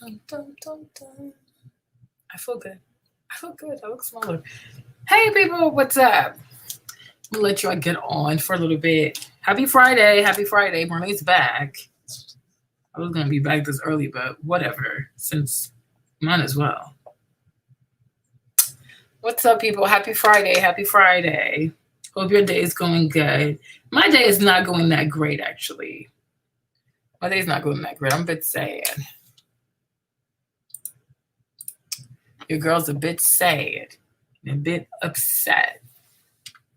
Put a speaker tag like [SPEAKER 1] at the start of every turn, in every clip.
[SPEAKER 1] Dun, dun, dun, dun. I feel good. I feel good. I look smaller. Hey, people, what's up? I'm gonna let y'all get on for a little bit. Happy Friday. Happy Friday. Marlene's back. I was gonna be back this early, but whatever, since might as well. What's up, people? Happy Friday. Happy Friday. Hope your day is going good. My day is not going that great, actually. My day's not going that great. I'm a bit sad. Your girl's a bit sad, a bit upset.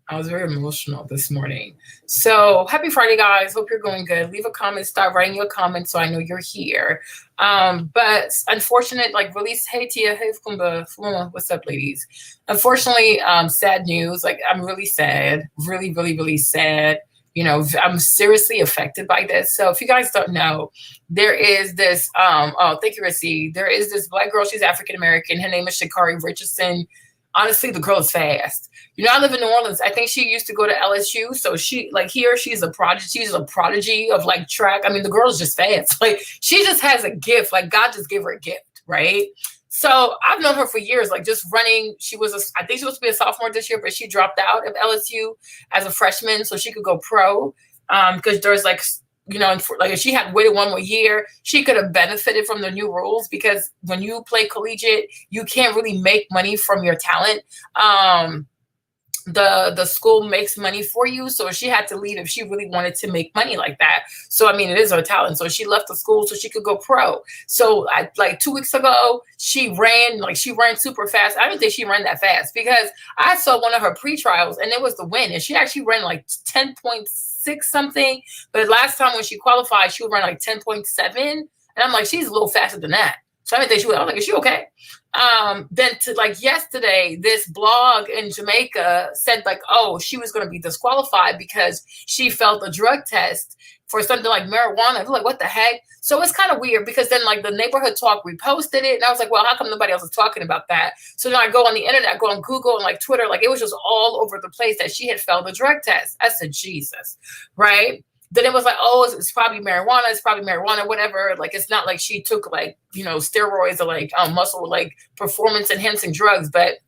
[SPEAKER 1] I was very emotional this morning. So happy Friday, guys. Hope you're going good. Leave a comment. Start writing your comments so I know you're here. But unfortunate, like release. Hey Tia, hey Fumba, what's up, ladies? Unfortunately, sad news. Like I'm really sad. Really, really, really sad. You know, I'm seriously affected by this. So if you guys don't know, there is this, oh, thank you, Rissy. There is this black girl. She's African-American. Her name is SHA'CARRI Richardson. Honestly, the girl is fast. You know, I live in New Orleans. I think she used to go to LSU. So she, like here, she's a prodigy. She's a prodigy of like track. I mean, the girl's just fast. Like she just has a gift. Like God just gave her a gift, right? So I've known her for years, like just running. I think she was supposed to be a sophomore this year, but she dropped out of LSU as a freshman so she could go pro. Because there's like, you know, like if she had waited one more year, she could have benefited from the new rules because when you play collegiate, you can't really make money from your talent. The school makes money for you. So she had to leave if she really wanted to make money like that. So, I mean, it is her talent. So she left the school so she could go pro. So like 2 weeks ago, she ran super fast. I didn't think she ran that fast because I saw one of her pre-trials and it was the win. And she actually ran like 10.6 something. But last time when she qualified, she would run like 10.7. And I'm like, she's a little faster than that. So I didn't think she was. I was like, is she okay? Then to like yesterday, this blog in Jamaica said like, oh, she was going to be disqualified because she failed the drug test for something like marijuana. I was like, what the heck? So it's kind of weird because then like the neighborhood talk reposted it. And I was like, well, how come nobody else is talking about that? So then I go on the internet, I go on Google and like Twitter, like it was just all over the place that she had failed the drug test. I said, Jesus, right? Then it was like, oh, it's probably marijuana, whatever. Like, it's not like she took like, you know, steroids or like muscle, like performance enhancing drugs, but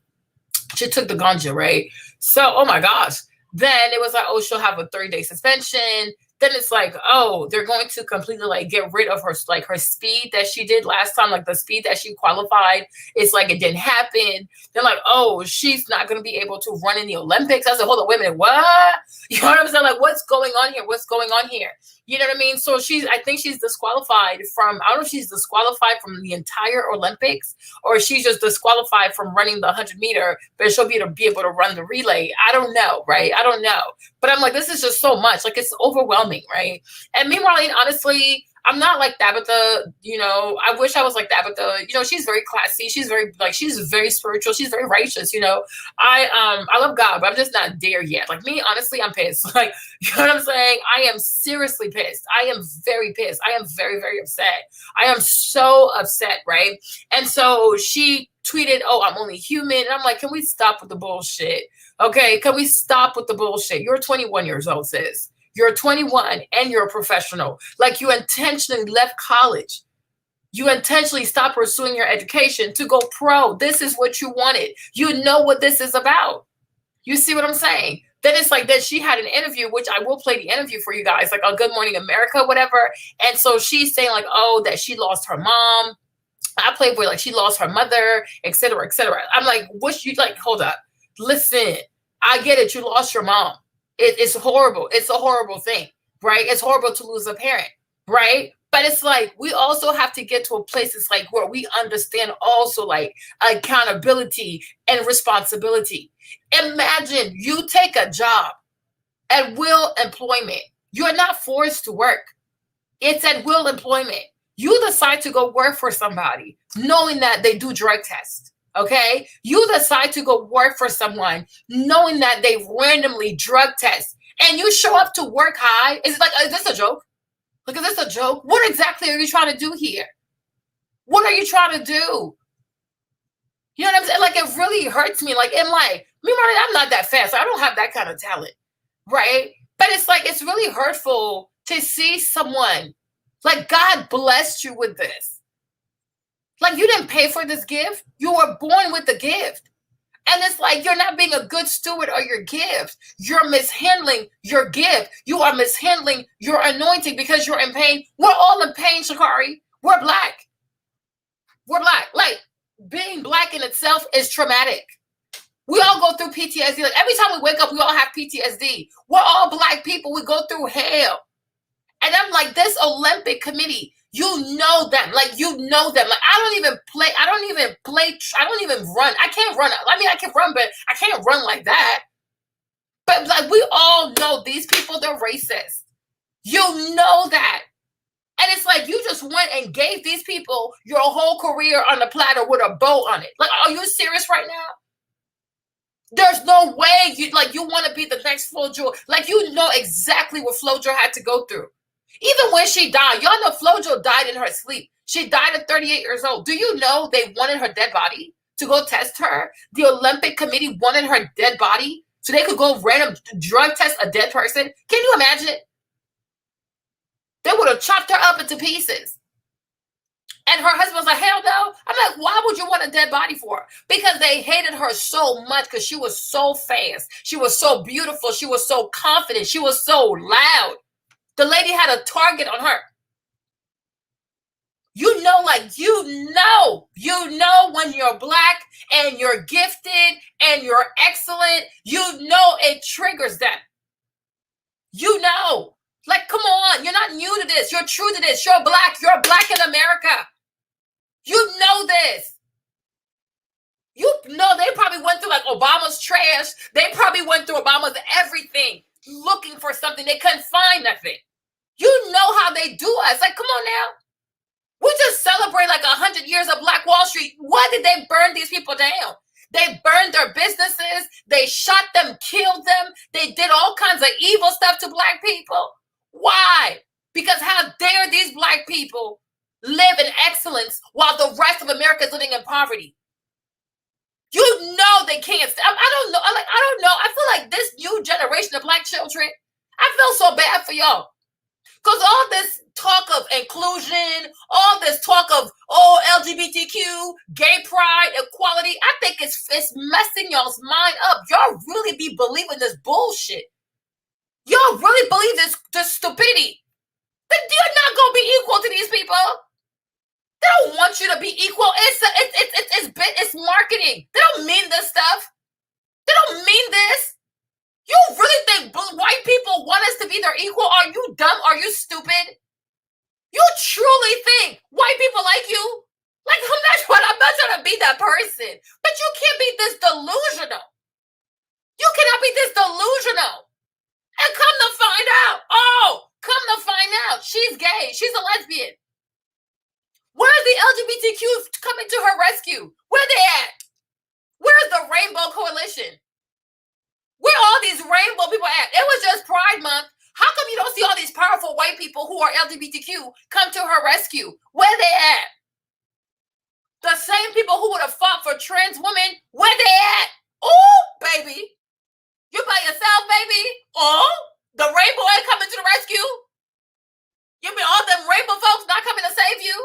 [SPEAKER 1] she took the ganja, right? So, oh my gosh. Then it was like, oh, she'll have a 30-day suspension. Then it's like, oh, they're going to completely like get rid of her, like her speed that she did last time, like the speed that she qualified. It's like it didn't happen. They're like, oh, she's not going to be able to run in the Olympics. I said, hold on, wait a minute, what? You know what I'm saying? Like, what's going on here? What's going on here? You know what I mean? So I think she's disqualified from, I don't know if she's disqualified from the entire Olympics or she's just disqualified from running the 100 meter, but she'll be able to run the relay. I don't know, right? I don't know. But I'm like, this is just so much. Like, it's overwhelming, right? And meanwhile, honestly, I'm not like Tabitha, you know, I wish I was like Tabitha. You know, she's very classy. She's very spiritual. She's very righteous, you know. I love God, but I'm just not there yet. Like me, honestly, I'm pissed. Like, you know what I'm saying? I am seriously pissed. I am very pissed. I am very, very upset. I am so upset, right? And so she tweeted, oh, I'm only human. And I'm like, can we stop with the bullshit? Okay, can we stop with the bullshit? You're 21 years old, sis. You're 21 and you're a professional. Like you intentionally left college. You intentionally stopped pursuing your education to go pro. This is what you wanted. You know what this is about. You see what I'm saying? Then it's like that she had an interview, which I will play the interview for you guys, like on Good Morning America, whatever. And so she's saying like, oh, that she lost her mom. I played with like she lost her mother, et cetera, et cetera. I'm like, what you like, hold up. Listen, I get it. You lost your mom. It's horrible. It's a horrible thing, right? It's horrible to lose a parent, right? But it's like, we also have to get to a place it's like where we understand also like accountability and responsibility. Imagine you take a job at will employment. You're not forced to work. It's at will employment. You decide to go work for somebody knowing that they do drug tests. Okay, you decide to go work for someone knowing that they randomly drug test and you show up to work high. Is this a joke? Like, is this a joke? What exactly are you trying to do here? What are you trying to do? You know what I'm saying? Like, it really hurts me. Like, in life, I'm not that fast. I don't have that kind of talent, right? But it's like, it's really hurtful to see someone like God blessed you with this. Like, you didn't pay for this gift. You were born with the gift. And it's like, you're not being a good steward of your gift. You're mishandling your gift. You are mishandling your anointing because you're in pain. We're all in pain, SHA'CARRI. We're black. We're black. Like, being black in itself is traumatic. We all go through PTSD. Like, every time we wake up, we all have PTSD. We're all black people. We go through hell. And I'm like, this Olympic committee, you know them. Like, you know them. Like, I don't even run. I can't run. I mean, I can run, but I can't run like that. But like, we all know these people, they're racist. You know that. And it's like, you just went and gave these people your whole career on the platter with a bow on it. Like, are you serious right now? There's no way you want to be the next FloJo. Like, you know exactly what FloJo had to go through. Even when she died, y'all know FloJo died in her sleep. She died at 38 years old. Do you know they wanted her dead body to go test her? The Olympic Committee wanted her dead body so they could go random drug test a dead person. Can you imagine it? They would have chopped her up into pieces. And her husband was like, hell no. I'm like, why would you want a dead body for her? Because they hated her so much because she was so fast. She was so beautiful. She was so confident. She was so loud. The lady had a target on her. You know when you're black and you're gifted and you're excellent, you know it triggers them. You know. Like, come on, you're not new to this. You're true to this. You're black in America. You know this. You know they probably went through like Obama's trash. They probably went through Obama's everything, looking for something. They couldn't find nothing. You know how they do us. Like, come on now. We just celebrate like 100 years of Black Wall Street. Why did they burn these people down? They burned their businesses. They shot them, killed them. They did all kinds of evil stuff to black people. Why? Because how dare these black people live in excellence while the rest of America is living in poverty? You know they can't. I don't know. I don't know. I feel like this new generation of black children, I feel so bad for y'all. Because all this talk of inclusion, all this talk of, LGBTQ, gay pride, equality, I think it's messing y'all's mind up. Y'all really be believing this bullshit. Y'all really believe this stupidity. That you're not going to be equal to these people. They don't want you to be equal. It's marketing. They don't mean this stuff. They don't mean this. You really think white people want us to be their equal? Are you dumb? Are you stupid? You truly think white people like you? Like, I'm not trying to be that person. But you can't be this delusional. You cannot be this delusional. And come to find out, she's gay. She's a lesbian. Where's the LGBTQ coming to her rescue? Where they at? Where's the Rainbow Coalition? Where all these rainbow people at? It was just Pride Month. How come you don't see all these powerful white people who are LGBTQ come to her rescue? Where they at? The same people who would have fought for trans women, where they at? Oh, baby. You by yourself, baby? Oh, the rainbow ain't coming to the rescue? You mean all them rainbow folks not coming to save you?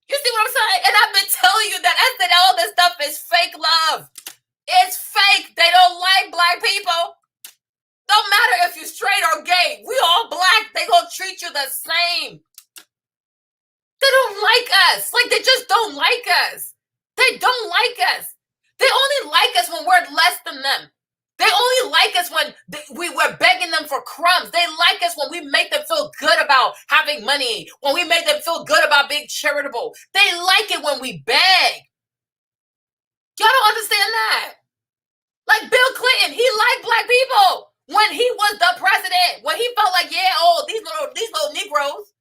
[SPEAKER 1] You see what I'm saying? And I've been telling you that I said all this stuff is fake love. It's fake. They don't like black people. Don't matter if you're straight or gay. We all black. They gonna treat you the same. They don't like us. Like, they just don't like us. They don't like us. They only like us when we're less than them. They only like us when we were begging them for crumbs. They like us when we make them feel good about having money, when we make them feel good about being charitable. They like it when we beg. Y'all don't understand that. Like Bill Clinton, he liked black people when he was the president, when he felt like, these little Negroes.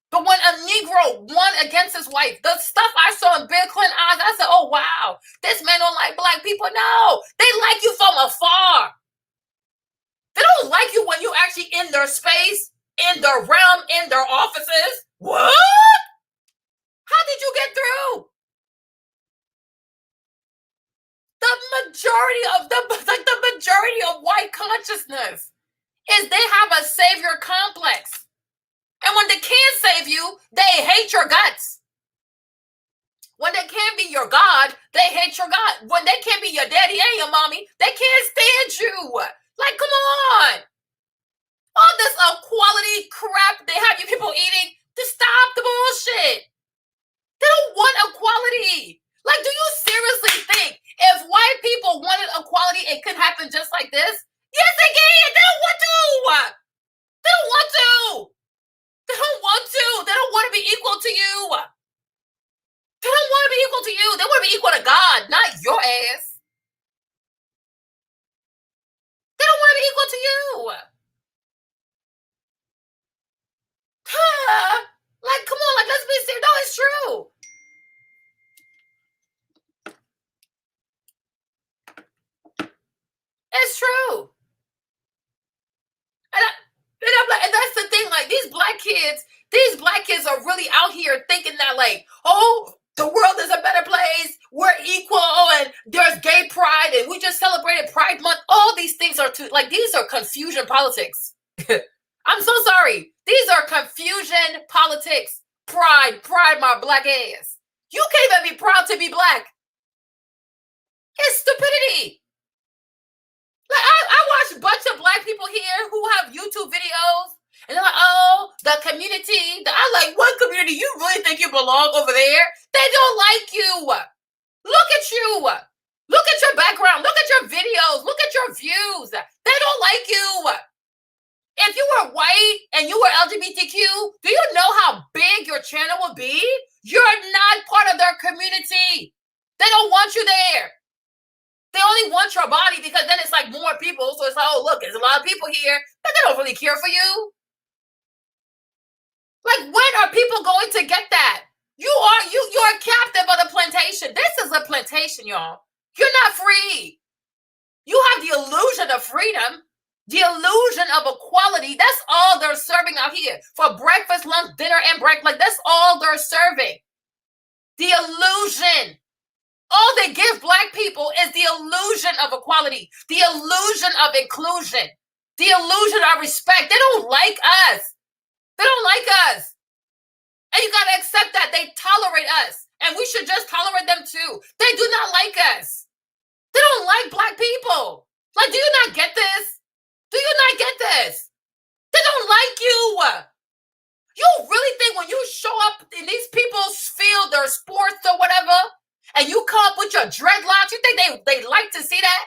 [SPEAKER 1] But when a Negro won against his wife, the stuff I saw in Bill Clinton's eyes, I said, oh, wow, this man don't like black people. No, they like you from afar. They don't like you when you actually in their space, in their realm, in their offices. What? How did you get through? The majority of white consciousness is they have a savior complex. And when they can't save you, they hate your guts. When they can't be your God, they hate your God. When they can't be your daddy and your mommy, they can't stand you. Like, come on. All this equality crap they have you people eating, to stop the bullshit. They don't want equality. Like, do you seriously think if white people wanted equality, it could happen just like this? Yes, they can. They don't want to. They don't want to. They don't want to. They don't want to be equal to you. They don't want to be equal to you. They want to be equal to God, not your ass. They don't want to be equal to you. Like, come on, like, let's be serious. No, it's true. It's true. And that's the thing, like, these black kids are really out here thinking that, like, oh, the world is a better place, we're equal, and there's gay pride, and we just celebrated Pride Month. All these things are like, these are confusion politics. I'm so sorry. These are confusion politics. Pride my black ass. You can't even be proud to be black. It's stupidity. Like, I watch a bunch of black people here who have YouTube videos, and they're like, oh, the community. I'm like, what community? You really think you belong over there? They don't like you. Look at you. Look at your background. Look at your videos. Look at your views. They don't like you. If you were white and you were LGBTQ, do you know how big your channel would be? You're not part of their community. They don't want you there. They only want your body because then it's like more people. So it's like, oh, look, there's a lot of people here, but they don't really care for you. Like, when are people going to get that? You're a captive of the plantation. This is a plantation, y'all. You're not free. You have the illusion of freedom, the illusion of equality. That's all they're serving out here for breakfast, lunch, dinner, and break. Like, that's all they're serving. The illusion. All they give black people is the illusion of equality, the illusion of inclusion, the illusion of respect. They don't like us. They don't like us. And you got to accept that. They tolerate us. And we should just tolerate them too. They do not like us. They don't like black people. Like, do you not get this? Do you not get this? They don't like you. You really think when you show up in these people's field or sports or whatever, and you come up with your dreadlocks, you think they like to see that?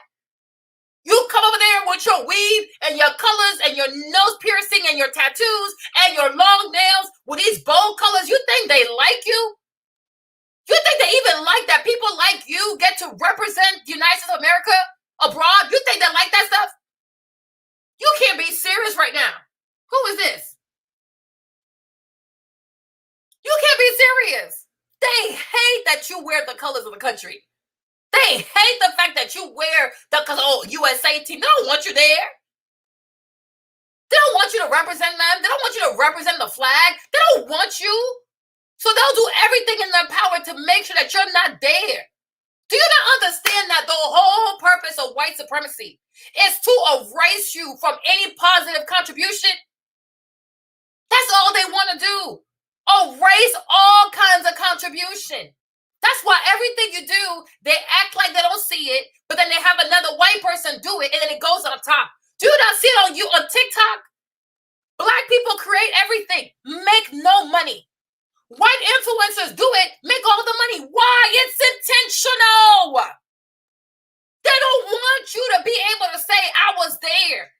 [SPEAKER 1] You come over there with your weave and your colors and your nose piercing and your tattoos and your long nails with these bold colors. You think they like you? You think they even like that people like you get to represent the United States of America abroad? You think they like that stuff? You can't be serious right now. Who is this? You can't be serious. They hate that you wear the colors of the country. They hate the fact that you wear the USA team. They don't want you there. They don't want you to represent them. They don't want you to represent the flag. They don't want you. So they'll do everything in their power to make sure that you're not there. Do you not understand that the whole purpose of white supremacy is to erase you from any positive contribution? That's all they want to do. Erase all kinds of contribution. That's why everything you do, they act like they don't see it, but then they have another white person do it, and then it goes up top. Do you not see it on TikTok? Black people create everything, make no money. White influencers do it, make all the money. Why? It's intentional. They don't want you to be able to say, I was there.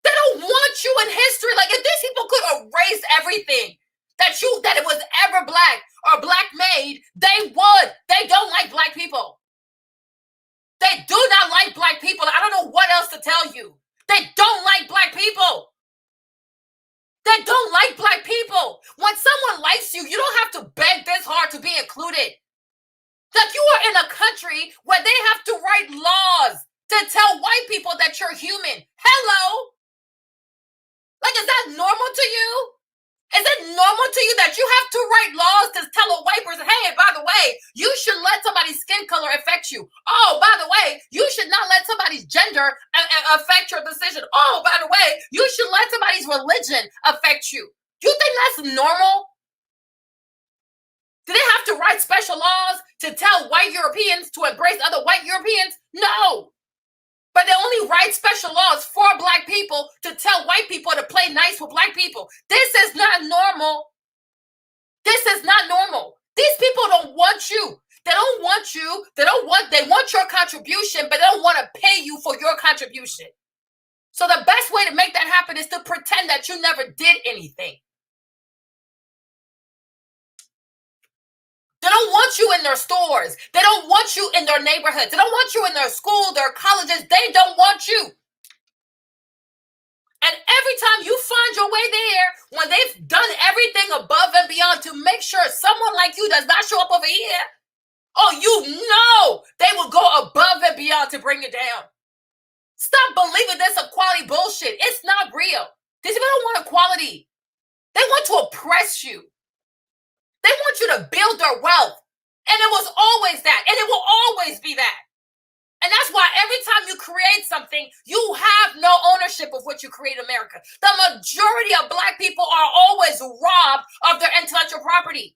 [SPEAKER 1] They don't want you in history. Like, if these people could erase everything that it was ever black or black made, they would. They don't like black people. They do not like black people. I don't know what else to tell you. They don't like black people. They don't like black people. When someone likes you, you don't have to beg this hard to be included. Like, you are in a country where they have to write laws to tell white people that you're human. Hello? Like, is that normal to you? Is it normal to you that you have to write laws to tell a white person, hey, by the way, you should let somebody's skin color affect you. Oh, by the way, you should not let somebody's gender affect your decision. Oh, by the way, you should let somebody's religion affect you. You think that's normal? Did they have to write special laws to tell white Europeans to embrace other white Europeans? No. But they only write special laws for black people to tell white people to play nice with black people. This is not normal. This is not normal. These people don't want you. They don't want you. They want your contribution, but they don't want to pay you for your contribution. So the best way to make that happen is to pretend that you never did anything. They don't want you in their stores. They don't want you in their neighborhoods. They don't want you in their school, their colleges. They don't want you. And every time you find your way there, when they've done everything above and beyond to make sure someone like you does not show up over here, oh, you know they will go above and beyond to bring you down. Stop believing this equality bullshit. It's not real. These people don't want equality. They want to oppress you. They want you to build their wealth. And it was always that. And it will always be that. And that's why every time you create something, you have no ownership of what you create in America. The majority of black people are always robbed of their intellectual property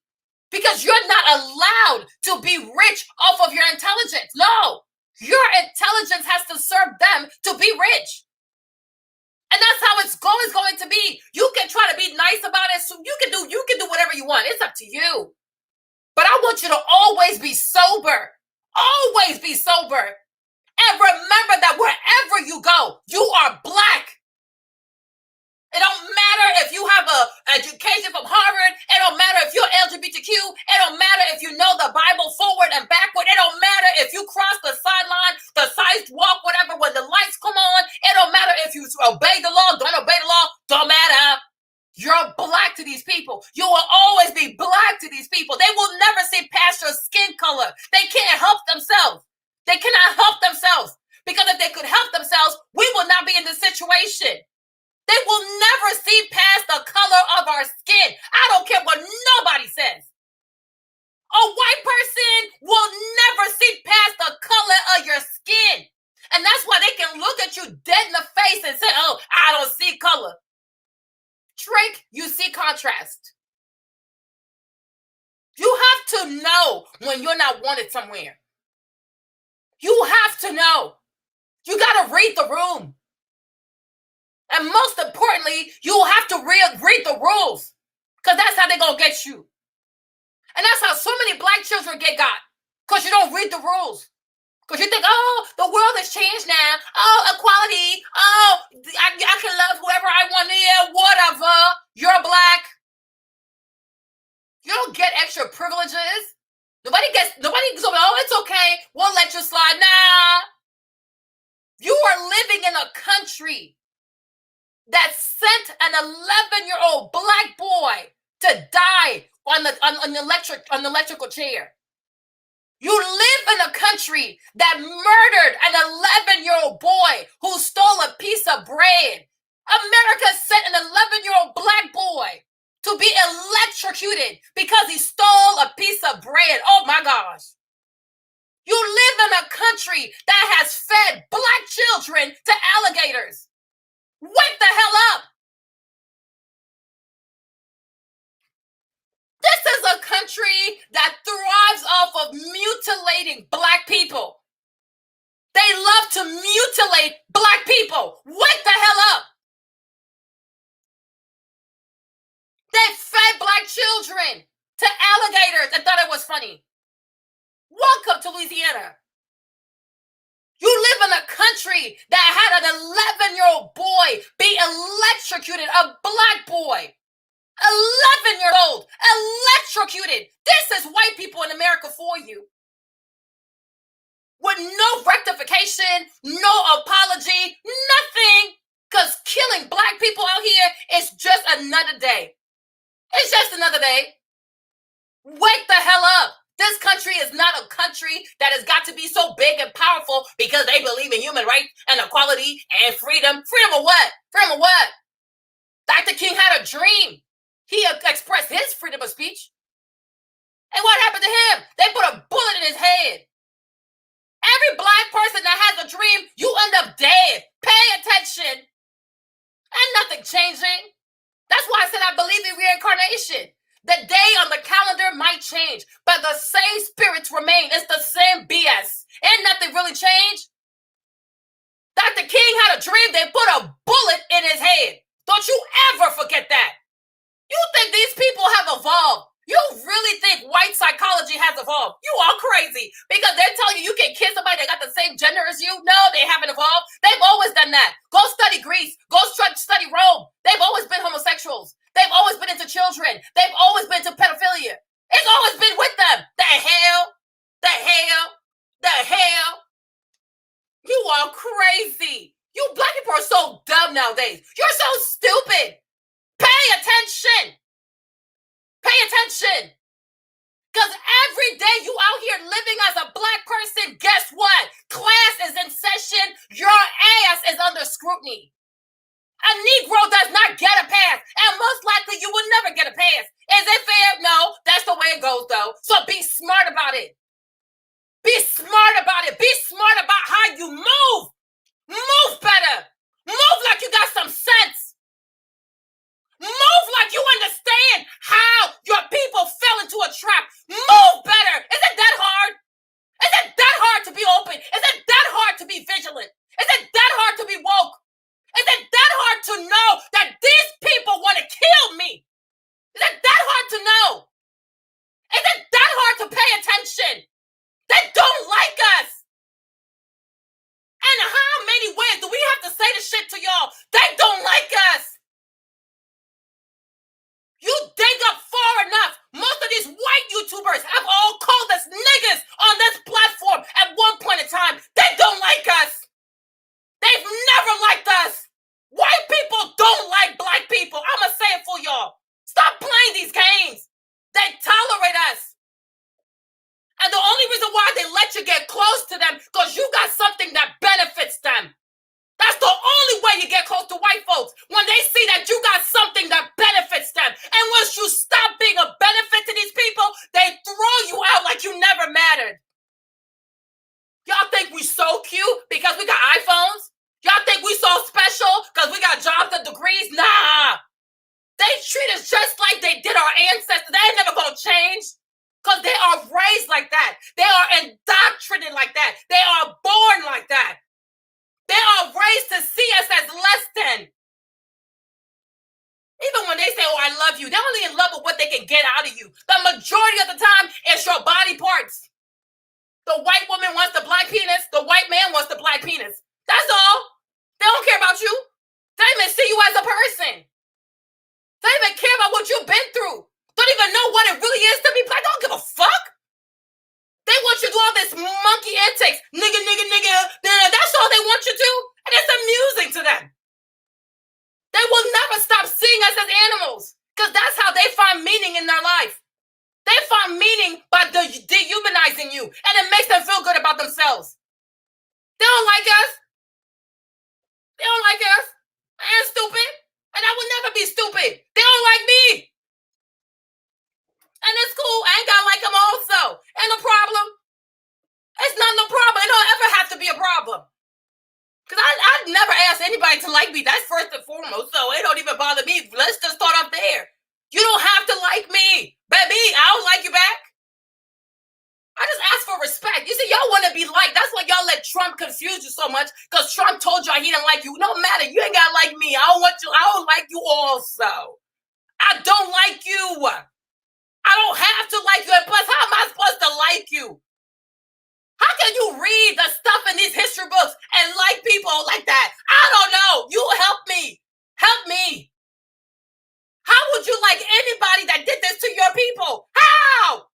[SPEAKER 1] because you're not allowed to be rich off of your intelligence. No, your intelligence has to serve them to be rich. And that's how it's always going to be. You can try to be nice about it. So you can do whatever you want. It's up to you. But I want you to always be sober. Always be sober. And remember that wherever you go, you are black. It don't matter if you have an education from Harvard. It don't matter if you're LGBTQ. It don't matter if you know the Bible forward and backward. It don't matter if you cross the sideline, the sidewalk, whatever, when the lights come on. It don't matter if you obey the law, don't obey the law. Don't matter. You're black to these people. You will always be black to these people. They will never see past your skin color. They can't help themselves. They cannot help themselves. Because if they could help themselves, we will not be in this situation. They will never see past the color of our skin. I don't care what nobody says. A white person will never see past the color of your skin. And that's why they can look at you dead in the face and say, oh, I don't see color. Trick, you see contrast. You have to know when you're not wanted somewhere. You have to know. You got to read the room. And most importantly, you have to read the rules. Because that's how they're going to get you. And that's how so many black children get got. Because you don't read the rules. Because you think, oh, the world has changed now. Oh, equality. Oh, I can love whoever I want. Yeah, whatever. You're black. You don't get extra privileges. Nobody goes, oh, it's okay. We'll let you slide. Nah. You are living in a country that sent an 11-year-old black boy to die on the electrical chair. You live in a country that murdered an 11-year-old boy who stole a piece of bread. America sent an 11-year-old black boy to be electrocuted because he stole a piece of bread. Oh my gosh. You live in a country that has fed black children to alligators. Wake the hell up. This is a country that thrives off of mutilating black people. They love to mutilate black people. Wake the hell up. They fed black children to alligators and thought it was funny. Welcome to Louisiana. You live in a country that had an 11-year-old boy be electrocuted, a black boy. 11 years old, electrocuted. This is white people in America for you. With no rectification, no apology, nothing. Because killing black people out here is just another day. It's just another day. Wake the hell up. This country is not a country that has got to be so big and powerful because they believe in human rights and equality and freedom. Freedom of what? Freedom of what? Dr. King had a dream. He expressed his freedom of speech. And what happened to him? They put a bullet in his head. Every black person that has a dream, you end up dead. Pay attention. And nothing changing. That's why I said I believe in reincarnation. The day on the calendar might change, but the same spirits remain. It's the same BS. Ain't nothing really changed. Dr. King had a dream. They put a bullet in his head. Don't you ever forget that. You think these people have evolved? You really think white psychology has evolved? You are crazy, because they're telling you can kiss somebody that got the same gender as you. No, they haven't evolved. They've always done that. Go study Greece. Go study Rome. They've always been homosexuals. They've always been into children. They've always been to pedophilia. It's always been with them. The hell? The hell? The hell? You are crazy. You black people are so dumb nowadays. You're so stupid. Pay attention. Pay attention. Because every day you out here living as a black person, guess what? Class is in session. Your ass is under scrutiny. A Negro does not get a pass. And most likely you will never get a pass. Is it fair? No. That's the way it goes, though. So be smart about it. Be smart about it. Be smart about how you move. Move better. Move like you got some sense. Move like you understand how your people fell into a trap. Move better. Is it that hard? Is it that hard to be open? Is it that hard to be vigilant? Is it that hard to be woke? Is it that hard to know that these people want to kill me? Is it that hard to know? Is it that hard to pay attention? They don't like us. And how many ways do we have to say this shit to y'all? They don't like us. You dig up far enough. Most of these white YouTubers have all called us niggas on this platform at one point in time. They don't like us. They've never liked us. White people don't like black people. I'm going to say it for y'all. Stop playing these games. They tolerate us. And the only reason why they let you get close to them, because you got something that benefits them. That's the only way you get close to white folks. When they see that you got something that benefits them. And once you stop being a benefit to these people, they throw you out like you never mattered. Y'all think we so cute because we got iPhones? Y'all think we so special because we got jobs and degrees? Nah. They treat us just like they did our ancestors. They ain't never gonna change. Because they are raised like that. They are indoctrinated like that. They are born like that. They are raised to see us as less than. Even when they say, oh, I love you, they're only in love with what they can get out of you. The majority of the time, it's your body parts. The white woman wants the black penis. The white man wants the black penis. That's all. They don't care about you. They don't even see you as a person. They don't even care about what you've been through. Don't even know what it really is to be black. They don't give a fuck. They want you to do all this monkey antics. Nigga, nigga, nigga. That's all they want you to do. And it's amusing to them. They will never stop seeing us as animals. Because that's how they find meaning in their life. They find meaning by dehumanizing you. And it makes them feel good about themselves. They don't like us. They don't like us. I ain't stupid. And I will never be stupid. They don't like me. And it's cool. I ain't gotta like them also. Ain't no problem. It's not no problem. It don't ever have to be a problem. Because I never asked anybody to like me. That's first and foremost. So it don't even bother me. Let's just start up there. You don't have to like me. Baby, I don't like you back. I just ask for respect. You see, y'all want to be liked. That's why y'all let Trump confuse you so much. Because Trump told y'all he didn't like you. No matter. You ain't gotta like me. I don't want you. I don't like you also. I don't like you. I don't have to like you. And plus, how am I supposed to like you? How can you read the stuff in these history books and like people like that? I don't know. You help me. Help me. How would you like anybody that did this to your people? How?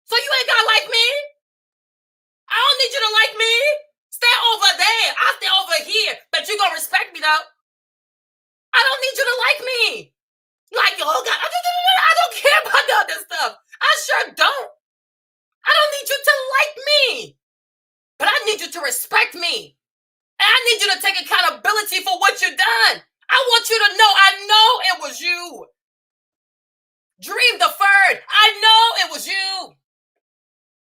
[SPEAKER 1] So you ain't gotta like me? I don't need you to like me. Stay over there. I'll stay over here. But you gonna respect me though. I don't need you to like me. Like, oh God, I don't care about all this stuff. I sure don't. I don't need you to like me. But I need you to respect me. And I need you to take accountability for what you've done. I want you to know, I know it was you. Dream deferred. I know it was you.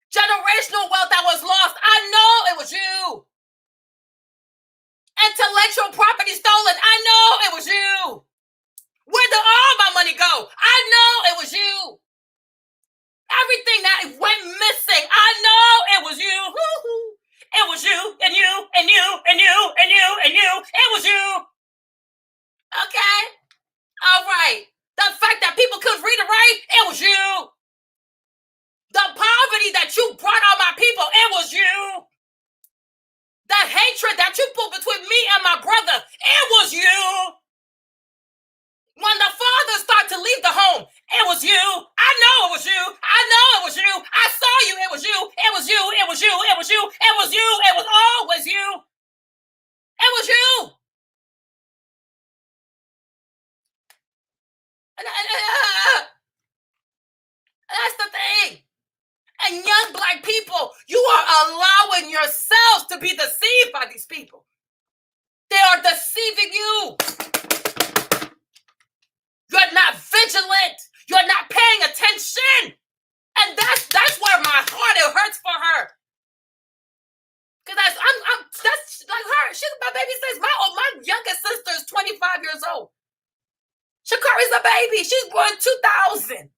[SPEAKER 1] Generational wealth that was lost. I know it was you. Intellectual property stolen. I know it was you. Where did all my money go? I I know it was you. Everything that went missing, I know it was you. It was you and you and you and you and you and you. It was you. Okay? All right. The fact that people couldn't read and write, it was you. The poverty that you brought on my people, it was you. The hatred that you put between me and my brother, it was you. When the father started to leave the home, it was you. I know it was you. I know it was you. I saw you. It was you. It was you. It was you. It was you. It was you. It was always you. It was you. And that's the thing. And young black people, you are allowing yourselves to be deceived by these people. They are deceiving you. You're not vigilant. You're not paying attention. And that's where my heart, it hurts for her. Because that's like her. She's my baby sis. My youngest sister is 25 years old. SHA'CARRI's a baby. She's born 2000.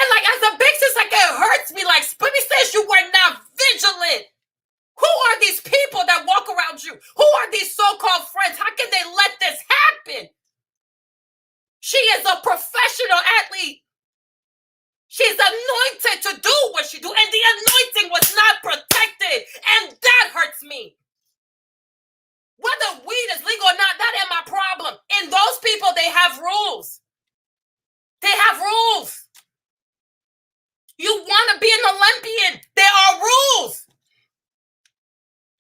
[SPEAKER 1] And like as a big sis, like it hurts me. Like Spinny says, you were not vigilant. Who are these people that walk around you? Who are these so-called friends? How can they let this happen? She is a professional athlete. She's anointed to do what she do, and the anointing was not protected, and that hurts me. Whether weed is legal or not, that ain't my problem. And those people, they have rules. They have rules. You want to be an Olympian, there are rules.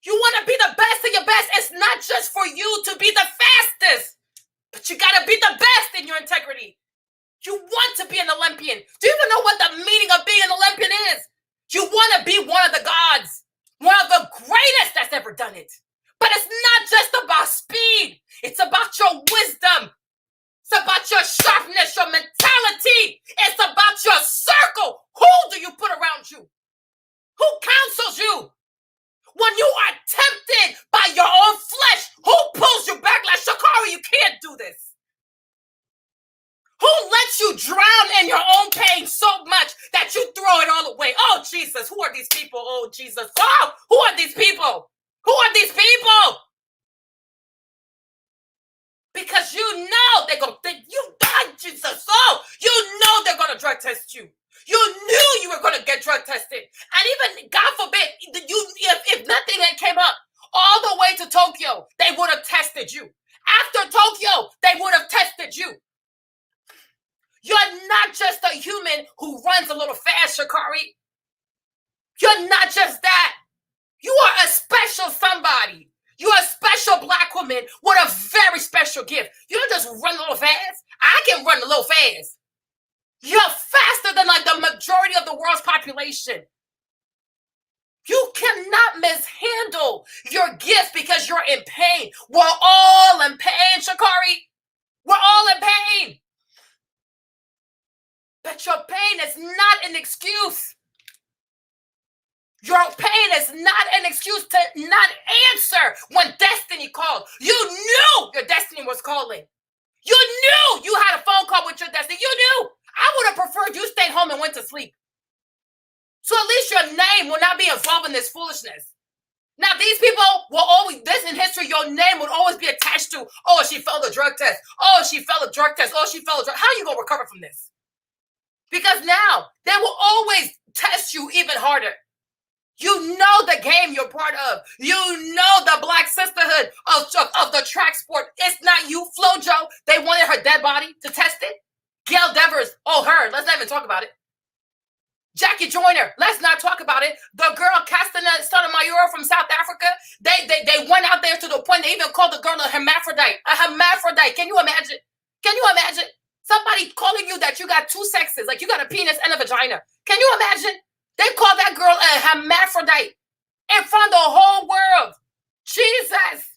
[SPEAKER 1] You want to be the best of your best. It's not just for you to be the fastest, but you got to be the best in your integrity. You want to be an Olympian. Do you even know what the meaning of being an Olympian is? You want to be one of the gods, one of the greatest that's ever done it. But it's not just about speed. It's about your wisdom. It's about your sharpness, your mentality. It's about your circle. Who do you put around you? Who counsels you? When you are tempted by your own flesh, who pulls you back like, SHA'CARRI, you can't do this? Who lets you drown in your own pain so much that you throw it all away? Oh, Jesus, who are these people? Oh, Jesus. Oh, who are these people? Who are these people? Because you know they're going to think you died, Jesus. Oh, you know they're going to drug test you. You knew you were going to get drug tested. And even, God forbid, if nothing had came up all the way to Tokyo, they would have tested you. After Tokyo, they would have tested you. You're not just a human who runs a little fast, SHA'CARRI. You're not just that. You are a special somebody. You're a special black woman with a very special gift. You don't just run a little fast. I can run a little fast. You're faster than like the majority of the world's population. You cannot mishandle your gift because you're in pain. We're all in pain, SHA'CARRI. We're all in pain. But your pain is not an excuse. Your pain is not an excuse to not answer when destiny called. You knew your destiny was calling. You knew you had a phone call with your destiny. You knew. I would have preferred you stayed home and went to sleep. So at least your name will not be involved in this foolishness. Now, these people will always, this in history, your name would always be attached to, oh, she failed a drug test. Oh, she failed a drug test. Oh, she failed a drug. How are you going to recover from this? Because now they will always test you even harder. You know the game you're part of. You know the black sisterhood of the track sport. It's not you, FloJo. They wanted her dead body to test it. Gail Devers, oh, her. Let's not even talk about it. Jackie Joyner, let's not talk about it. The girl Castanet Sotomayor from South Africa, they went out there to the point they even called the girl a hermaphrodite. A hermaphrodite. Can you imagine? Can you imagine? Somebody calling you that you got two sexes, like you got a penis and a vagina. Can you imagine? They call that girl a hermaphrodite in front of the whole world. Jesus.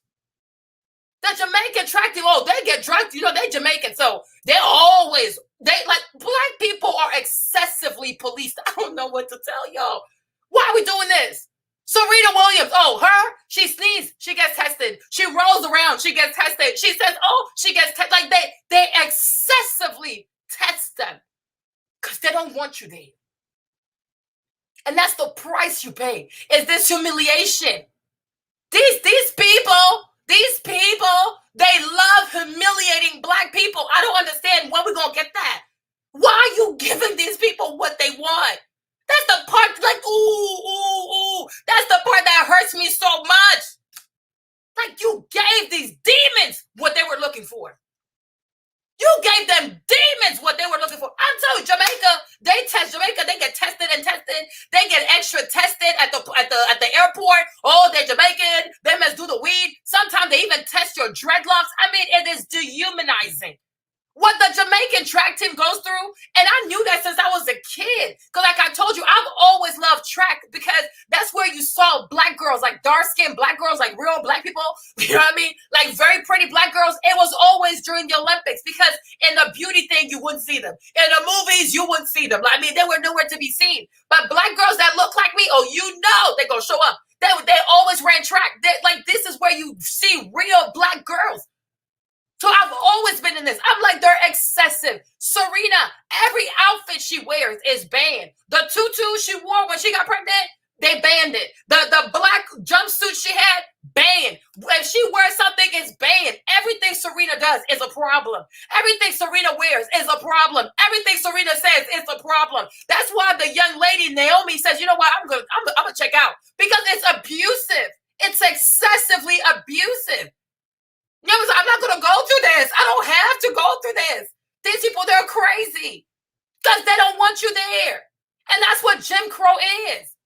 [SPEAKER 1] The Jamaican track team, oh, they get drunk. You know, they Jamaican. So they like black people are excessively policed. I don't know what to tell y'all. Why are we doing this? Serena Williams, oh, her, she sneezes, she gets tested. She rolls around, she gets tested. She says, oh, she gets tested. Like they excessively test them because they don't want you there. And that's the price you pay, is this humiliation. These people, they love humiliating Black people. I don't understand when we're going to get that. Why are you giving these people what they want? That's the part, like, ooh. That's the part that hurts me so much. Like, you gave these demons what they were looking for. You gave them demons what they were looking for. I'm telling you, Jamaica, they get tested and tested. They get extra tested at the airport. Oh, they're Jamaican. They must do the weed. Sometimes they even test your dreadlocks. I mean, it is dehumanizing what the Jamaican track team goes through. And I knew that since I was a kid. Because like I told you, I've always loved track because that's where you saw Black girls, like dark-skinned Black girls, like real Black people. You know what I mean? Like very pretty Black girls. It was always during the Olympics because in the beauty thing, you wouldn't see them. In the movies, you wouldn't see them. I mean, they were nowhere to be seen. But Black girls that look like me, oh, you know they're going to show up. They always ran track. Like, this is where you see real Black girls. So I've always been in this. I'm like, they're excessive. Serena, every outfit she wears is banned. The tutu she wore when she got pregnant, they banned it. The black jumpsuit she had, banned. If she wears something, it's banned. Everything Serena does is a problem. Everything Serena wears is a problem. Everything Serena says is a problem. That's why the young lady Naomi says, you know what, I'm gonna check out. Because it's abusive. It's excessively abusive. You know, I'm not going to go through this. I don't have to go through this. These people, they're crazy because they don't want you there. And that's what Jim Crow is.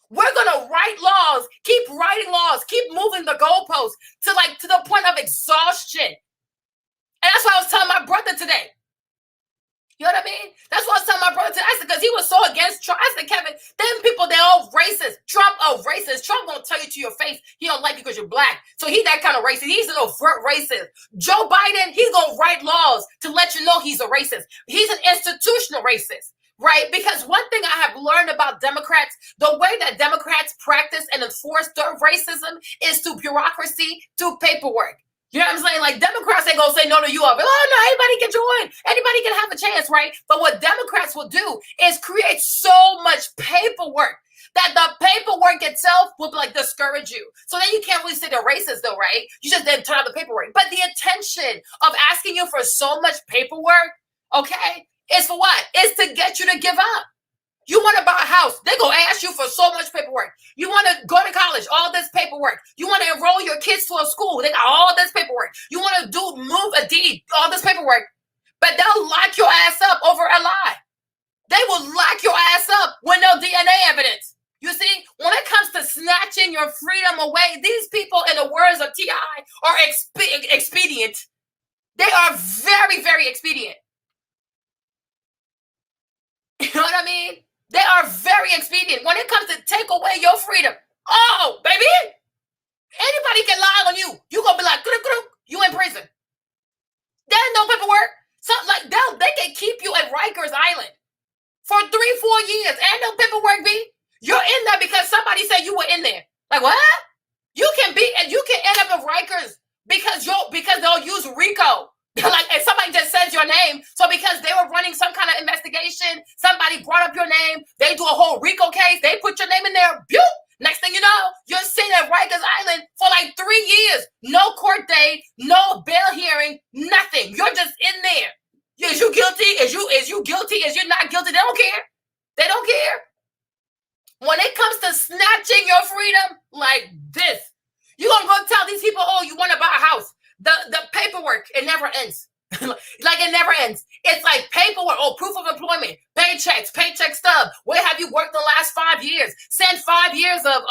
[SPEAKER 1] We're going to write laws, keep writing laws, keep moving the goalposts to the point of exhaustion. And that's what I was telling my brother today. You know what I mean? That's what I was telling my brother today. I said, because he was so against Trump. I said, Kevin, them people, they're all racist. Trump, racist. Trump gonna tell you to your face he don't like you because you're Black. So he's that kind of racist. He's an overt racist. Joe Biden, he's gonna write laws to let you know he's a racist. He's an institutional racist, right? Because one thing I have learned about Democrats, the way that Democrats practice and enforce their racism is through bureaucracy, through paperwork. You know what I'm saying? Like, Democrats ain't gonna say no to you all. Oh, no, anybody can join. Anybody can have a chance, right? But what Democrats will do is create so much paperwork that the paperwork itself will discourage you. So then you can't really say they're racist though, right? You just then turn out the paperwork. But the intention of asking you for so much paperwork, okay, is for what? Is to get you to give up. You want to buy a house, they're going to ask you for so much paperwork. You want to go to college, all this paperwork. You want to enroll your kids to a school, they got all this paperwork. You want to move a deed, all this paperwork. But they'll lock your ass up over a lie. They will lock your ass up with no DNA evidence. You see, when it comes to snatching your freedom away, these people, in the words of T.I., are expedient. They are very, very expedient. You know what I mean? They are very expedient. When it comes to take away your freedom, oh, baby, anybody can lie on you. You gonna be like, you in prison. There's no paperwork. So they can keep you at Rikers Island for 3-4 years. And no paperwork, B. You're in there because somebody said you were in there. Like, what? You can end up at Rikers because they'll use RICO. And somebody just says your name. So because they were running some kind of investigation, somebody brought up your name, they do a whole RICO case, they put your name in there, next thing you know, you're sitting at Rikers Island for 3 years. No court date, no bail hearing, nothing. You're just in there. Is you guilty? Is you guilty? Is you not guilty? They don't care. They don't care. When it comes to snatching your freedom like this, you're going to go tell these people, oh, you want to buy a house. The paperwork, it never ends. It never ends. It's like paperwork, proof of employment, paychecks, paycheck stub. Where have you worked the last 5 years? Send 5 years of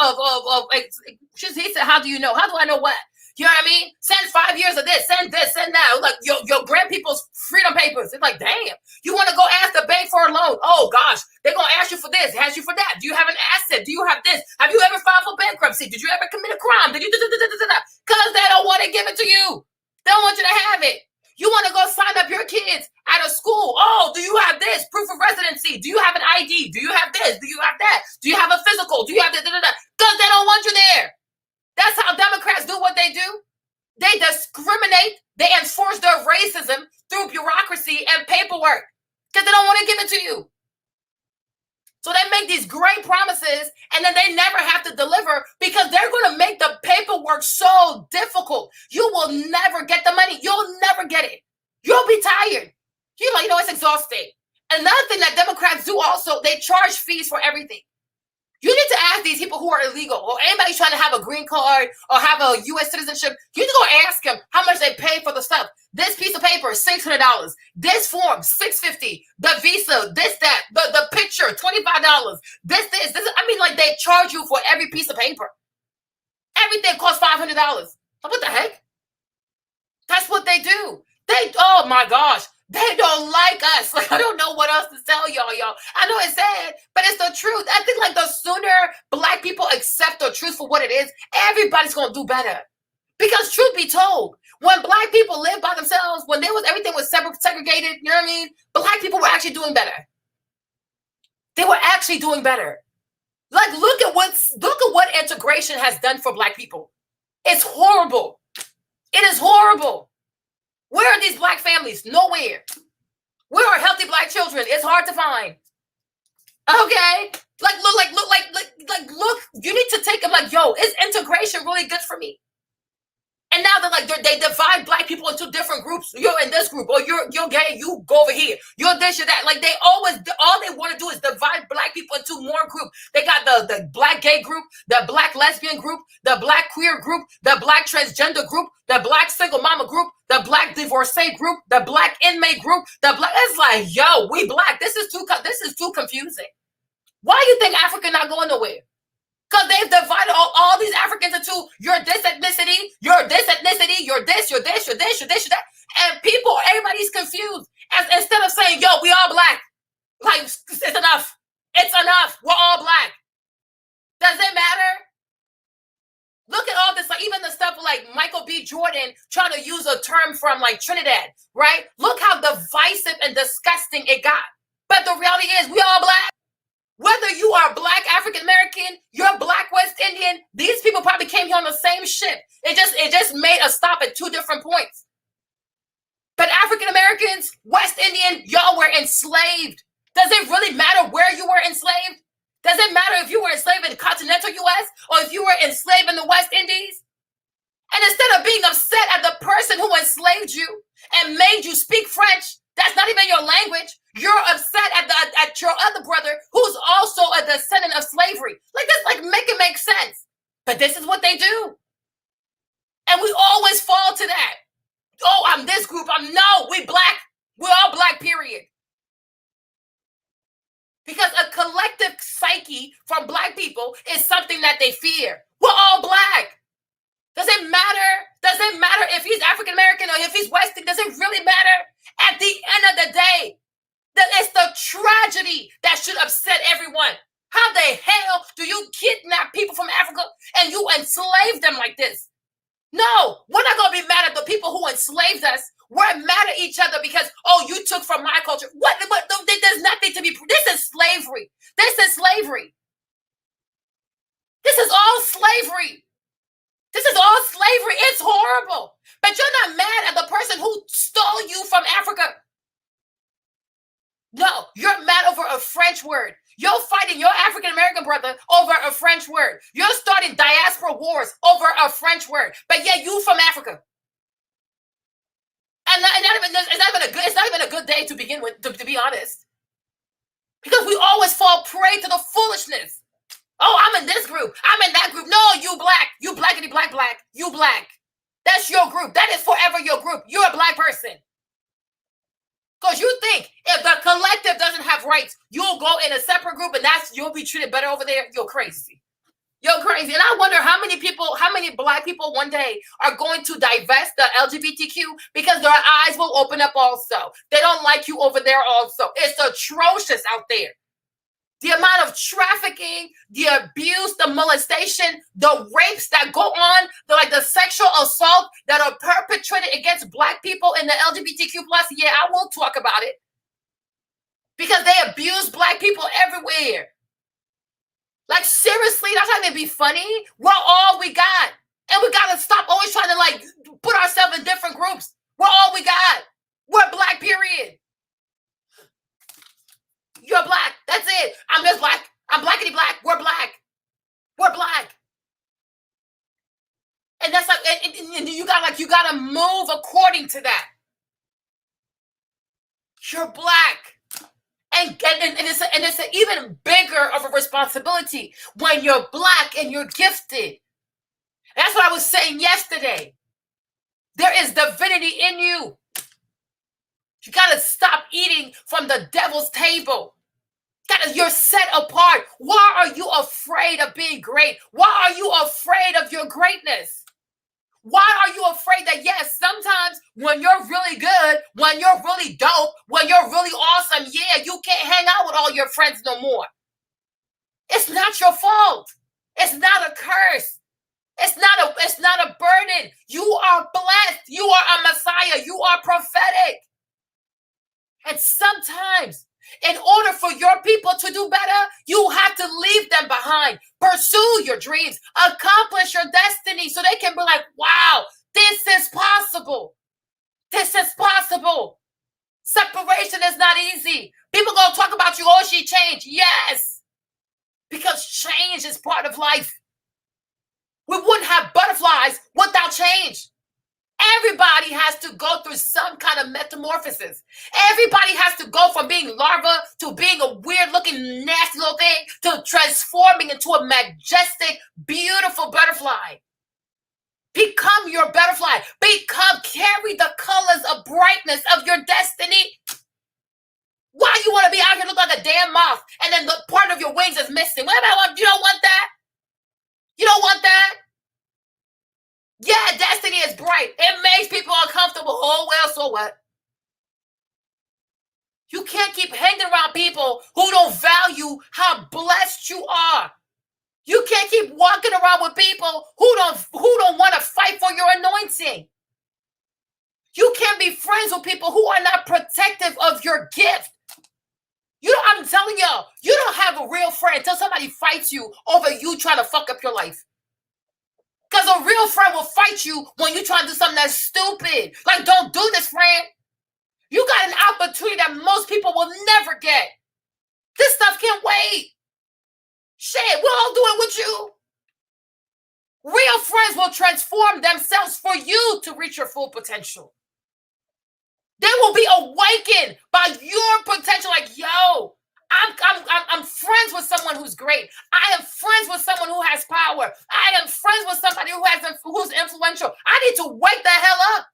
[SPEAKER 1] he said, how do you know? How do I know what? You know what I mean? Send 5 years of this, send that. Like your grand people's freedom papers. It's like, damn. You want to go ask the bank for a loan? Oh gosh, they're gonna ask you for this, ask you for that. Do you have an asset? Do you have this? Have you ever filed for bankruptcy? Did you ever commit a crime? Did you because they don't want to give it to you. They don't want you to have it. You want to go sign up your kids at a school. Oh, do you have this? Proof of residency. Do you have an ID? Do you have this? Do you have that? Do you have a physical? Do you have that? Because they don't want you there. That's how Democrats do what they do. They discriminate. They enforce their racism through bureaucracy and paperwork because they don't want to give it to you. So they make these great promises and then they never have to deliver because they're going to make the paperwork so difficult. You will never get the money. You'll never get it. You'll be tired. You're like, it's exhausting. Another thing that Democrats do also, they charge fees for everything. You need to ask these people who are illegal or anybody trying to have a green card or have a U.S. citizenship. You need to go ask them how much they pay for the stuff. This piece of paper, $600. This form, $650. The visa, this, that. The picture, $25. This. I mean, like they charge you for every piece of paper. Everything costs $500. What the heck? That's what they do. Oh my gosh. They don't like us. Like, I don't know what else to tell y'all. I know it's sad, but it's the truth. I think like the sooner Black people accept the truth for what it is, everybody's going to do better. Because truth be told, when Black people lived by themselves, when everything was segregated, you know what I mean? Black people were actually doing better. They were actually doing better. Like, look at what integration has done for Black people. It's horrible. It is horrible. Where are these Black families? Nowhere. Where are healthy Black children? It's hard to find. Okay? Look, you need to take them like, yo, is integration really good for me? And now they're like, they divide Black people into different groups. You're in this group, or you're gay, you go over here. You're this, you're that. Like all they want to do is divide Black people into more groups. They got the Black gay group, the Black lesbian group, the Black queer group, the Black transgender group, the Black single mama group, the Black divorcee group, the Black inmate group, it's like, yo, we Black. This is too confusing. Why do you think Africa not going nowhere? Because they've divided all these Africans into you're this ethnicity, you're this ethnicity, you're this, you're this, you're this, you're this, you're that. And everybody's confused. Instead of saying, yo, we all Black. Like, it's enough. It's enough. We're all Black. Does it matter? Look at all this, like even the stuff like Michael B. Jordan trying to use a term from like Trinidad, right? Look how divisive and disgusting it got. But the reality is we all Black. Whether you are Black African American, you're Black West Indian, these people probably came here on the same ship. It just made a stop at two different points. But African Americans, West Indian, y'all were enslaved. Does it really matter where you were enslaved? Does it matter if you were enslaved in the continental U.S. or if you were enslaved in the West Indies? And instead of being upset at the person who enslaved you and made you speak French, that's not even your language. You're upset at your other brother who's also a descendant of slavery. Like this, make it make sense. But this is what they do. And we always fall to that. Oh, I'm this group. No, we Black. We're all Black, period. Because a collective psyche from Black people is something that they fear. We're all Black. Does it matter? Does it matter if he's African American or if he's Western? Does it really matter? At the end of the day, it's the tragedy that should upset everyone. How the hell do you kidnap people from Africa and you enslave them like this? No, we're not going to be mad at the people who enslaved us. We're mad at each other because, oh, you took from my culture. What? There's nothing to be. This is slavery. This is slavery. This is all slavery. This is all slavery. It's horrible. But you're not mad at the person who stole you from Africa. No, you're mad over a French word. You're fighting your African-American brother over a French word. You're starting diaspora wars over a French word. But yeah, you from Africa. And it's not even a good day to begin with, to be honest. Because we always fall prey to the foolishness. Oh, I'm in this group. I'm in that group. No, you Black. You Blackity Black. You Black. That's your group. That is forever your group. You're a Black person. Because you think if the collective doesn't have rights, you'll go in a separate group and you'll be treated better over there. You're crazy. You're crazy. And I wonder how many Black people one day are going to divest the LGBTQ because their eyes will open up also. They don't like you over there also. It's atrocious out there. The amount of trafficking, the abuse, the molestation, the rapes that go on, the sexual assault that are perpetrated against Black people in the LGBTQ+, yeah, I will talk about it. Because they abuse Black people everywhere. Like, seriously, not trying to be funny. We're all we got. And we got to stop always trying to, like, put ourselves in different groups. We're all we got. We're black, period. You're black. That's it. I'm just black. I'm blackity black. We're black. We're black. And that's like, and you gotta move according to that. You're black. And it's an even bigger of a responsibility when you're black and you're gifted. That's what I was saying yesterday. There is divinity in you. You gotta stop eating from the devil's table. You're set apart. Why are you afraid of being great? Why are you afraid of your greatness? Why are you afraid that, yes, sometimes when you're really good, when you're really dope, when you're really awesome, yeah, you can't hang out with all your friends no more. It's not your fault. It's not a curse. It's not a burden. You are blessed. You are a Messiah. You are prophetic. And sometimes, in order for your people to do better, you have to leave them behind. Pursue your dreams. Accomplish your destiny so they can be like, wow, this is possible. This is possible. Separation is not easy. People going to talk about you, oh, she changed. Yes. Because change is part of life. We wouldn't have butterflies without change. Everybody has to go through some kind of metamorphosis. Everybody has to go from being larva to being a weird-looking, nasty little thing to transforming into a majestic, beautiful butterfly. Become your butterfly. Carry the colors of brightness of your destiny. Why you want to be out here look like a damn moth and then the part of your wings is missing? What about, you don't want that? You don't want that? Yeah, destiny is bright. It makes people uncomfortable. Oh, well, so what? You can't keep hanging around people who don't value how blessed you are. You can't keep walking around with people who don't want to fight for your anointing. You can't be friends with people who are not protective of your gift. I'm telling y'all, you don't have a real friend until somebody fights you over you trying to fuck up your life. Because a real friend will fight you when you try to do something that's stupid. Like, don't do this, friend. You got an opportunity that most people will never get. This stuff can't wait. Shit, we're all doing with you. Real friends will transform themselves for you to reach your full potential. They will be awakened by your potential. Like, yo, I'm friends with someone who's great. I am friends with someone who has power. I am friends with somebody who's influential. I need to wake the hell up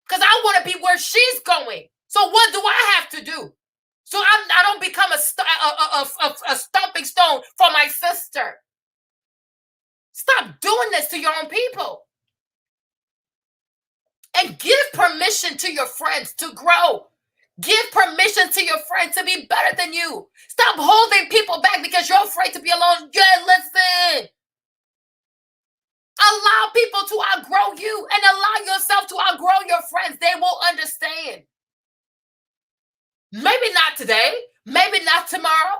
[SPEAKER 1] because I want to be where she's going. So what do I have to do? So I don't become a stumping stone for my sister. Stop doing this to your own people. And give permission to your friends to grow. Give permission to your friends to be better than you. Stop holding people back because you're afraid to be alone. Yeah, listen. Allow people to outgrow you and allow yourself to outgrow your friends. They will understand. Maybe not today, maybe not tomorrow,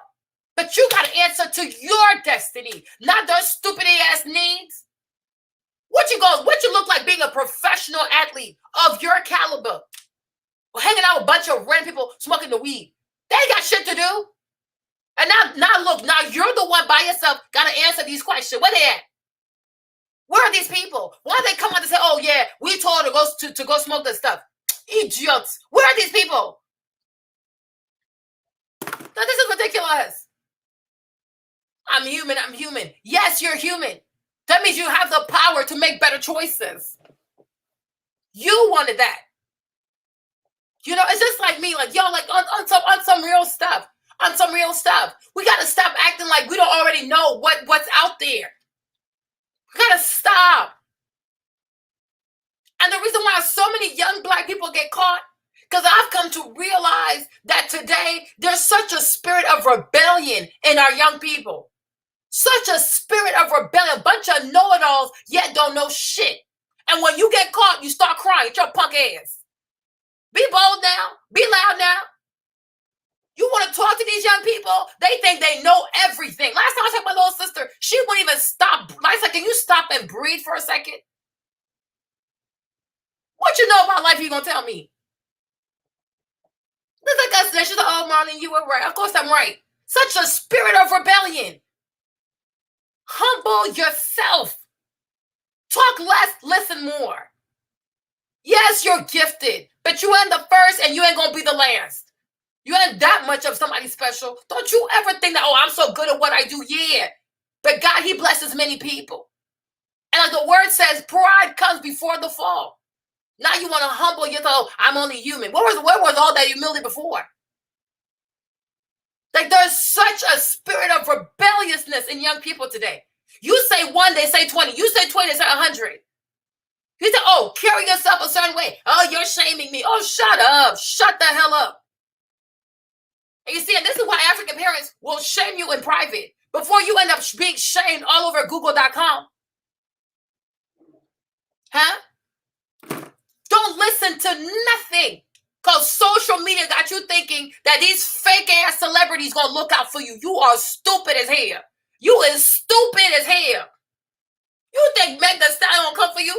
[SPEAKER 1] but you got to answer to your destiny, not their stupid ass needs. What you look like being a professional athlete of your caliber? Or hanging out with a bunch of random people smoking the weed. They ain't got shit to do. And now you're the one by yourself got to answer these questions. Where they at? Where are these people? Why do they come out and say, oh yeah, we told her to go smoke this stuff? Idiots. Where are these people? Now, this is ridiculous. I'm human. Yes, you're human. That means you have the power to make better choices. You wanted that. It's just like me, like, yo, like on some real stuff. On some real stuff. We got to stop acting like we don't already know what's out there. We got to stop. And the reason why so many young Black people get caught, because I've come to realize that today there's such a spirit of rebellion in our young people. Such a spirit of rebellion. A bunch of know-it-alls yet don't know shit. And when you get caught, you start crying. It's your punk ass. Be bold now. Be loud now. You want to to talk to these young people, they think they know everything. Last time I talked to my little sister, she wouldn't even stop. I said, can you stop and breathe for a second? What you know about life you gonna tell me? It's like us. She's like, oh, Marlene, you were right. Of course I'm right. Such a spirit of rebellion. Humble yourself. Talk less, listen more. Yes, you're gifted, but you ain't the first and you ain't gonna be the last. You ain't that much of somebody special. Don't you ever think that, oh, I'm so good at what I do. Yeah. But God, he blesses many people. And like the word says, pride comes before the fall. Now you want to humble yourself. I'm only human. Where was all that humility before? Like there's such a spirit of rebelliousness in young people today. You say 1, they say 20. You say 20, they say 100. You say, oh, carry yourself a certain way. Oh, you're shaming me. Oh, shut up. Shut the hell up. And you see, and this is why African parents will shame you in private before you end up being shamed all over Google.com. Huh? Don't listen to nothing. Because social media got you thinking that these fake ass celebrities gonna look out for you. You are stupid as hell. You is stupid as hell. You think Meg Thee Stallion gonna come for you?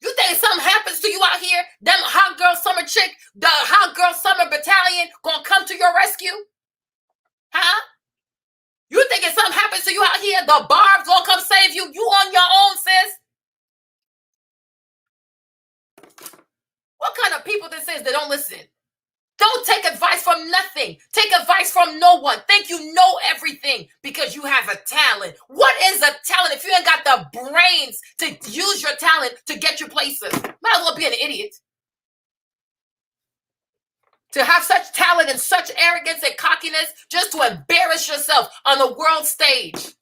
[SPEAKER 1] You think something happens to you out here? Them hot girl summer chick, the hot girl summer battalion gonna come to your rescue? Huh? You think if something happens to you out here, the Barb's gonna come save you? You on your own, sis. What kind of people this is that don't listen? Don't take advice from nothing. Take advice from no one. Think you know everything because you have a talent. What is a talent if you ain't got the brains to use your talent to get you places? Might as well be an idiot. To have such talent and such arrogance and cockiness just to embarrass yourself on the world stage.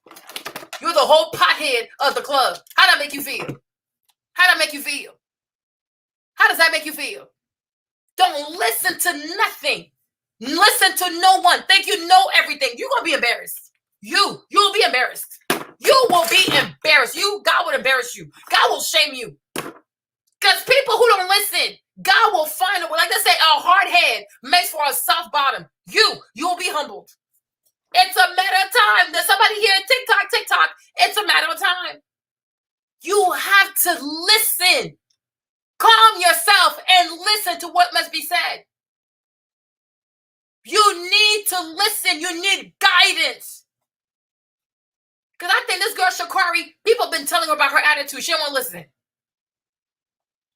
[SPEAKER 1] You're the whole pothead of the club. How does that make you feel? How does that make you feel? How does that make you feel? Don't listen to nothing. Listen to no one. Think you know everything. You're going to be embarrassed. You'll be embarrassed. You will be embarrassed. God will embarrass you. God will shame you. Because people who don't listen, God will find a way. Like they say, a hard head makes for a soft bottom. You'll be humbled. It's a matter of time. There's somebody here, TikTok. It's a matter of time. You have to listen. Calm yourself and listen to what must be said. You need to listen. You need guidance. Because I think this girl, SHA'CARRI, people have been telling her about her attitude. She don't want to listen.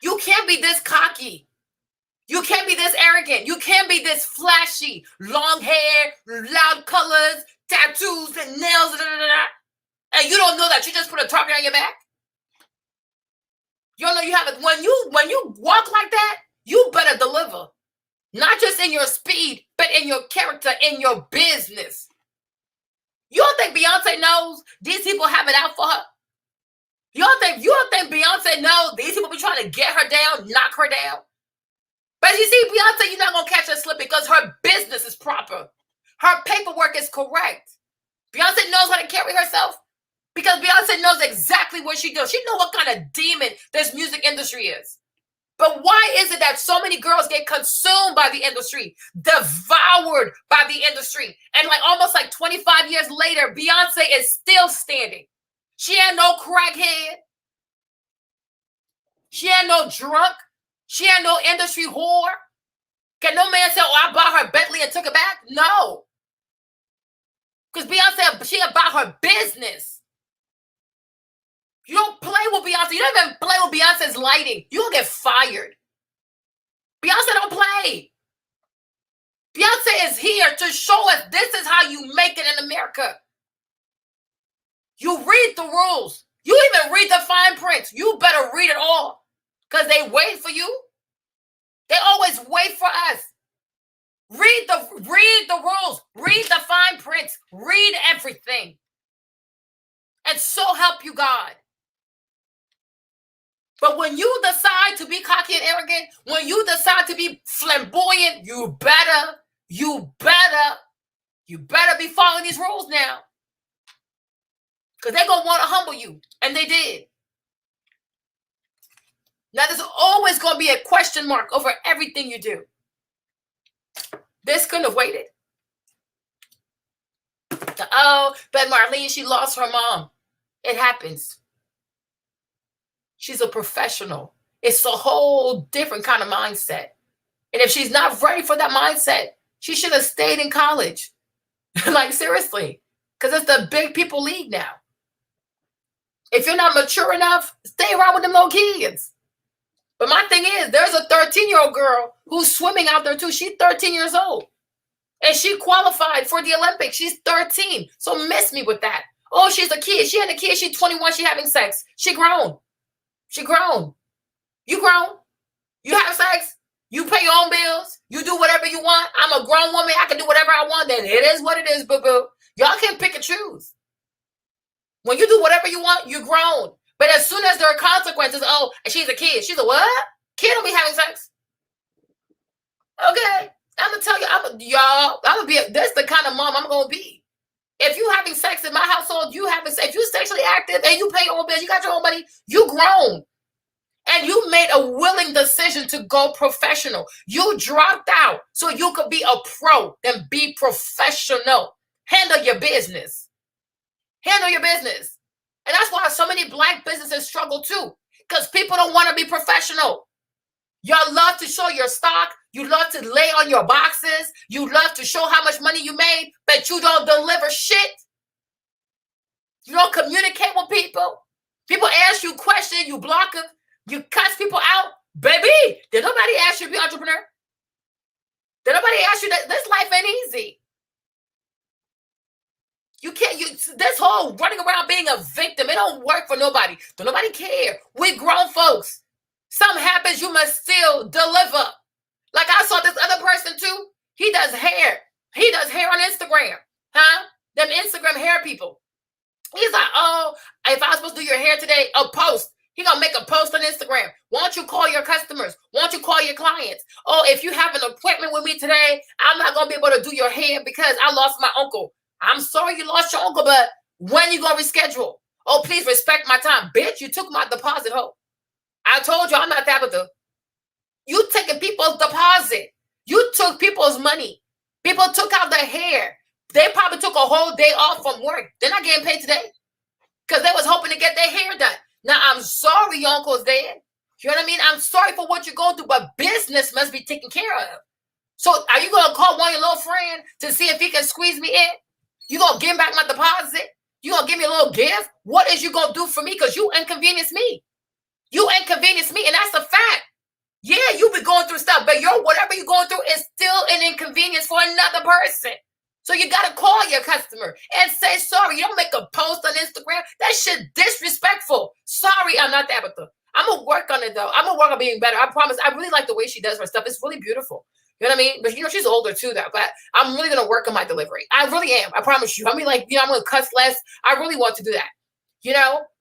[SPEAKER 1] You can't be this cocky. You can't be this arrogant. You can't be this flashy. Long hair, loud colors, tattoos and nails. And you don't know that you just put a target on your back. You don't know you have it. When you walk like that, you better deliver. Not just in your speed, but in your character, in your business. You don't think Beyonce knows these people have it out for her? You don't think Beyonce knows these people be trying to get her down, knock her down? But you see, Beyonce, you're not going to catch her slipping because her business is proper. Her paperwork is correct. Beyonce knows how to carry herself. Because Beyonce knows exactly what she does. She knows what kind of demon this music industry is. But why is it that so many girls get consumed by the industry, devoured by the industry? And like almost like 25 years later, Beyonce is still standing. She ain't no crackhead. She ain't no drunk. She ain't no industry whore. Can no man say, oh, I bought her Bentley and took it back? No. Because Beyonce, she about her business. You don't play with Beyonce. You don't even play with Beyonce's lighting. You'll get fired. Beyonce don't play. Beyonce is here to show us this is how you make it in America. You read the rules. You even read the fine print. You better read it all. Because they wait for you. They always wait for us. Read the rules. Read the fine print. Read everything. And so help you God. But when you decide to be cocky and arrogant, when you decide to be flamboyant, you better be following these rules now. Because they're going to want to humble you. And they did. Now, there's always going to be a question mark over everything you do. This couldn't have waited. Oh, but Marlene, she lost her mom. It happens. She's a professional. It's a whole different kind of mindset. And if she's not ready for that mindset, she should have stayed in college. Like, seriously. Because it's the big people league now. If you're not mature enough, stay around with them little kids. But my thing is, there's a 13-year-old girl who's swimming out there too. She's 13 years old. And she qualified for the Olympics. She's 13. So miss me with that. Oh, she's a kid. She had a kid. She's 21. She having sex. She grown. She grown. You grown. You have sex. You pay your own bills. You do whatever you want. I'm a grown woman. I can do whatever I want. Then it is what it is, boo-boo. Y'all can pick and choose. When you do whatever you want, you're grown. But as soon as there are consequences, oh, she's a kid. She's a what? Kid don't be having sex. Okay. I'm going to tell you, this the kind of mom I'm going to be. If you having sex in my household, if you sexually active and you pay your own bills, you got your own money, you grown. And you made a willing decision to go professional. You dropped out so you could be a pro, then be professional. Handle your business. Handle your business. And that's why so many Black businesses struggle too, because people don't want to be professional. Y'all love to show your stock. You love to lay on your boxes. You love to show how much money you made, but you don't deliver shit. You don't communicate with people. People ask you questions, you block them. You cuss people out. Baby, did nobody ask you to be an entrepreneur? Did nobody ask you that? This life ain't easy. You can't, this whole running around being a victim, it don't work for nobody. Don't nobody care. We grown folks. Something happens, you must still deliver. Like I saw this other person too. He does hair. He does hair on Instagram. Huh? Them Instagram hair people. He's like, oh, if I was supposed to do your hair today, a post. He gonna make a post on Instagram. Why don't you call your customers? Why don't you call your clients? Oh, if you have an appointment with me today, I'm not gonna be able to do your hair because I lost my uncle. I'm sorry you lost your uncle, but when you gonna reschedule? Oh, please respect my time. Bitch, you took my deposit, ho. I told you I'm not Tabitha. You taking people's deposit. You took people's money. People took out their hair. They probably took a whole day off from work. They're not getting paid today because they was hoping to get their hair done. Now, I'm sorry your uncle's dead. You know what I mean? I'm sorry for what you're going through, but business must be taken care of. So are you going to call one of your little friends to see if he can squeeze me in? You going to give back my deposit? You going to give me a little gift? What is you going to do for me? Because you inconvenience me. You inconvenience me, and that's a fact. Yeah, you be going through stuff, but whatever you're going through is still an inconvenience for another person. So you got to call your customer and say sorry. You don't make a post on Instagram. That shit disrespectful. Sorry, I'm not Tabitha. I'm going to work on it, though. I'm going to work on being better. I promise. I really like the way she does her stuff. It's really beautiful. You know what I mean? But, she's older, too, though. But I'm really going to work on my delivery. I really am. I promise you. I mean, I'm going to cuss less. I really want to do that,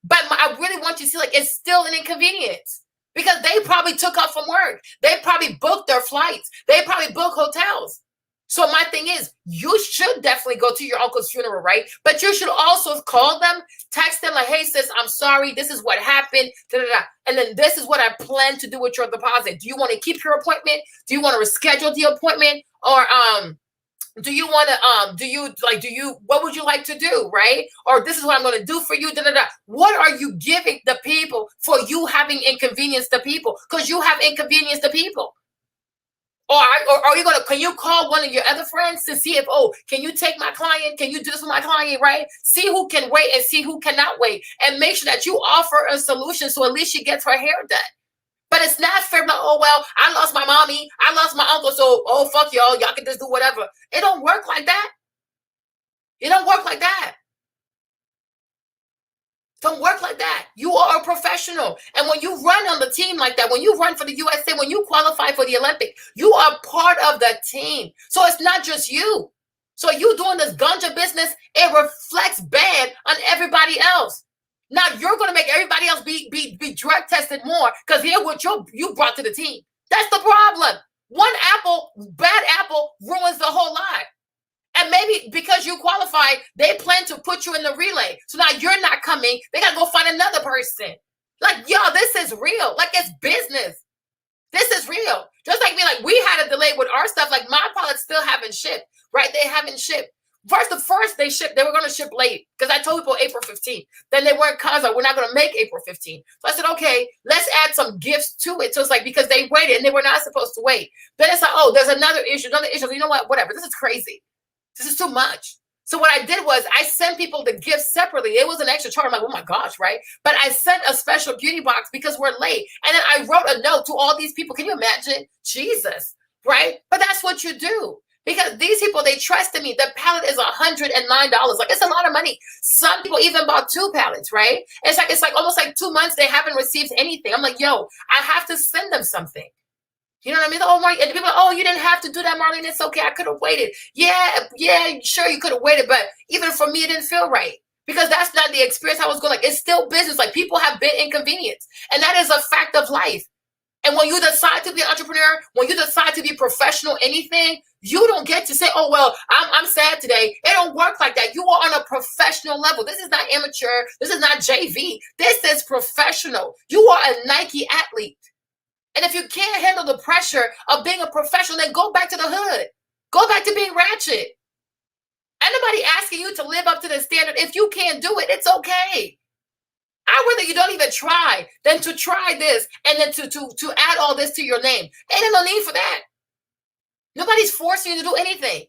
[SPEAKER 1] But I really want you to see, it's still an inconvenience. Because they probably took off from work. They probably booked their flights. They probably booked hotels. So my thing is, you should definitely go to your uncle's funeral, right? But you should also call them, text them like, hey, sis, I'm sorry. This is what happened. Da, da, da. And then this is what I plan to do with your deposit. Do you want to keep your appointment? Do you want to reschedule the appointment? Or do you want to, what would you like to do, right? Or this is what I'm going to do for you, da, da, da. What are you giving the people for you having inconvenienced the people? Because you have inconvenienced the people. Or are you can you call one of your other friends to see if, can you take my client? Can you do this with my client, right? See who can wait and see who cannot wait. And make sure that you offer a solution so at least she gets her hair done. But it's not fair, I lost my mommy. I lost my uncle, so, fuck y'all. Y'all can just do whatever. It don't work like that. It don't work like that. Don't work like that. You are a professional. And when you run on the team like that, when you run for the USA, when you qualify for the Olympic, you are part of the team. So it's not just you. So you doing this ganja business, it reflects bad on everybody else. Now you're going to make everybody else be drug tested more because here's what you brought to the team. That's the problem. One bad apple ruins the whole lot. And maybe because you qualified, they plan to put you in the relay. So now you're not coming. They got to go find another person. This is real. It's business. This is real. Just like me, we had a delay with our stuff. My products still haven't shipped, right? They haven't shipped. First they were going to ship late because I told people April 15th. Then they weren't we're not going to make April 15th. So I said, okay, let's add some gifts to it. So it's like, because they waited and they were not supposed to wait. Then it's like, oh, there's another issue. You know what? Whatever. This is crazy. This is too much. So what I did was I sent people the gifts separately. It was an extra charge. I'm like, oh my gosh, right? But I sent a special beauty box because we're late. And then I wrote a note to all these people. Can you imagine? Jesus, right? But that's what you do. Because these people, they trusted me. The pallet is $109. Like, it's a lot of money. Some people even bought 2 pallets, right? It's like almost like 2 months they haven't received anything. I'm like, yo, I have to send them something. You know what I mean? Oh, and people are like, oh, you didn't have to do that, Marlene. It's okay. I could have waited. Yeah, sure, you could have waited. But even for me, it didn't feel right. Because that's not the experience I was going. Like, it's still business. Like, people have been inconvenienced. And that is a fact of life. And when you decide to be an entrepreneur, when you decide to be professional, anything, you don't get to say, oh, well, I'm sad today. It don't work like that. You are on a professional level. This is not amateur. This is not JV. This is professional. You are a Nike athlete. And if you can't handle the pressure of being a professional, then go back to the hood. Go back to being ratchet. Anybody asking you to live up to the standard, if you can't do it, it's okay. I'd rather you don't even try than to try this and then to add all this to your name. Ain't no need for that. Nobody's forcing you to do anything.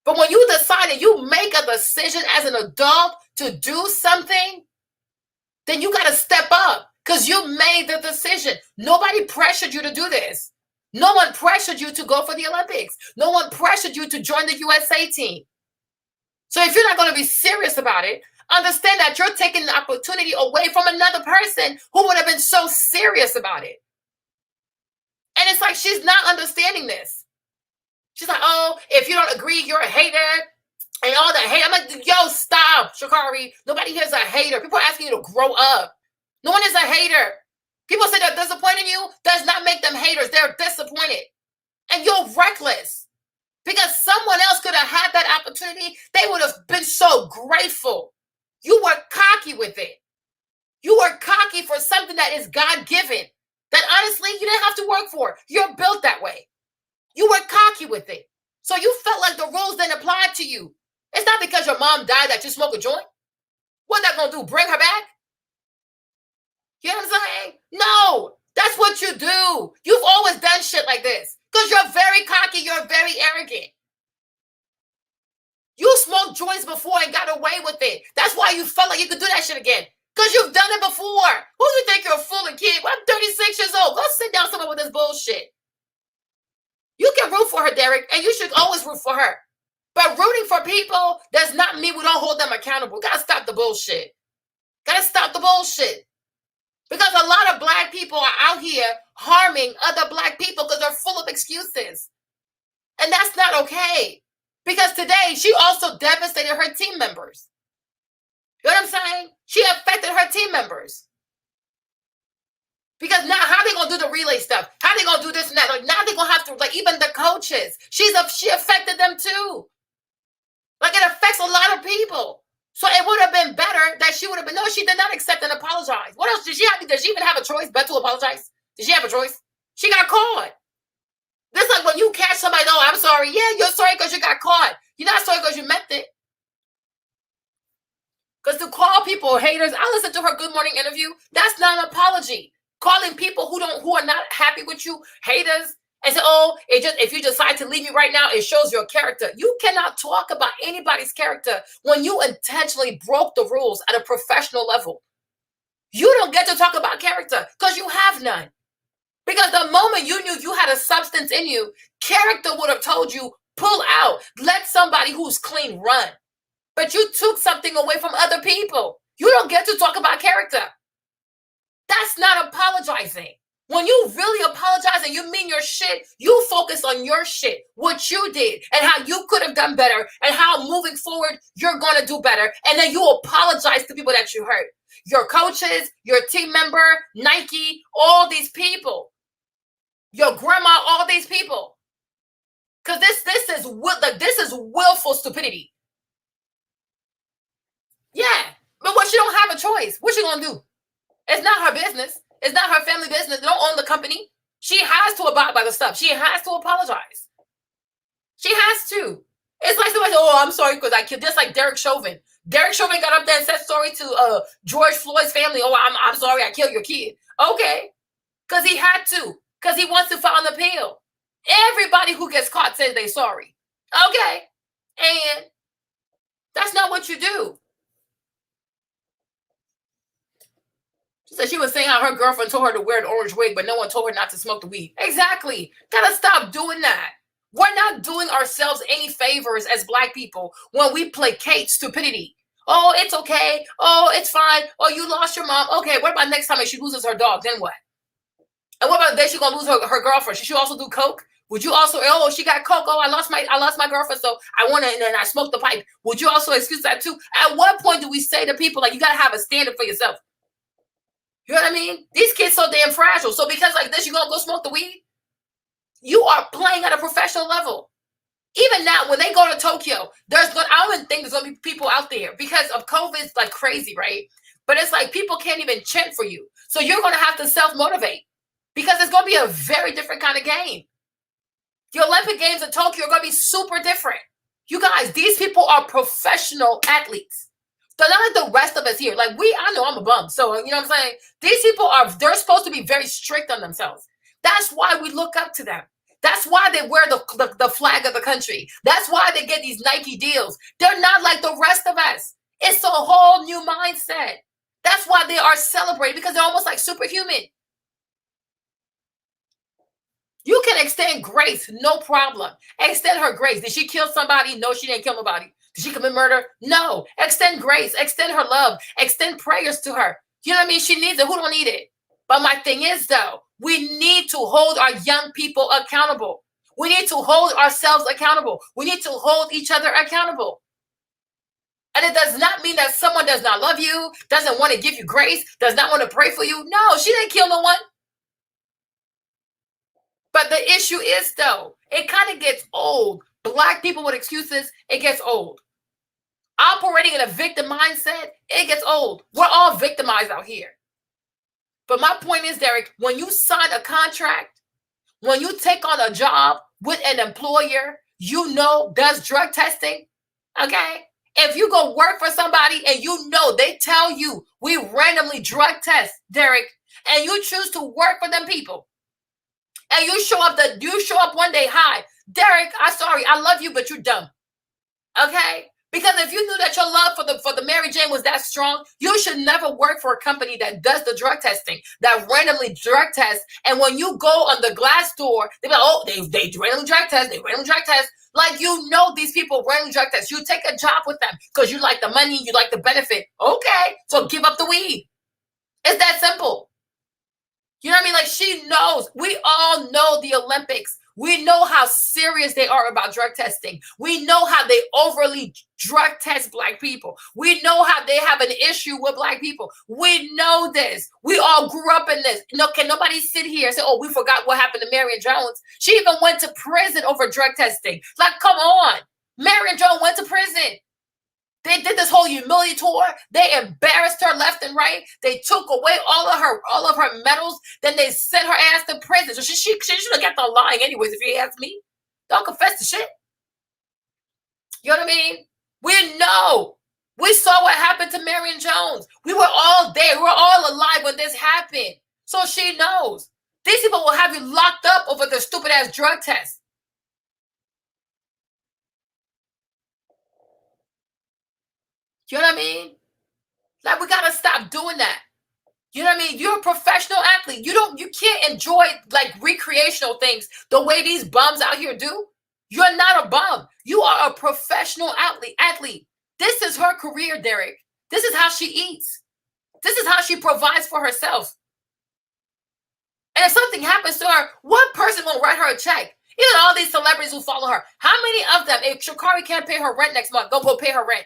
[SPEAKER 1] But when you decide and you make a decision as an adult to do something, then you got to step up because you made the decision. Nobody pressured you to do this. No one pressured you to go for the Olympics. No one pressured you to join the USA team. So if you're not going to be serious about it, understand that you're taking the opportunity away from another person who would have been so serious about it. And it's like, she's not understanding this. She's like, oh, if you don't agree, you're a hater and all that hate. I'm like, yo, stop, SHA'CARRI. Nobody here is a hater. People are asking you to grow up. No one is a hater. People say they're disappointed in you. Does not make them haters. They're disappointed. And you're reckless. Because someone else could have had that opportunity. They would have been so grateful. You were cocky with it. You were cocky for something that is God-given. That honestly, you didn't have to work for. You're built that way. You were cocky with it. So you felt like the rules didn't apply to you. It's not because your mom died that you smoke a joint. What that going to do? Bring her back? You know what I'm saying? No, that's what you do. You've always done shit like this because you're very cocky. You're very arrogant. You smoked joints before and got away with it. That's why you felt like you could do that shit again. Because you've done it before. Who do you think you're fooling, kid? Well, I'm 36 years old. Go sit down somewhere with this bullshit. You can root for her, Derek, and you should always root for her. But rooting for people does not mean we don't hold them accountable. Gotta stop the bullshit. Gotta stop the bullshit. Because a lot of black people are out here harming other black people because they're full of excuses. And that's not okay. Because today, she also devastated her team members. You know what I'm saying? She affected her team members. Because now, how they going to do the relay stuff? How they going to do this and that? Like, now they're going to have to, like, even the coaches. She affected them too. Like, it affects a lot of people. So it would have been better that she would have been, no, she did not accept and apologize. What else did she have? Did she even have a choice but to apologize? Did she have a choice? She got caught. This like when you catch somebody, oh, I'm sorry. Yeah, you're sorry because you got caught. You're not sorry because you meant it. Because to call people haters, I listened to her Good Morning interview. That's not an apology. Calling people who are not happy with you haters and say, oh, if you decide to leave me right now, it shows your character. You cannot talk about anybody's character when you intentionally broke the rules at a professional level. You don't get to talk about character because you have none. Because the moment you knew you had a substance in you, character would have told you, pull out, let somebody who's clean run. But you took something away from other people. You don't get to talk about character. That's not apologizing. When you really apologize and you mean your shit, you focus on your shit, what you did and how you could have done better and how moving forward you're going to do better. And then you apologize to people that you hurt. Your coaches, your team member, Nike, all these people. Your grandma, all these people. Because this is willful stupidity. Yeah. But what, she don't have a choice. What she going to do? It's not her business. It's not her family business. They don't own the company. She has to abide by the stuff. She has to apologize. She has to. It's like somebody said, "Oh, I'm sorry because I killed." Just like Derek Chauvin. Derek Chauvin got up there and said sorry to George Floyd's family. "Oh, I'm sorry, I killed your kid." Okay, because he had to, because he wants to file an appeal. Everybody who gets caught says they're sorry. Okay, and that's not what you do. She said she was saying how her girlfriend told her to wear an orange wig, but no one told her not to smoke the weed. Exactly. Gotta stop doing that. We're not doing ourselves any favors as Black people when we placate stupidity. Oh, it's okay. Oh, it's fine. Oh, you lost your mom. Okay, what about next time if she loses her dog? Then what? And what about then she's gonna lose her girlfriend? Should she also do coke? Would you also? Oh, she got coke. Oh, I lost my girlfriend, so I want to, and then I smoked the pipe. Would you also excuse that too? At what point do we say to people like you gotta have a standard for yourself? You know what I mean? These kids so damn fragile. So because like this, you're gonna go smoke the weed? You are playing at a professional level. Even now, when they go to Tokyo, I don't even think there's gonna be people out there because of COVID. It's like crazy, right? But it's like people can't even chant for you. So you're gonna have to self-motivate because it's gonna be a very different kind of game. The Olympic Games in Tokyo are gonna be super different. You guys, these people are professional athletes. They're not like the rest of us here. Like I know I'm a bum. So, you know what I'm saying? These people they're supposed to be very strict on themselves. That's why we look up to them. That's why they wear the flag of the country. That's why they get these Nike deals. They're not like the rest of us. It's a whole new mindset. That's why they are celebrated because they're almost like superhuman. You can extend grace, no problem. Extend her grace. Did she kill somebody? No, she didn't kill nobody. Did she commit murder? No. Extend grace. Extend her love. Extend prayers to her. You know what I mean? She needs it. Who don't need it? But my thing is, though, we need to hold our young people accountable. We need to hold ourselves accountable. We need to hold each other accountable. And it does not mean that someone does not love you, doesn't want to give you grace, does not want to pray for you. No, she didn't kill no one. But the issue is, though, it kind of gets old. Black people with excuses, it gets old. Operating in a victim mindset, it gets old. We're all victimized out here. But my point is, Derek, when you sign a contract, when you take on a job with an employer, you know, does drug testing, okay? If you go work for somebody and you know they tell you we randomly drug test, Derek, and you choose to work for them people, and you show up one day, hi, Derek, I'm sorry, I love you, but you're dumb. Okay? Because if you knew that your love for the Mary Jane was that strong, you should never work for a company that does the drug testing, that randomly drug tests. And when you go on the glass door, they be like, oh, they randomly drug test, Like, you know, these people randomly drug test. You take a job with them because you like the money, you like the benefit. Okay, so give up the weed. It's that simple. You know what I mean? Like, she knows. We all know the Olympics. We know how serious they are about drug testing. We know how they overly drug test Black people. We know how they have an issue with Black people. We know this. We all grew up in this. No, can nobody sit here and say, oh, we forgot what happened to Marion Jones? She even went to prison over drug testing. Like, come on. Marion Jones went to prison. They did this whole humiliation tour. They embarrassed her left and right. They took away all of her medals. Then they sent her ass to prison. So she should have kept on lying anyways, if you ask me. Don't confess to shit. You know what I mean? We know. We saw what happened to Marion Jones. We were all there. We were all alive when this happened. So she knows. These people will have you locked up over their stupid ass drug test. You know what I mean? Like, we gotta stop doing that. You know what I mean? You're a professional athlete. You can't enjoy like recreational things the way these bums out here do. You're not a bum. You are a professional athlete. This is her career, Derek. This is how she eats. This is how she provides for herself. And if something happens to her, what person will write her a check? Even all these celebrities who follow her. How many of them, if SHA'CARRI can't pay her rent next month, go pay her rent?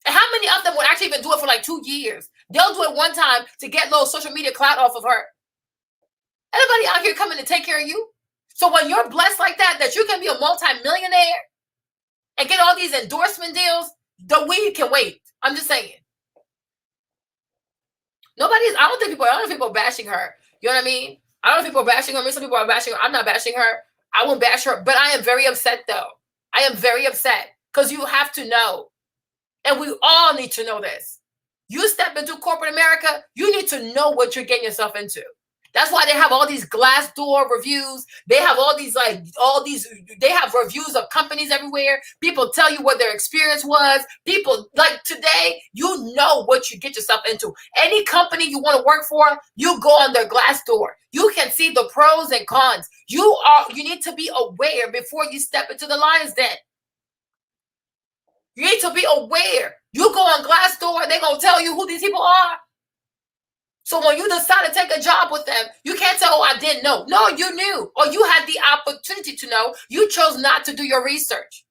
[SPEAKER 1] And how many of them would actually even do it for like 2 years? They'll do it one time to get low social media clout off of her. Anybody out here coming to take care of you? So when you're blessed like that you can be a multi-millionaire and get all these endorsement deals, the weed can wait. I'm just saying. I don't think people are bashing her. You know what I mean? I don't know if people are bashing her. I mean, some people are bashing her. I'm not bashing her. I won't bash her. But I am very upset, though. I am very upset because you have to know. And we all need to know this. You step into corporate America, you need to know what you're getting yourself into. That's why they have all these Glassdoor reviews. They have they have reviews of companies everywhere. People tell you what their experience was. People, like today, you know what you get yourself into. Any company you want to work for, you go on their Glassdoor. You can see the pros and cons. You need to be aware before you step into the lion's den. You need to be aware. You go on Glassdoor, they're going to tell you who these people are. So when you decide to take a job with them, you can't say, oh, I didn't know. No, you knew, or you had the opportunity to know. You chose not to do your research.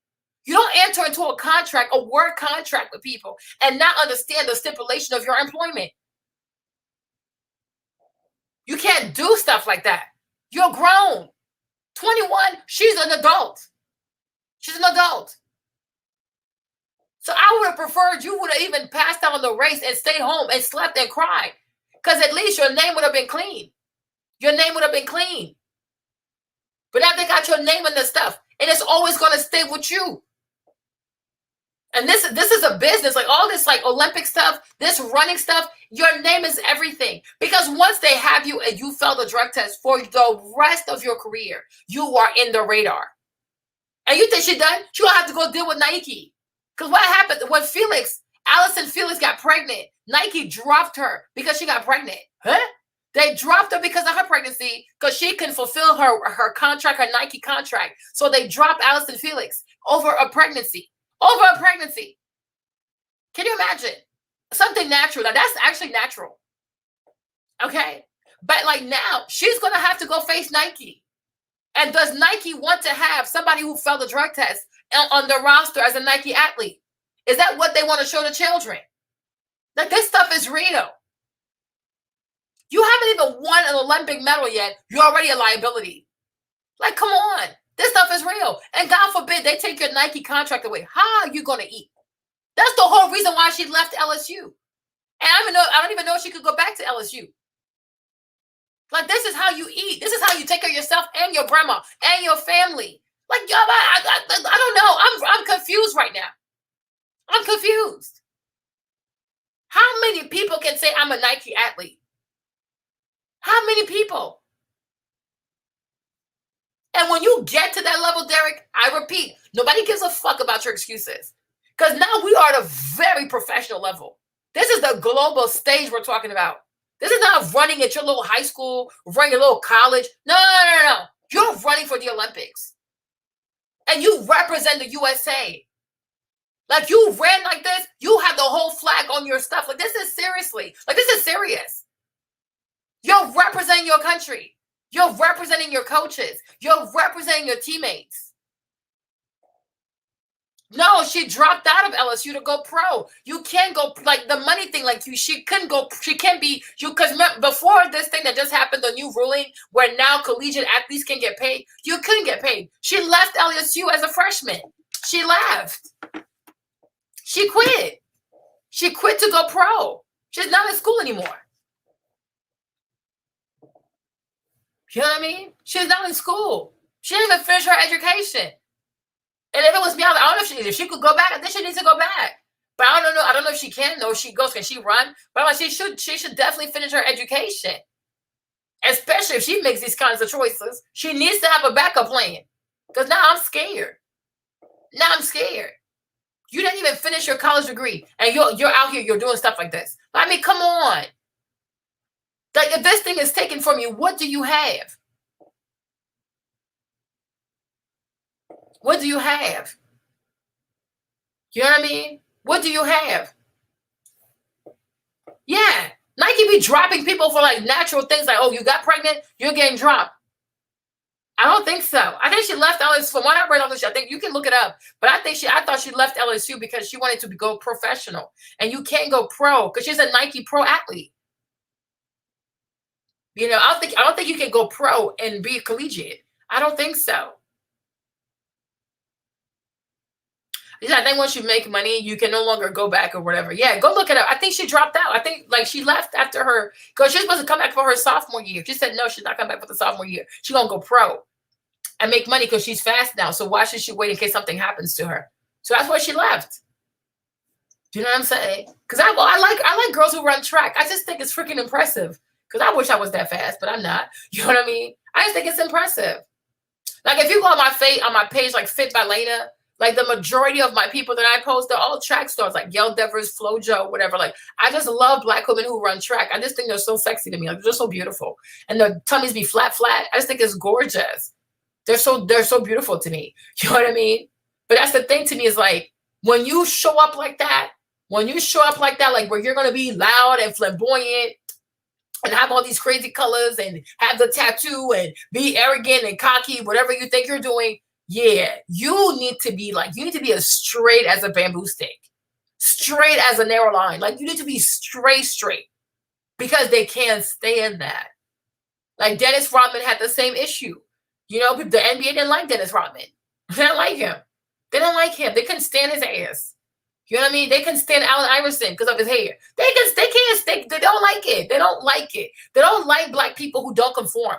[SPEAKER 1] You don't enter into a contract, a work contract with people, and not understand the stipulation of your employment. You can't do stuff like that. You're grown. 21, she's an adult. She's an adult. So I would have preferred you would have even passed out on the race and stayed home and slept and cried. Because at least your name would have been clean. Your name would have been clean. But now they got your name in the stuff. And it's always going to stay with you. And this is a business. Like all this like Olympic stuff, this running stuff, your name is everything. Because once they have you and you fail the drug test for the rest of your career, you are in the radar. And you think she's done? She don't have to go deal with Nike. Because what happened when Allison Felix got pregnant, Nike dropped her because she got pregnant. Huh? They dropped her because of her pregnancy because she couldn't fulfill her contract, her Nike contract. So they dropped Allison Felix over a pregnancy. Over a pregnancy. Can you imagine? Something natural. Now, that's actually natural. Okay? But like now, she's going to have to go face Nike. And does Nike want to have somebody who failed the drug test on the roster as a Nike athlete? Is that what they want to show the children? Like this stuff is real. You haven't even won an Olympic medal yet. You're already a liability. Like, come on. This stuff is real. And God forbid they take your Nike contract away. How are you going to eat? That's the whole reason why she left LSU. And I don't even know if she could go back to LSU. Like, this is how you eat. This is how you take care of yourself and your grandma and your family. Like, y'all, I don't know. I'm confused right now. I'm confused. How many people can say I'm a Nike athlete? How many people? And when you get to that level, Derek, I repeat, nobody gives a fuck about your excuses. Because now we are at a very professional level. This is the global stage we're talking about. This is not running at your little high school, running your little college. No. You're running for the Olympics. And you represent the USA. Like you ran like this, you have the whole flag on your stuff. Like this is seriously, like this is serious. You're representing your country. You're representing your coaches. You're representing your teammates. No, she dropped out of LSU to go pro. You can't go like the money thing. Like she couldn't go. She can't be you because before this thing that just happened, the new ruling where now collegiate athletes can get paid. You couldn't get paid. She left LSU as a freshman. She left. She quit. She quit to go pro. She's not in school anymore. You know what I mean? She's not in school. She didn't even finish her education. And if it was me, I don't know if she could go back. I think she needs to go back. But I don't know. I don't know if she can or she goes. Can she run? But I'm like, she should definitely finish her education. Especially if she makes these kinds of choices. She needs to have a backup plan. Because now I'm scared. Now I'm scared. You didn't even finish your college degree. And you're out here, you're doing stuff like this. I mean, come on. Like if this thing is taken from you, what do you have? What do you have? You know what I mean? What do you have? Yeah. Nike be dropping people for like natural things like, oh, you got pregnant, you're getting dropped. I don't think so. I think she left LSU. From what I read on this, I think you can look it up. But I thought she left LSU because she wanted to go professional. And you can't go pro because she's a Nike pro athlete. You know, I don't think you can go pro and be a collegiate. I don't think so. I think once you make money, you can no longer go back or whatever. Yeah, go look it up. I think she dropped out. I think like she left after her because she's supposed to come back for her sophomore year. She said no, she's not coming back for the sophomore year. She's gonna go pro and make money because she's fast now. So why should she wait in case something happens to her? So that's why she left. You know what I'm saying? Because I like girls who run track. I just think it's freaking impressive. Because I wish I was that fast, but I'm not. You know what I mean? I just think it's impressive. Like if you go on my page, like Fit by Lena, like the majority of my people that I post, they're all track stars, like Yale Devers, FloJo, whatever. Like I just love black women who run track. I just think they're so sexy to me. Like they're just so beautiful, and their tummies be flat. I just think it's gorgeous. They're so beautiful to me. You know what I mean? But that's the thing to me is like when you show up like that, like where you're gonna be loud and flamboyant and have all these crazy colors and have the tattoo and be arrogant and cocky, whatever you think you're doing. Yeah, you need to be as straight as a bamboo stick, straight as a narrow line. Like you need to be straight because they can't stand that. Like Dennis Rodman had the same issue. You know, the NBA didn't like Dennis Rodman. They didn't like him. They couldn't stand his ass. You know what I mean? They couldn't stand Allen Iverson because of his hair. They don't like it. They don't like it. They don't like black people who don't conform.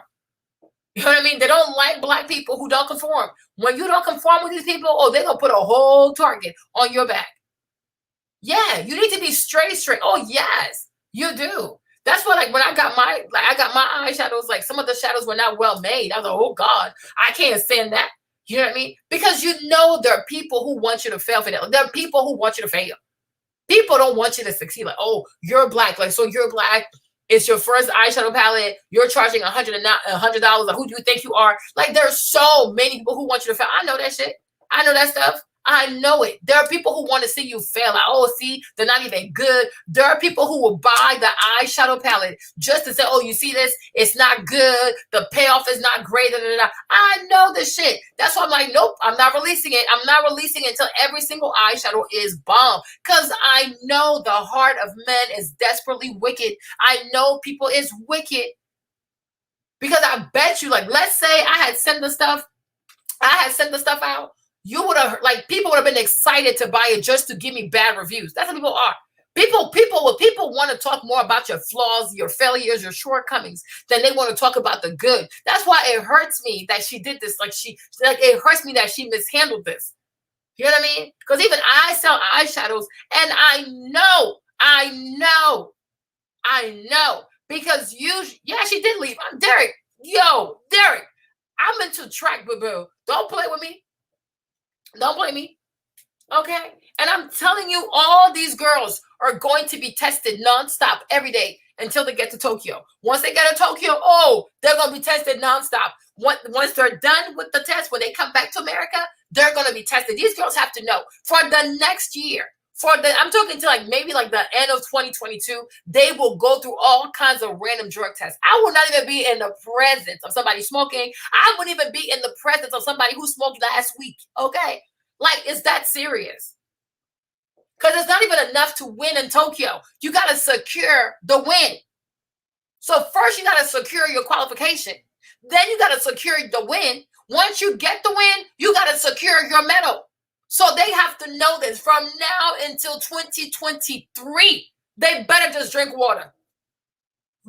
[SPEAKER 1] You know what I mean? They don't like black people who don't conform. When you don't conform with these people, they're going to put a whole target on your back. Yeah, you need to be straight. Oh, yes, you do. That's why, like, when I got my eyeshadows, like, some of the shadows were not well made. I was like, oh, God, I can't stand that. You know what I mean? Because you know there are people who want you to fail for that. There are people who want you to fail. People don't want you to succeed. Like, oh, you're black. Like, so you're black. It's your first eyeshadow palette. You're charging $100. Like, who do you think you are? Like, there's so many people who want you to fail. I know that shit. I know that stuff. I know it. There are people who want to see you fail. Like, oh, see, they're not even good. There are people who will buy the eyeshadow palette just to say, oh, you see this? It's not good. The payoff is not great. I know this shit. That's why I'm like, nope, I'm not releasing it. I'm not releasing it until every single eyeshadow is bomb. Because I know the heart of men is desperately wicked. I know people is wicked. Because I bet you, like, let's say I had sent the stuff out. You would have, like, people would have been excited to buy it just to give me bad reviews. That's what people are. People want to talk more about your flaws, your failures, your shortcomings than they want to talk about the good. That's why it hurts me that she did this. It hurts me that she mishandled this. You know what I mean? Because even I sell eyeshadows, and I know. Because she did leave. I'm Derek. Derek, I'm into track, boo-boo. Don't play with me. Don't blame me. Okay? And I'm telling you, all these girls are going to be tested nonstop every day until they get to Tokyo. Once they get to Tokyo, they're going to be tested nonstop. Once they're done with the test, when they come back to America, they're going to be tested. These girls have to know for the next year. I'm talking to like maybe like the end of 2022, they will go through all kinds of random drug tests. I will not even be in the presence of somebody smoking. I wouldn't even be in the presence of somebody who smoked last week. Okay? Like, it's that serious. Because it's not even enough to win in Tokyo. You got to secure the win. So first you got to secure your qualification. Then you got to secure the win. Once you get the win, you got to secure your medal. So they have to know this from now until 2023. They better just drink water.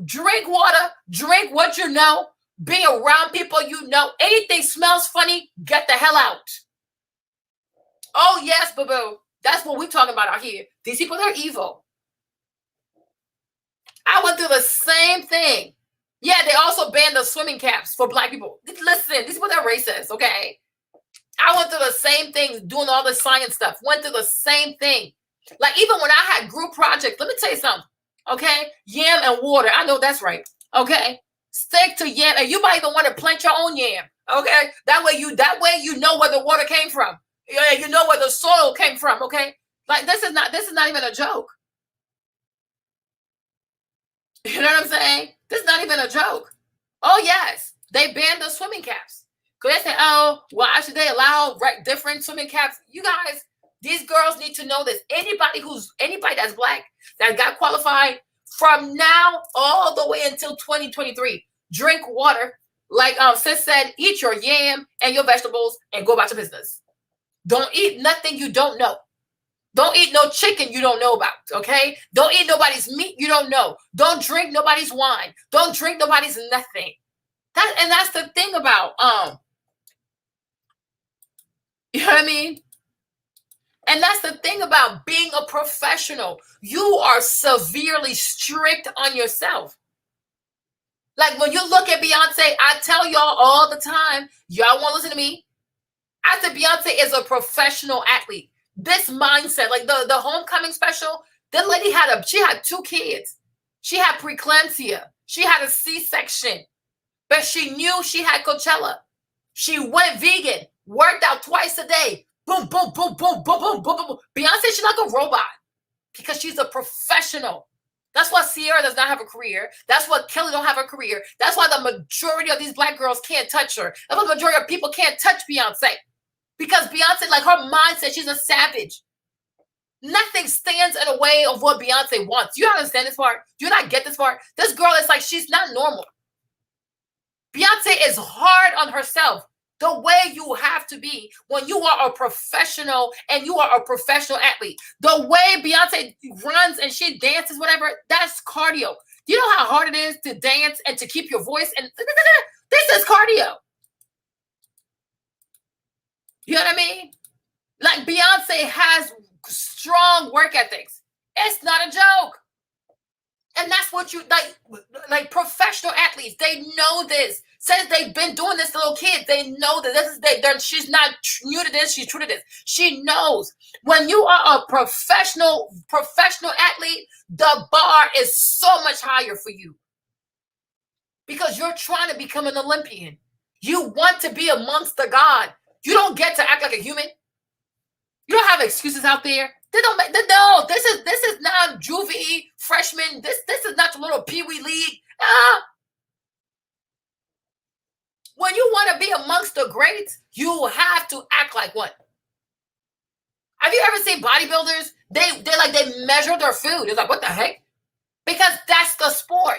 [SPEAKER 1] Drink water. Drink what you know. Be around people you know. Anything smells funny, get the hell out. Oh, yes, boo-boo. That's what we're talking about out here. These people, they're evil. I went through the same thing. Yeah, they also banned the swimming caps for black people. Listen, these people, they're racist, okay? I went through the same thing, doing all the science stuff. Went through the same thing. Like, even when I had group projects, let me tell you something, okay? Yam and water. I know that's right, okay? Stick to yam, and you might even want to plant your own yam, okay? That way you know where the water came from. Yeah, you know where the soil came from, okay? Like, this is not even a joke. You know what I'm saying? This is not even a joke. Oh, yes. They banned the swimming caps. Because they say, oh, why should they allow different swimming caps? You guys, these girls need to know this. Anybody that's black, that got qualified, from now all the way until 2023, drink water. Like sis said, eat your yam and your vegetables and go about your business. Don't eat nothing you don't know. Don't eat no chicken you don't know about, okay? Don't eat nobody's meat you don't know. Don't drink nobody's wine. Don't drink nobody's nothing. That's the thing about, you know what I mean? And that's the thing about being a professional. You are severely strict on yourself. Like when you look at Beyonce, I tell y'all all the time, y'all want to listen to me? I said Beyonce is a professional athlete. This mindset, like the homecoming special, the lady she had 2 kids. She had preeclampsia. She had a C-section, but she knew she had Coachella. She went vegan, worked out twice a day. Boom, boom, boom, boom, boom, boom, boom, boom. Beyonce, she's like a robot because she's a professional. That's why Sierra does not have a career. That's why Kelly don't have a career. That's why the majority of these black girls can't touch her. That's why the majority of people can't touch Beyonce. Because Beyonce, like her mindset, she's a savage. Nothing stands in the way of what Beyonce wants. You understand this part? Do you not get this part? This girl is like, she's not normal. Beyonce is hard on herself. The way you have to be when you are a professional and you are a professional athlete. The way Beyonce runs and she dances, whatever, that's cardio. Do you know how hard it is to dance and to keep your voice? And this is cardio. You know what I mean? Like Beyonce has strong work ethics. It's not a joke. And that's what you like professional athletes, they know this. Since they've been doing this to little kids, they know that she's not new to this, she's true to this. She knows when you are a professional athlete, the bar is so much higher for you because you're trying to become an Olympian. You want to be amongst the God. You don't get to act like a human. You don't have excuses out there. No, this is not juvie freshman. This is not your little Pee-wee league. When you want to be amongst the greats, you have to act like one. Have you ever seen bodybuilders? They measure their food. It's like, what the heck? Because that's the sport.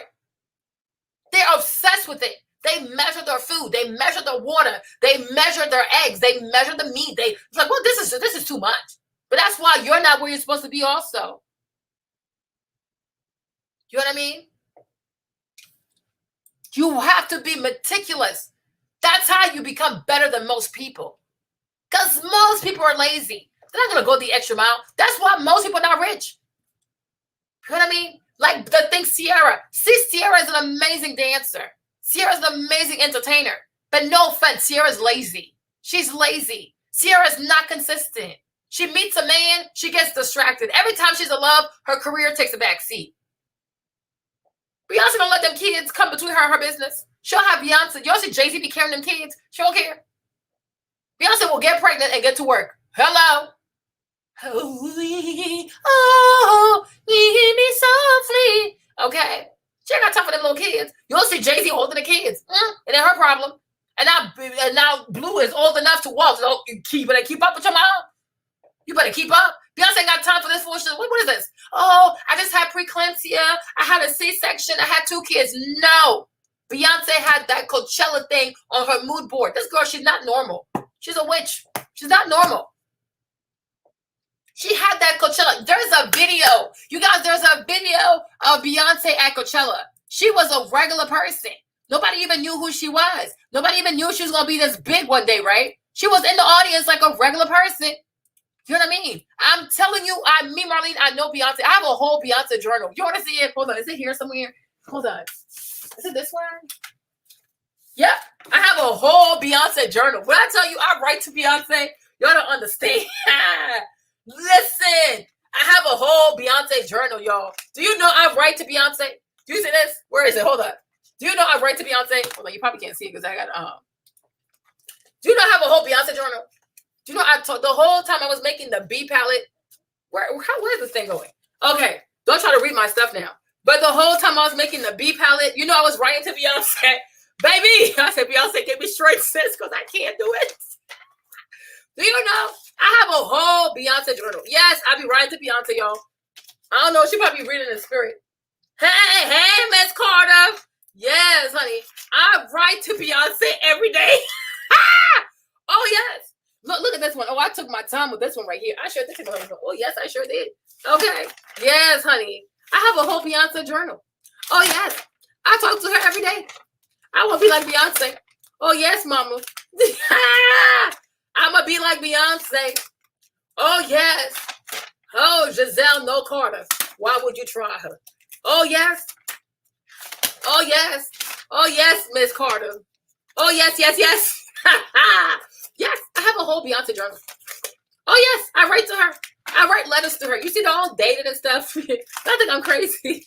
[SPEAKER 1] They're obsessed with it. They measure their food. They measure their water. They measure their eggs. They measure the meat. It's like, well, this is too much. But that's why you're not where you're supposed to be also. You know what I mean? You have to be meticulous. That's how you become better than most people. Because most people are lazy. They're not going to go the extra mile. That's why most people are not rich. You know what I mean? Like the thing Sierra. See, Sierra is an amazing dancer. Sierra is an amazing entertainer. But no offense, Sierra's lazy. She's lazy. Sierra's not consistent. She meets a man, she gets distracted. Every time she's in love, her career takes a back seat. Beyonce don't let them kids come between her and her business. She'll have Beyonce. Y'all see Jay-Z be carrying them kids? She don't care. Beyonce will get pregnant and get to work. Hello. Oh, lead me softly. Okay. She ain't got time for them little kids. You'll see Jay-Z holding the kids. It ain't her problem. And now Blue is old enough to walk. So you better keep up with your mom. You better keep up. Beyonce ain't got time for this foolishness. What is this? Oh, I just had preeclampsia. I had a C-section. I had 2 kids. No. Beyonce had that Coachella thing on her mood board. This girl, she's not normal. She's a witch. She's not normal. She had that Coachella. There's a video. You guys, there's a video of Beyonce at Coachella. She was a regular person. Nobody even knew who she was. Nobody even knew she was going to be this big one day, right? She was in the audience like a regular person. You know what I mean? I'm telling you, Marlene, I know Beyonce. I have a whole Beyonce journal. You want to see it? Hold on. Is it here somewhere? Hold on. Is it this one? Yep. I have a whole Beyonce journal. When I tell you I write to Beyonce, y'all don't understand. Listen, I have a whole Beyonce journal, y'all. Do you know I write to Beyonce? Do you see this? Where is it? Hold on. Do you know I write to Beyonce? Hold on, you probably can't see it because I got Do you know I have a whole Beyonce journal? Do you know the whole time I was making the B palette? Where's this thing going? Okay, don't try to read my stuff now. But the whole time I was making the B palette, you know I was writing to Beyonce. Baby, I said, Beyonce, give me straight sis because I can't do it. Do you know? I have a whole Beyonce journal. Yes, I be writing to Beyonce, y'all. I don't know. She probably reading in spirit. Hey, Miss Carter. Yes, honey. I write to Beyonce every day. Oh, yes. Look at this one. Oh, I took my time with this one right here. I sure did. Oh, yes, I sure did. Okay. Yes, honey. I have a whole Beyonce journal. Oh, yes. I talk to her every day. I want to be like Beyonce. Oh, yes, mama. I'm going to be like Beyonce. Oh, yes. Oh, Giselle No Carter. Why would you try her? Oh, yes. Oh, yes. Oh, yes, Miss Carter. Oh, yes, yes, yes. Yes, I have a whole Beyonce journal. Oh, yes, I write to her. I write letters to her. You see, they're all dated and stuff. I think I'm crazy.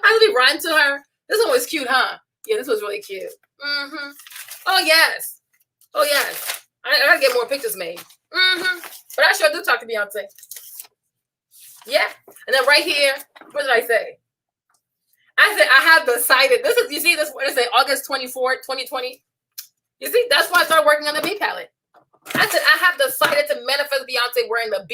[SPEAKER 1] I be writing to her. This one was cute, huh? Yeah, this was really cute. Mm-hmm. Oh, yes. Oh, yes. I gotta get more pictures made. Mm-hmm. But I sure do talk to Beyonce. Yeah. And then right here, what did I say? I said I have decided. This is, you see this, what did I say, August 24th, 2020? You see, that's why I started working on the B palette. I said I have decided to manifest Beyonce wearing the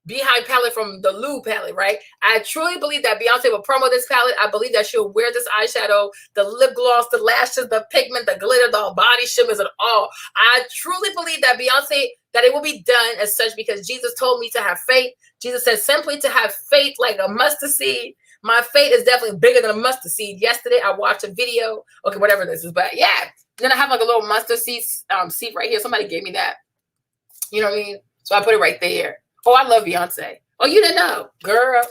[SPEAKER 1] Beehive palette from the Lou palette, right? I truly believe that Beyonce will promo this palette. I believe that she'll wear this eyeshadow, the lip gloss, the lashes, the pigment, the glitter, the body shimmers, and all. I truly believe that Beyonce, that it will be done as such because Jesus told me to have faith. Jesus said simply to have faith like a mustard seed. My faith is definitely bigger than a mustard seed. Yesterday, I watched a video. Okay, whatever this is, but yeah. Then I have like a little mustard seed seed right here. Somebody gave me that. You know what I mean? So I put it right there. Oh, I love Beyonce. Oh, you didn't know? Girl,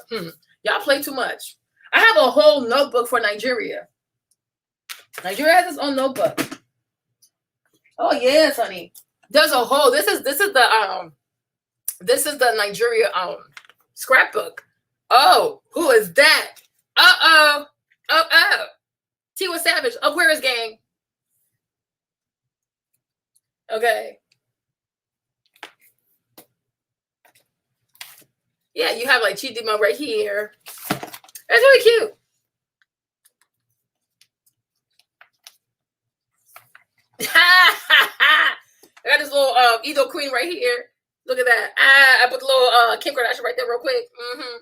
[SPEAKER 1] y'all play too much. I have a whole notebook for Nigeria. Nigeria has its own notebook. Oh, yes, honey. There's a whole, this is the Nigeria scrapbook. Oh, who is that? Uh-oh. Oh. Tiwa Savage, Aquarius gang. Okay. Yeah, you have like Chidima right here. That's really cute. I got this little Edo Queen right here. Look at that. I put the little Kim Kardashian right there real quick. Mm-hmm.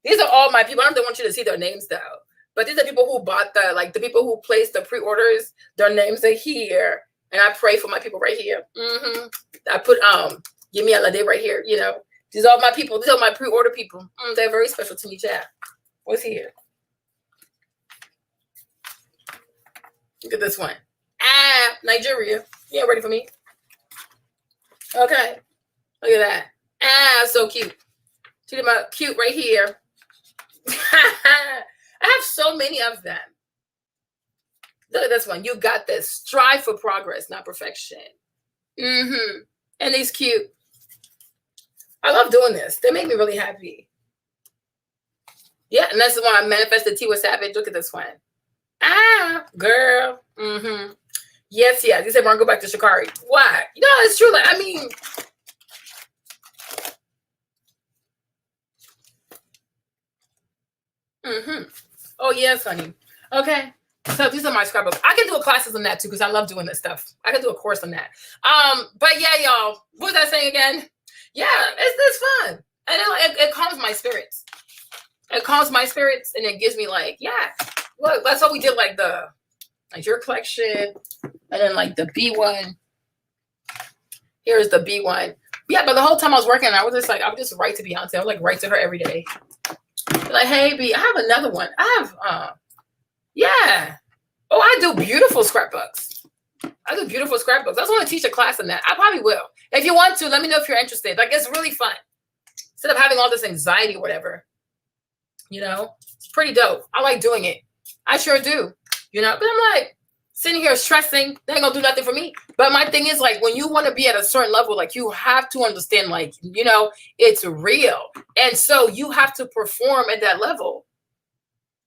[SPEAKER 1] These are all my people. I don't want you to see their names though. But these are people who bought the people who placed the pre-orders. Their names are here. And I pray for my people right here. Mm-hmm. I put Yemi Alade right here, you know. These are all my people. These are my pre-order people. They're very special to me, chat. What's here? Look at this one. Nigeria. You ain't ready for me? Okay. Look at that. So cute. See my cute right here. I have so many of them. Look at this one. You got this. Strive for progress, not perfection. Mm-hmm. And these cute. I love doing this. They make me really happy. Yeah, and that's the one I manifested Tiwa Savage. Look at this one. Girl. Mm-hmm. Yes. You said we're going to go back to SHA'CARRI. Why? You know, it's true. Like, I mean, oh, yes, honey. Okay. So these are my scrapbooks. I can do a classes on that too because I love doing this stuff. I can do a course on that. But yeah, y'all. What was I saying again? Yeah, it's fun. And it calms my spirits. It calms my spirits and it gives me like, yeah. Look, that's how we did like your collection. And then like the B one. Here's the B one. Yeah, but the whole time I was working, I would just write to Beyonce. I would like write to her every day. Like, hey, B, I have another one. I have, yeah. Oh, I do beautiful scrapbooks. I just want to teach a class on that. I probably will. If you want to, let me know if you're interested. Like, it's really fun. Instead of having all this anxiety or whatever. You know? It's pretty dope. I like doing it. I sure do. You know? But I'm like, sitting here stressing, they ain't gonna do nothing for me. But my thing is, like, when you want to be at a certain level, like, you have to understand, like, you know, it's real. And so you have to perform at that level.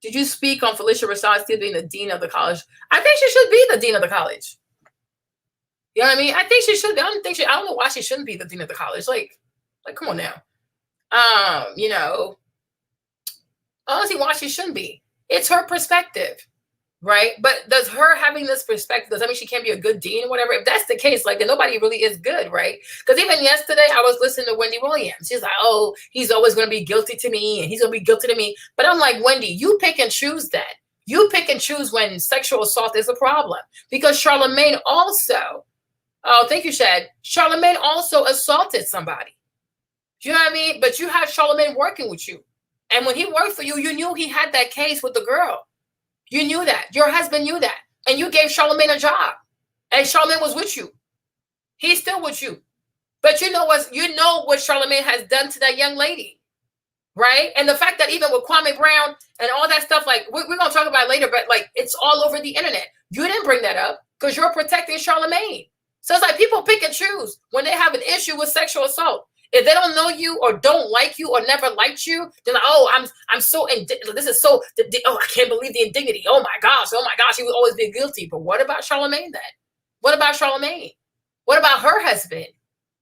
[SPEAKER 1] Did you speak on Felicia Rashad still being the dean of the college? I think she should be the dean of the college. You know what I mean? I think she should be. I don't know why she shouldn't be the dean of the college. Like, come on now. You know, I don't see why she shouldn't be. It's her perspective, right? But does her having this perspective, does that mean she can't be a good dean or whatever? If that's the case, like, then nobody really is good, right? Because even yesterday, I was listening to Wendy Williams. She's like, oh, he's always going to be guilty to me, and he's going to be guilty to me. But I'm like, Wendy, you pick and choose that. You pick and choose when sexual assault is a problem. Because Charlemagne also, oh, thank you, Shad. Charlemagne also assaulted somebody. Do you know what I mean? But you had Charlemagne working with you. And when he worked for you, you knew he had that case with the girl. You knew that. Your husband knew that. And you gave Charlemagne a job. And Charlemagne was with you. He's still with you. But you know what Charlamagne has done to that young lady, right? And the fact that even with Kwame Brown and all that stuff, like we're gonna talk about it later, but like it's all over the internet. You didn't bring that up because you're protecting Charlamagne. So it's like people pick and choose when they have an issue with sexual assault. If they don't know you or don't like you or never liked you, they're like, oh, I'm so this is so oh, I can't believe the indignity. Oh my gosh, he would always be guilty. But what about Charlamagne then? What about Charlamagne? What about her husband?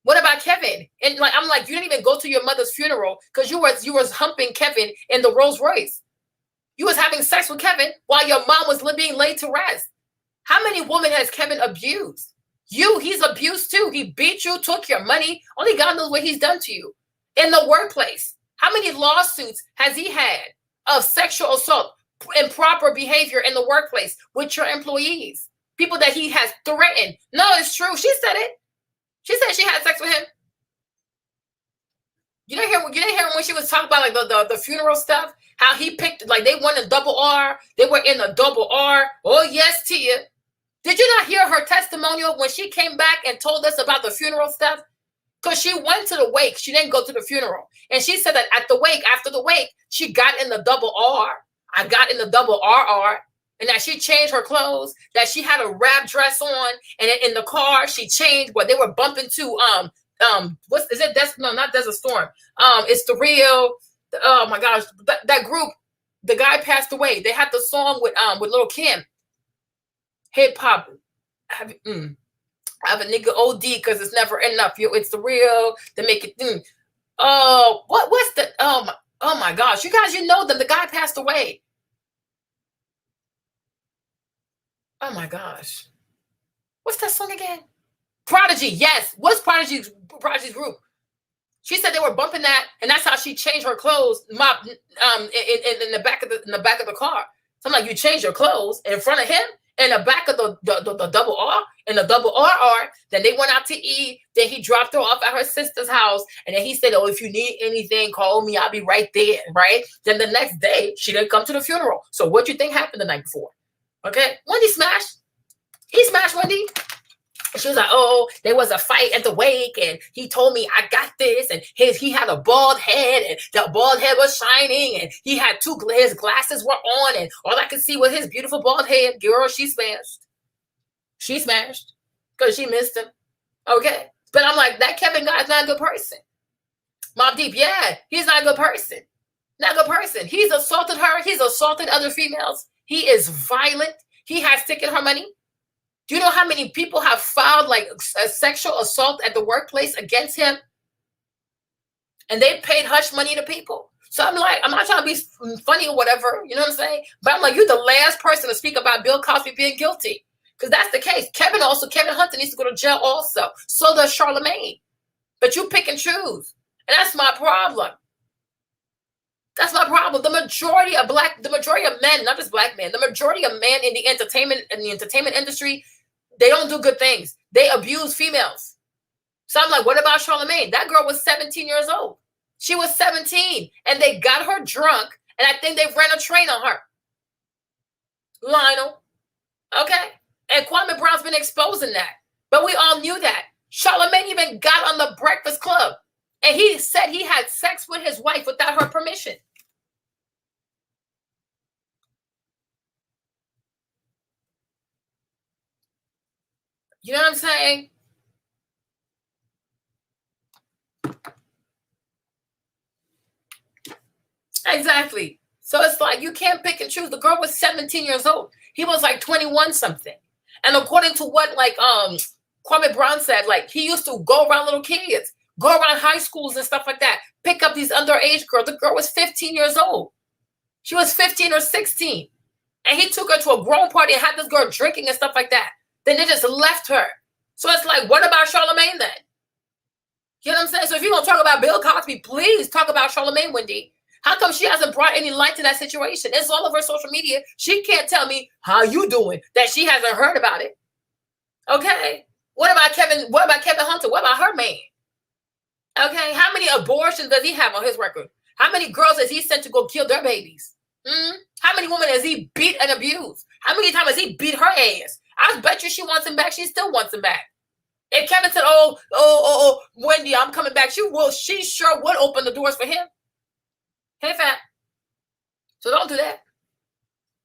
[SPEAKER 1] What about Kevin? And like I'm like, you didn't even go to your mother's funeral because you was humping Kevin in the Rolls Royce. You was having sex with Kevin while your mom was being laid to rest. How many women has Kevin abused? He's abused too. He beat you, took your money. Only God knows what he's done to you. In the workplace, how many lawsuits has he had of sexual assault, improper behavior in the workplace with your employees? People that he has threatened. No, it's true. She said it. She said she had sex with him. You didn't hear when she was talking about like the funeral stuff, how he picked, like they won a double R. They were in a double R. Oh, yes, Tia. Did you not hear her testimonial when she came back and told us about the funeral stuff? Because she went to the wake. She didn't go to the funeral. And she said that at the wake, after the wake, she got in the double R. I got in the double RR. And that she changed her clothes, that she had a wrap dress on. And in the car, she changed what they were bumping to. What is it? No, not Desert Storm. It's the real. Oh my gosh, that group. The guy passed away. They had the song with Lil' Kim. Hip hop. I have a nigga OD because it's never enough. It's the real. They make it. Oh, what's the? Oh my gosh, you guys, you know them. The guy passed away. Oh my gosh, what's that song again? Prodigy. Yes, what's Prodigy's group? She said they were bumping that, and that's how she changed her clothes. In the back of the car. So I'm like, you changed your clothes in front of him. In the back of the double R, and the double RR, then they went out to eat. Then he dropped her off at her sister's house. And then he said, oh, if you need anything, call me. I'll be right there, right? Then the next day, she didn't come to the funeral. So what do you think happened the night before? Okay? Wendy smashed. He smashed Wendy. And she was like, oh, there was a fight at the wake, and he told me I got this, and he had a bald head, and the bald head was shining, and he had his glasses were on, and all I could see was his beautiful bald head. Girl, she smashed. She smashed because she missed him. Okay? But I'm like, that Kevin guy is not a good person. Mobb Deep, yeah, he's not a good person. Not a good person. He's assaulted her. He's assaulted other females. He is violent. He has taken her money. Do you know how many people have filed like a sexual assault at the workplace against him? And they paid hush money to people. So I'm like, I'm not trying to be funny or whatever, you know what I'm saying? But I'm like, you're the last person to speak about Bill Cosby being guilty. Because that's the case. Kevin Hunter needs to go to jail also. So does Charlamagne. But you pick and choose. And that's my problem. That's my problem. The majority of men, not just black men, the majority of men in the entertainment industry, they don't do good things. They abuse females. So I'm like, what about Charlamagne? That girl was 17 years old. She was 17, and they got her drunk, and I think they ran a train on her. Lionel. Okay? And Kwame Brown's been exposing that. But we all knew that. Charlamagne even got on the Breakfast Club, and he said he had sex with his wife without her permission. You know what I'm saying? Exactly. So it's like you can't pick and choose. The girl was 17 years old. He was like 21 something. And according to what like Kwame Brown said, like he used to go around little kids, go around high schools and stuff like that, pick up these underage girls. The girl was 15 years old. She was 15 or 16. And he took her to a grown party and had this girl drinking and stuff like that. Then they just left her. So it's like, what about Charlamagne then? You know what I'm saying? So if you're going to talk about Bill Cosby, please talk about Charlamagne, Wendy. How come she hasn't brought any light to that situation? It's all over social media. She can't tell me how you doing that she hasn't heard about it. Okay? What about Kevin Hunter? What about her man? Okay? How many abortions does he have on his record? How many girls has he sent to go kill their babies? How many women has he beat and abused? How many times has he beat her ass? I bet you she wants him back. She still wants him back. If Kevin said, Wendy, I'm coming back. She sure would open the doors for him. Hey, fat. So don't do that.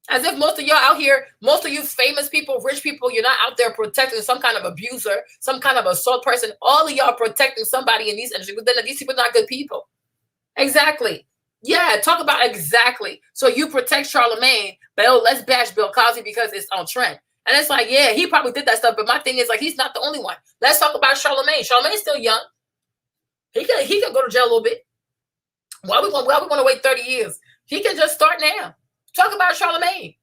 [SPEAKER 1] As if most of y'all out here, most of you famous people, rich people, you're not out there protecting some kind of abuser, some kind of assault person. All of y'all protecting somebody in these industries, but then these people are not good people. Exactly. Yeah, talk about exactly. So you protect Charlemagne, but let's bash Bill Cosby because it's on trend. And it's like, yeah, he probably did that stuff, but my thing is like, he's not the only one. Let's talk about Charlemagne. Charlemagne's still young. He can go to jail a little bit. Why we want to wait 30 years? He can just start now. Talk about Charlemagne.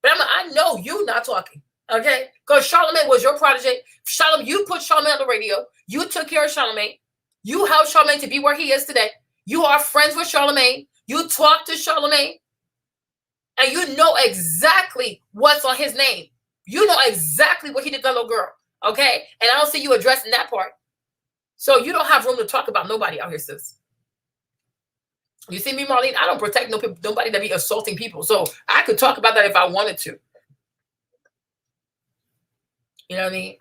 [SPEAKER 1] But I know you not talking, okay? Because Charlemagne was your protege. Charlemagne, you put Charlemagne on the radio. You took care of Charlemagne. You helped Charlemagne to be where he is today. You are friends with Charlemagne. You talk to Charlemagne. And you know exactly what's on his name. You know exactly what he did to that little girl, okay? And I don't see you addressing that part. So you don't have room to talk about nobody out here, sis. You see me, Marlene? I don't protect nobody that be assaulting people. So I could talk about that if I wanted to. You know what I mean?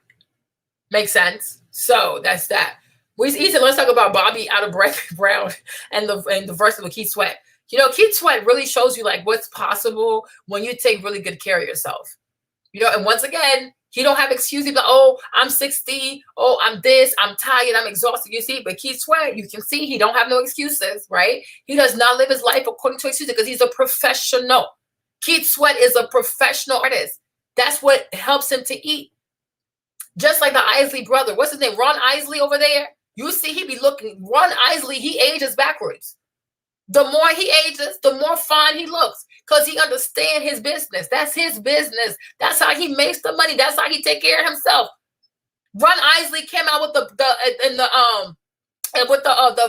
[SPEAKER 1] Makes sense. So that's that. Let's talk about Bobby Out of Breath Brown and the verse with Keith Sweat. You know, Keith Sweat really shows you like what's possible when you take really good care of yourself. You know, and once again, he don't have excuses. But, oh, I'm 60. Oh, I'm this. I'm tired. I'm exhausted. You see, but Keith Sweat, you can see he don't have no excuses, right? He does not live his life according to excuses because he's a professional. Keith Sweat is a professional artist. That's what helps him to eat. Just like the Isley brother. What's his name? Ron Isley over there. You see, he be looking. Ron Isley, he ages backwards. The more he ages, the more fine he looks. Because he understands his business. That's his business. That's how he makes the money. That's how he take care of himself. Ron Isley came out with the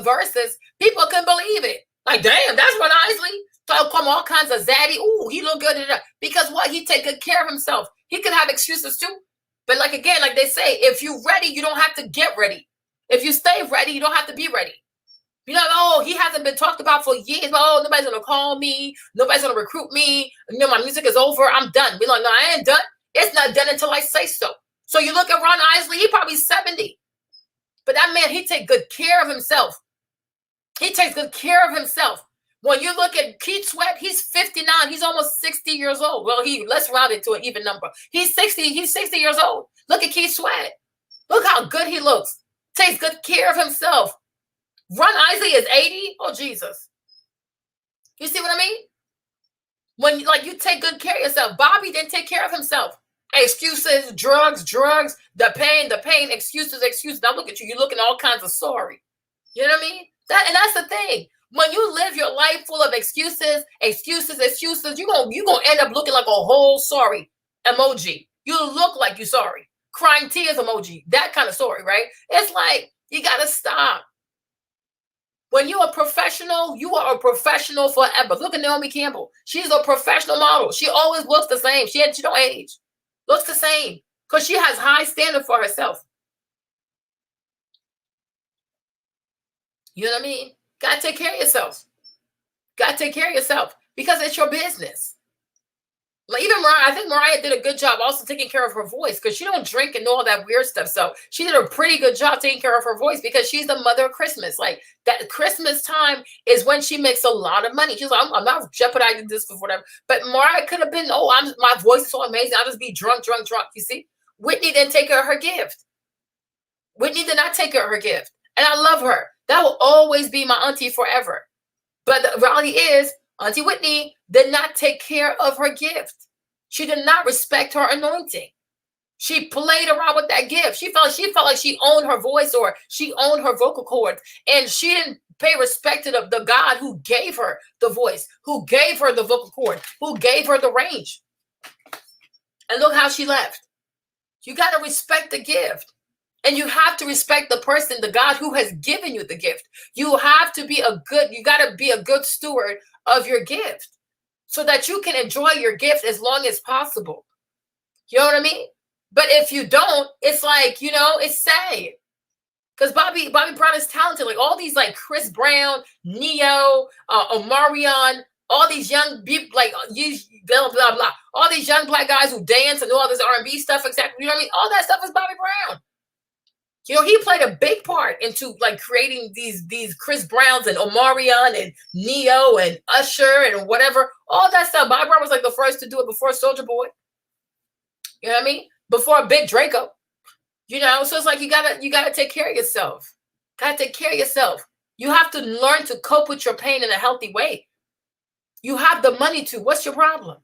[SPEAKER 1] verses. People couldn't believe it. Like, damn, that's Ron Isley. So come all kinds of zaddy. Ooh, he look good. Because what? He take good care of himself. He could have excuses too. But like again, like they say, if you're ready, you don't have to get ready. If you stay ready, you don't have to be ready. You know, oh, he hasn't been talked about for years. Oh, nobody's going to call me. Nobody's going to recruit me. You know, my music is over. I'm done. We're like, no, I ain't done. It's not done until I say so. So you look at Ron Isley, he probably 70. But that man, he takes good care of himself. He takes good care of himself. When you look at Keith Sweat, he's 59. He's almost 60 years old. Well, let's round it to an even number. He's 60. He's 60 years old. Look at Keith Sweat. Look how good he looks. Takes good care of himself. Ron Isley is 80. Oh, Jesus. You see what I mean? When you take good care of yourself. Bobby didn't take care of himself. Excuses, drugs, the pain, excuses. Now look at you. You're looking all kinds of sorry. You know what I mean? And that's the thing. When you live your life full of excuses, you're gonna end up looking like a whole sorry emoji. You look like you're sorry. Crying tears emoji. That kind of sorry, right? It's like, you gotta stop. When you're a professional, you are a professional forever. Look at Naomi Campbell. She's a professional model. She always looks the same. She don't age. Looks the same. Because she has high standard for herself. You know what I mean? Gotta take care of yourself. Gotta take care of yourself. Because it's your business. Like even Mariah, I think Mariah did a good job also taking care of her voice because she don't drink and all that weird stuff. So she did a pretty good job taking care of her voice because she's the mother of Christmas. Like that Christmas time is when she makes a lot of money. She's like, I'm not jeopardizing this for whatever. But Mariah could have been, my voice is so amazing. I'll just be drunk. You see? Whitney didn't take care of her gift. Whitney did not take care of her gift. And I love her. That will always be my auntie forever. But the reality is, Auntie Whitney did not take care of her gift. She did not respect her anointing. She played around with that gift. She felt like she owned her voice or she owned her vocal cords. And she didn't pay respect to the God who gave her the voice, who gave her the vocal cord, who gave her the range. And look how she left. You got to respect the gift. And you have to respect the person, the God who has given you the gift. You got to be a good steward of your gift so that you can enjoy your gift as long as possible. You know what I mean? But if you don't, it's like, it's sad. Because Bobby Brown is talented. Like all these like Chris Brown, Neo, Omarion, all these young people, like blah, blah, blah. All these young black guys who dance and do all this R&B stuff, exactly. You know what I mean? All that stuff is Bobby Brown. You know, he played a big part into like creating these Chris Browns and Omarion and Neo and Usher and whatever, all that stuff. Bob Brown was like the first to do it before Soldier Boy. You know what I mean? Before Big Draco. You know, so it's like you gotta take care of yourself. Gotta take care of yourself. You have to learn to cope with your pain in a healthy way. You have the money to. What's your problem?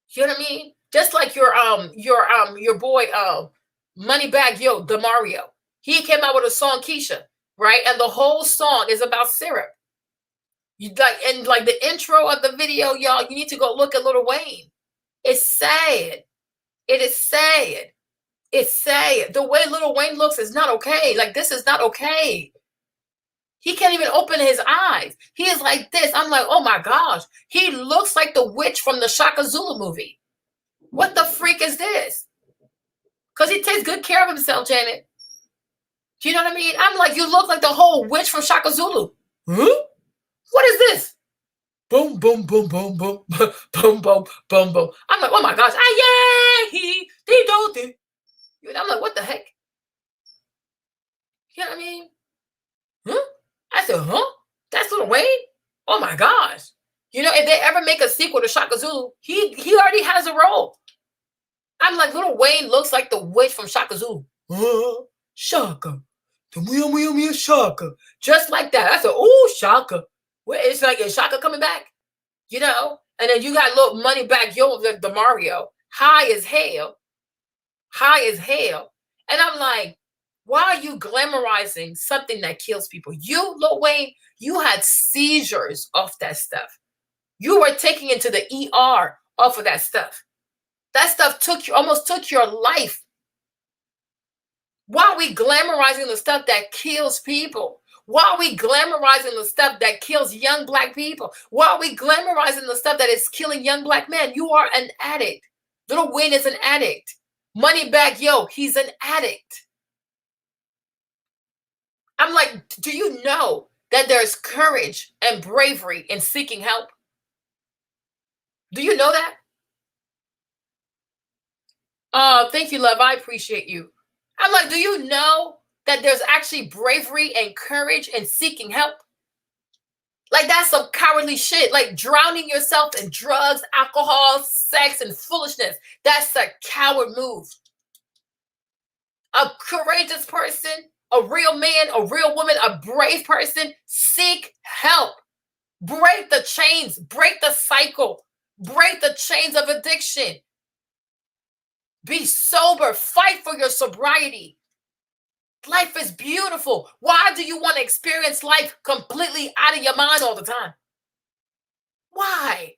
[SPEAKER 1] You know what I mean? Just like your boy Moneybag Yo, DeMario. He came out with a song Keisha, right? And the whole song is about syrup. You like the intro of the video, y'all. You need to go look at Lil Wayne. It's sad. It is sad. It's sad. The way Lil Wayne looks is not okay. Like, this is not okay. He can't even open his eyes. He is like this. I'm like, oh my gosh. He looks like the witch from the Shaka Zulu movie. What the freak is this? Because he takes good care of himself, Janet. Do you know what I mean? I'm like, you look like the whole witch from Shaka Zulu. Huh? What is this? Boom, boom, boom, boom, boom, boom, boom, boom, boom, boom. I'm like, oh my gosh. Ah, yeah, they don't do. I'm like, what the heck? You know what I mean? Huh? I said, huh? That's Lil Wayne? Oh my gosh. You know, if they ever make a sequel to Shaka Zulu, he already has a role. I'm like, Lil Wayne looks like the witch from Shaka Zulu. Shaka. Shaka. Just like that. I said, ooh, Shaka. Well, it's like, is Shaka coming back? You know? And then you got little Moneybag Yo, the Mario, high as hell. High as hell. And I'm like, why are you glamorizing something that kills people? You, Lil Wayne, you had seizures off that stuff. You were taking into the ER off of that stuff. That stuff almost took your life. Why are we glamorizing the stuff that kills people? Why are we glamorizing the stuff that kills young Black people? Why are we glamorizing the stuff that is killing young Black men? You are an addict. Lil Wayne is an addict. Moneybag Yo, he's an addict. I'm like, do you know that there's courage and bravery in seeking help? Do you know that? Thank you, love. I appreciate you. I'm like, do you know that there's actually bravery and courage in seeking help? Like, that's some cowardly shit. Like drowning yourself in drugs, alcohol, sex, and foolishness. That's a coward move. A courageous person, a real man, a real woman, a brave person, seek help. Break the chains, break the cycle, break the chains of addiction. Be sober, fight for your sobriety. Life is beautiful. Why do you want to experience life completely out of your mind all the time? Why?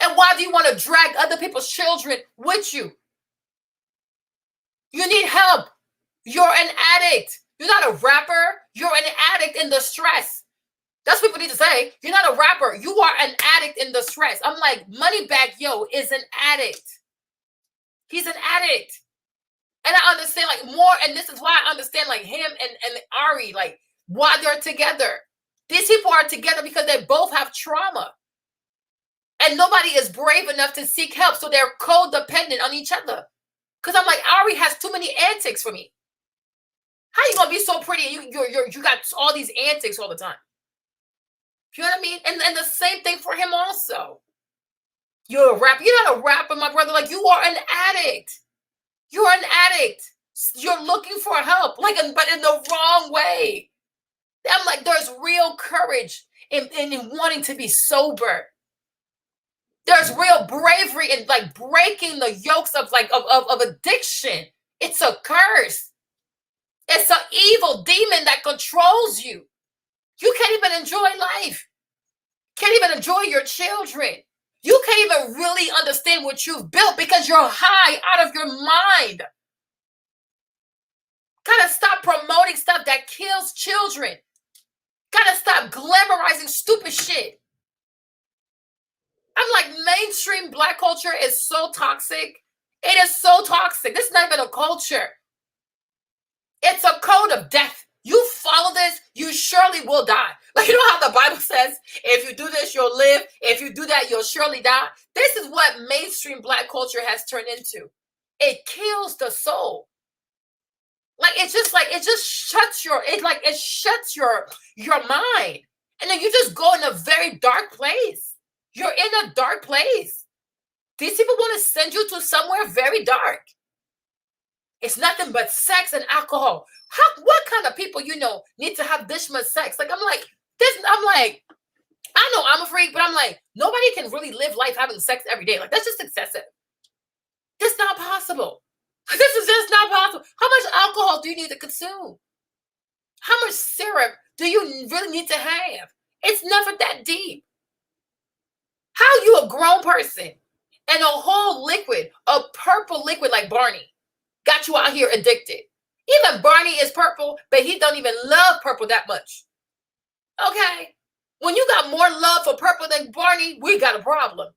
[SPEAKER 1] And why do you want to drag other people's children with you? You need help. You're an addict. You're not a rapper. You're an addict in the stress. That's what people need to say. You're not a rapper. You are an addict in the stress. I'm like, Moneybag Yo is an addict. He's an addict. And I understand like more, and this is why I understand like him and Ari, like why they're together. These people are together because they both have trauma. And nobody is brave enough to seek help. So they're codependent on each other. Because I'm like, Ari has too many antics for me. How you gonna be so pretty and you got all these antics all the time? You know what I mean? And the same thing for him also. You're a rapper. You're not a rapper, my brother. Like, you are an addict. You're an addict. You're looking for help, but in the wrong way. I'm like, there's real courage in wanting to be sober. There's real bravery in like breaking the yokes of addiction. It's a curse. It's an evil demon that controls you. You can't even enjoy life. Can't even enjoy your children. You can't even really understand what you've built because you're high out of your mind. Gotta stop promoting stuff that kills children. Gotta stop glamorizing stupid shit. I'm like, mainstream Black culture is so toxic. It is so toxic. This is not even a culture. It's a code of death. You follow this, you surely will die. Like, you know how the Bible says, if you do this, you'll live. If you do that, you'll surely die. This is what mainstream Black culture has turned into. It kills the soul. Like it just shuts your mind. And then you just go in a very dark place. You're in a dark place. These people want to send you to somewhere very dark. It's nothing but sex and alcohol. What kind of people need to have this much sex? Like I'm like, I know I'm a freak, but I'm like, nobody can really live life having sex every day. Like that's just excessive. It's not possible. This is just not possible. How much alcohol do you need to consume? How much syrup do you really need to have? It's never that deep. How are you a grown person and a whole liquid, a purple liquid like Barney, got you out here addicted? Even Barney is purple, but he don't even love purple that much. Okay? When you got more love for purple than Barney, we got a problem.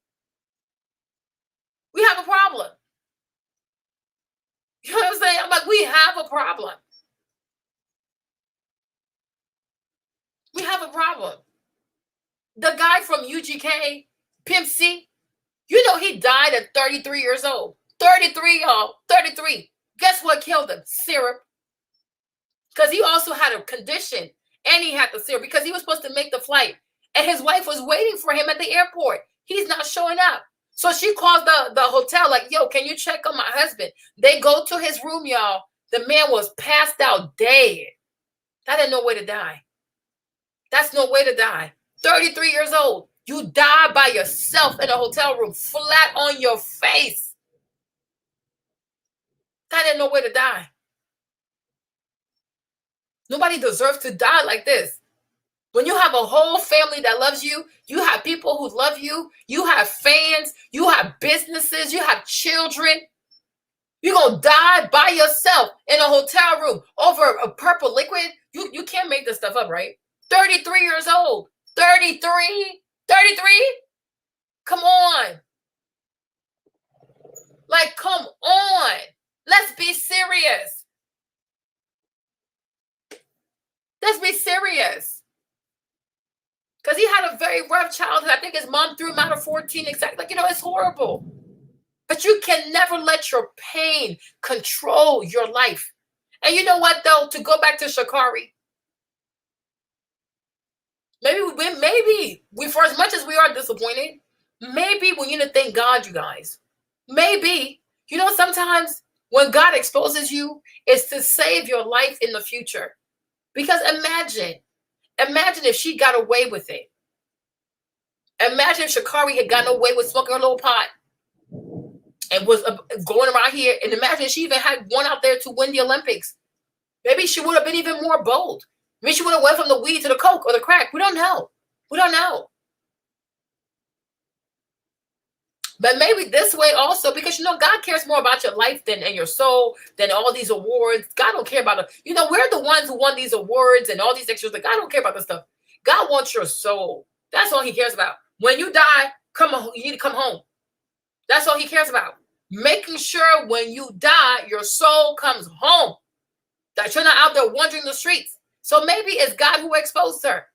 [SPEAKER 1] We have a problem. You know what I'm saying? I'm like, we have a problem. We have a problem. The guy from UGK, Pimp C, he died at 33 years old. 33, y'all. 33. Guess what killed him? Syrup. Because he also had a condition, and he had the syrup because he was supposed to make the flight, and his wife was waiting for him at the airport. He's not showing up. So she calls the hotel like, yo, can you check on my husband? They go to his room, y'all. The man was passed out dead. That ain't no way to die. That's no way to die. 33 years old. You die by yourself in a hotel room, flat on your face. That ain't no way to die. Nobody deserves to die like this. When you have a whole family that loves you, you have people who love you, you have fans, you have businesses, you have children. You're going to die by yourself in a hotel room over a purple liquid? You can't make this stuff up, right? 33 years old. 33? 33? Come on. Like, come on. Let's be serious. Let's be serious. Because he had a very rough childhood. I think his mom threw him out of 14 exactly. Like, it's horrible. But you can never let your pain control your life. And you know what, though? To go back to SHA'CARRI, maybe for as much as we are disappointed, maybe we need to thank God, you guys. Maybe, sometimes when God exposes you, it's to save your life in the future. Because imagine if she got away with it. Imagine if SHA'CARRI had gotten away with smoking a little pot and was going around here. And imagine if she even had one out there to win the Olympics. Maybe she would have been even more bold. Maybe she would have went from the weed to the coke or the crack. We don't know. We don't know. But maybe this way also, because God cares more about your life and your soul than all these awards. God don't care about it. We're the ones who won these awards and all these extras. Like, God don't care about this stuff. God wants your soul. That's all he cares about. When you die, come on, you need to come home. That's all he cares about. Making sure when you die, your soul comes home. That you're not out there wandering the streets. So maybe it's God who exposed her.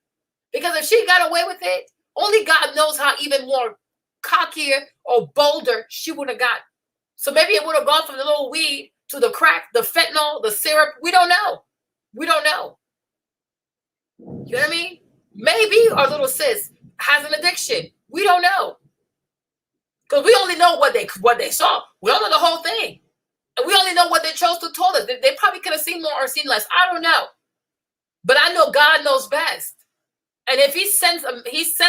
[SPEAKER 1] Because if she got away with it, only God knows how even more cockier or bolder she would have got. So maybe it would have gone from the little weed to the crack, the fentanyl, the syrup. We don't know. We don't know. You know what I mean? Maybe our little sis has an addiction. We don't know. Because we only know what they saw. We don't know the whole thing. And we only know what they chose to tell us. They probably could have seen more or seen less. I don't know. But I know God knows best. And if he sent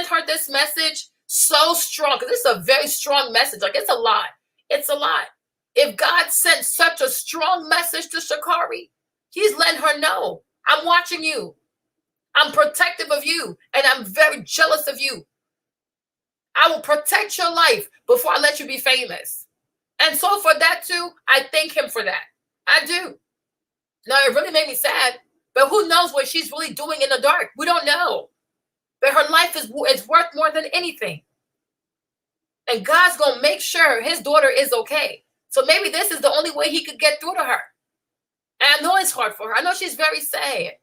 [SPEAKER 1] her this message so strong, because it's a very strong message. Like, it's a lot. It's a lot. If God sent such a strong message to SHA'CARRI, he's letting her know, I'm watching you. I'm protective of you. And I'm very jealous of you. I will protect your life before I let you be famous. And so for that too, I thank him for that. I do. Now, it really made me sad. But who knows what she's really doing in the dark? We don't know. But her life is worth more than anything. And God's going to make sure his daughter is okay. So maybe this is the only way he could get through to her. And I know it's hard for her. I know she's very sad.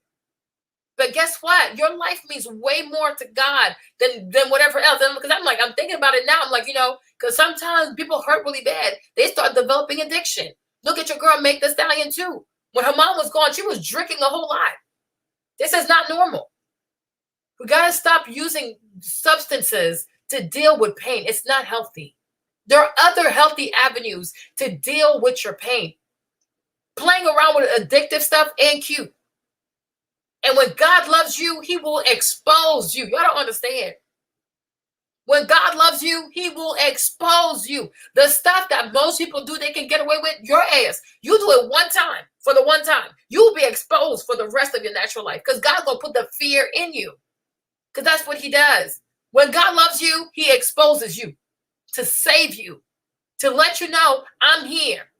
[SPEAKER 1] But guess what? Your life means way more to God than whatever else. Because I'm thinking about it now. I'm like, because sometimes people hurt really bad. They start developing addiction. Look at your girl, Make the Stallion too. When her mom was gone, she was drinking a whole lot. This is not normal. We got to stop using substances to deal with pain. It's not healthy. There are other healthy avenues to deal with your pain. Playing around with addictive stuff ain't cute. And when God loves you, he will expose you. Y'all don't understand. When God loves you, he will expose you. The stuff that most people do, they can get away with, your ass. You do it one time, for the one time. You will be exposed for the rest of your natural life because God's going to put the fear in you. Because that's what he does. When God loves you, he exposes you to save you, to let you know, I'm here.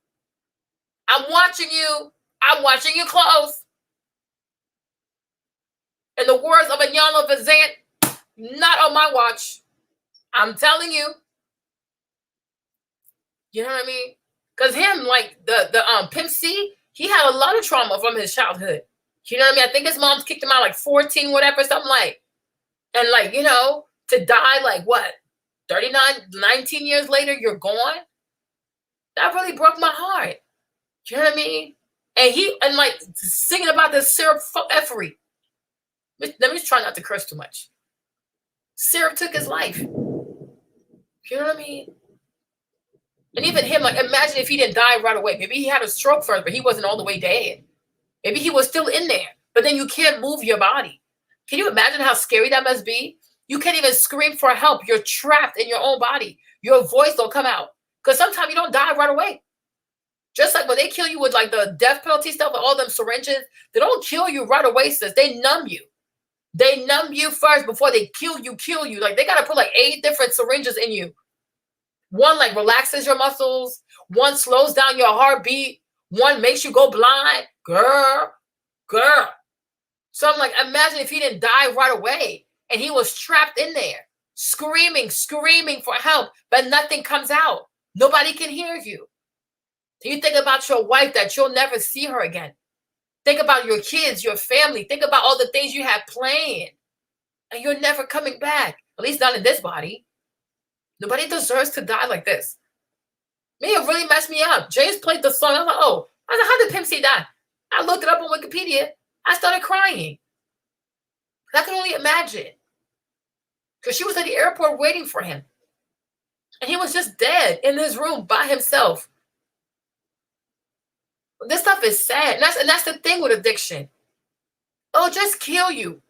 [SPEAKER 1] I'm watching you. I'm watching you close. In the words of Iyanla Vanzant, not on my watch. I'm telling you. You know what I mean? Because him, like the Pimp C, he had a lot of trauma from his childhood. You know what I mean? I think his mom's kicked him out like 14, whatever, something like. And like, you know, to die like what? 39, 19 years later, you're gone? That really broke my heart. You know what I mean? And like singing about this syrup effery. Let me just try not to curse too much. Syrup took his life. You know what I mean? And even him, like, imagine if he didn't die right away. Maybe he had a stroke first, but he wasn't all the way dead. Maybe he was still in there, but then you can't move your body. Can you imagine how scary that must be? You can't even scream for help. You're trapped in your own body. Your voice don't come out. Because sometimes you don't die right away. Just like when they kill you with like the death penalty stuff, with all them syringes, they don't kill you right away, sis. They numb you. They numb you first before they kill you. Like they got to put like 8 different syringes in you. One like relaxes your muscles. One slows down your heartbeat. One makes you go blind. Girl. So I'm like, imagine if he didn't die right away and he was trapped in there, screaming for help, but nothing comes out. Nobody can hear you. You think about your wife that you'll never see her again. Think about your kids, your family. Think about all the things you have planned. And you're never coming back. At least not in this body. Nobody deserves to die like this. Me, it really messed me up. James played the song. I was like, oh. I was like, how did Pimp C die? I looked it up on Wikipedia. I started crying. I can only imagine. Because she was at the airport waiting for him. And he was just dead in his room by himself. This stuff is sad. And that's the thing with addiction. Oh, just kill you.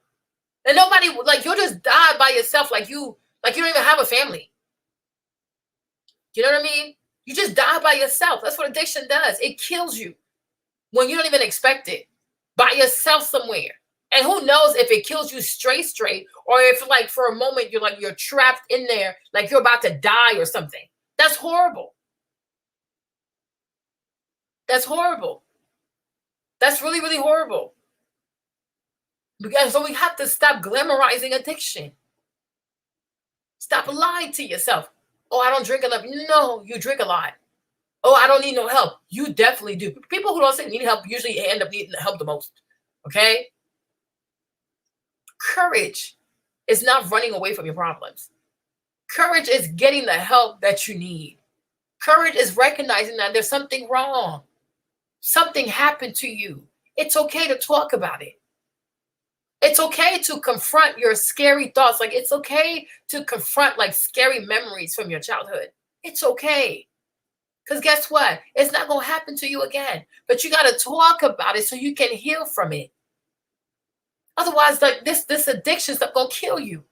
[SPEAKER 1] And nobody, like, you'll just die by yourself like you don't even have a family. You know what I mean? You just die by yourself. That's what addiction does. It kills you when you don't even expect it. By yourself somewhere. And who knows if it kills you straight, or if like for a moment you're trapped in there, like you're about to die or something. That's horrible. That's horrible. That's really, really horrible. Because so we have to stop glamorizing addiction. Stop lying to yourself. Oh, I don't drink enough. No, you drink a lot. Oh, I don't need no help. You definitely do. People who don't say need help usually end up needing the help the most. Okay? Courage is not running away from your problems. Courage is getting the help that you need. Courage is recognizing that there's something wrong. Something happened to you. It's okay to talk about it. It's okay to confront your scary thoughts. Like, it's okay to confront like scary memories from your childhood. It's okay. Because guess what? It's not going to happen to you again. But you got to talk about it so you can heal from it. Otherwise, like this addiction is going to kill you.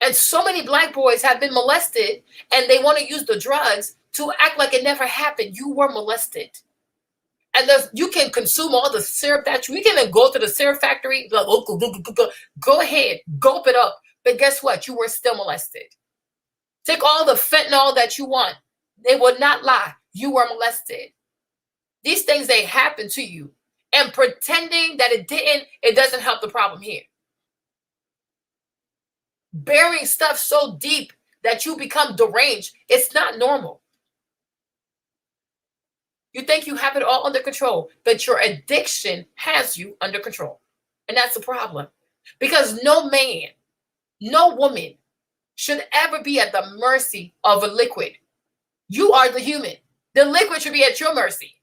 [SPEAKER 1] And so many Black boys have been molested and they want to use the drugs to act like it never happened. You were molested. And you can consume all the syrup that you can even go to the syrup factory. Go ahead, gulp it up. But guess what? You were still molested. Take all the fentanyl that you want. They will not lie. You were molested. These things, they happen to you. And pretending that it doesn't help the problem here. Burying stuff so deep that you become deranged, it's not normal. You think you have it all under control, but your addiction has you under control. And that's the problem. Because no man, no woman should ever be at the mercy of a liquid. You are the human. The liquid should be at your mercy.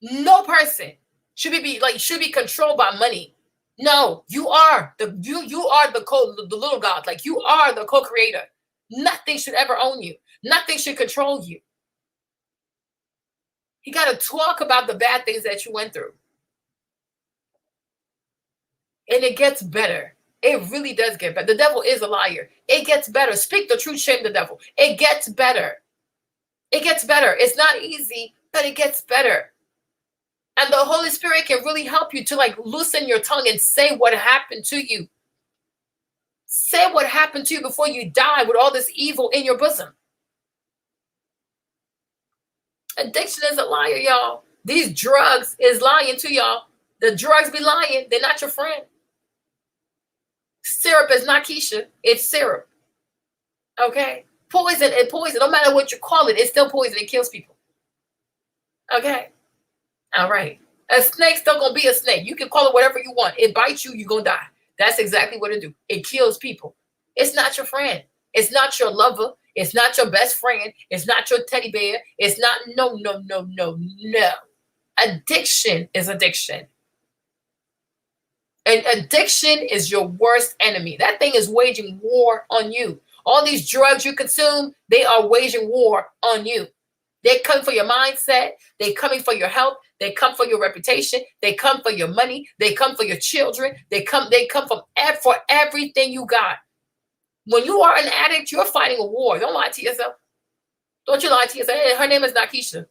[SPEAKER 1] No person should be controlled by money. No, you are the little God. Like, you are the co-creator. Nothing should ever own you. Nothing should control you. You got to talk about the bad things that you went through. And it gets better. It really does get better. The devil is a liar. It gets better. Speak the truth, shame the devil. It gets better. It gets better. It's not easy, but it gets better. And the Holy Spirit can really help you to, like, loosen your tongue and say what happened to you. Say what happened to you before you die with all this evil in your bosom. Addiction is a liar, y'all. These drugs is lying to y'all. The drugs be lying. They're not your friend. Syrup is not Keisha. It's syrup. Okay? Poison and poison. No matter what you call it, it's still poison. It kills people. Okay? All right. A snake's still going to be a snake. You can call it whatever you want. It bites you, you're going to die. That's exactly what it do. It kills people. It's not your friend. It's not your lover. It's not your best friend. It's not your teddy bear. It's not, no. Addiction is addiction. And addiction is your worst enemy. That thing is waging war on you. All these drugs you consume, they are waging war on you. They come for your mindset. They coming for your health. They come for your reputation. They come for your money. They come for your children. They come for everything you got. When you are an addict, you're fighting a war. Don't lie to yourself. Don't you lie to yourself. Hey, her name is not Keisha.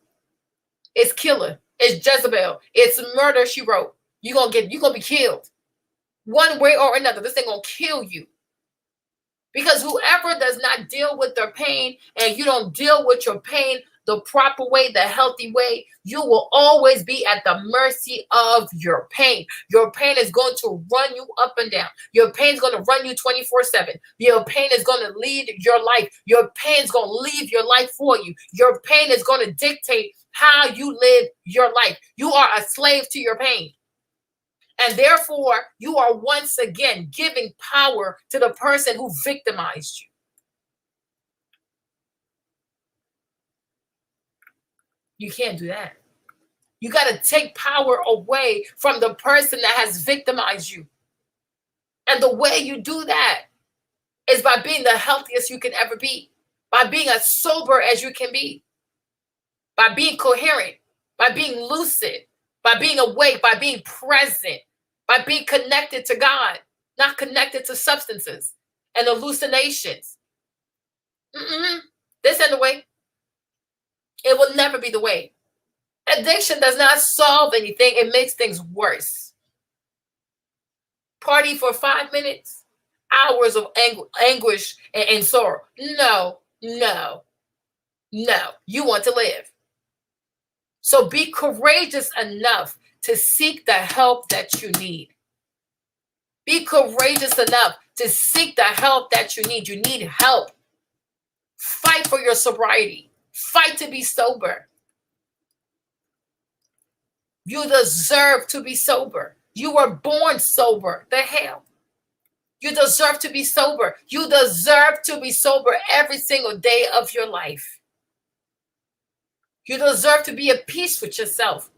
[SPEAKER 1] It's killer. It's Jezebel. It's murder, she wrote. You're gonna be killed. One way or another. This thing gonna kill you. Because whoever does not deal with their pain, and you don't deal with your pain the proper way, the healthy way, you will always be at the mercy of your pain. Your pain is going to run you up and down. Your pain is going to run you 24/7. Your pain is going to lead your life. Your pain is going to leave your life for you. Your pain is going to dictate how you live your life. You are a slave to your pain. And therefore, you are once again giving power to the person who victimized you. You can't do that. You got to take power away from the person that has victimized you. And the way you do that is by being the healthiest you can ever be, by being as sober as you can be, by being coherent, by being lucid, by being awake, by being present, by being connected to God, not connected to substances and hallucinations. This ain't the way. It will never be the way. Addiction does not solve anything. It makes things worse. Party for 5 minutes, hours of anguish and sorrow. No. You want to live. So be courageous enough to seek the help that you need. Be courageous enough to seek the help that you need. You need help. Fight for your sobriety. Fight to be sober. You deserve to be sober. You were born sober. The hell? You deserve to be sober. You deserve to be sober every single day of your life. You deserve to be at peace with yourself,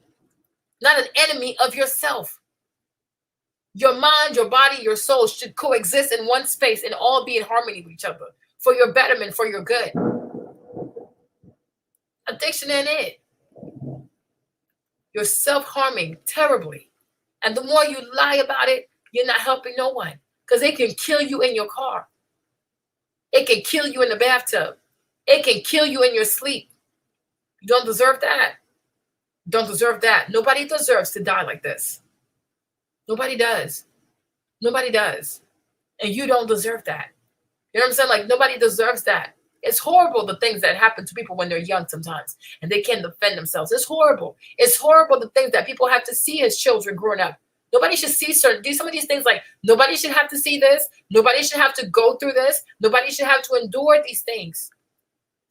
[SPEAKER 1] not an enemy of yourself. Your mind, your body, your soul should coexist in one space and all be in harmony with each other for your betterment, for your good. Addiction ain't it. You're self-harming terribly. And the more you lie about it, you're not helping no one. Because it can kill you in your car. It can kill you in the bathtub. It can kill you in your sleep. You don't deserve that. You don't deserve that. Nobody deserves to die like this. Nobody does. Nobody does. And you don't deserve that. You know what I'm saying? Like, nobody deserves that. It's horrible, the things that happen to people when they're young sometimes and they can't defend themselves. It's horrible. It's horrible, the things that people have to see as children growing up. Nobody should see some of these things. Like, nobody should have to see this. Nobody should have to go through this. Nobody should have to endure these things.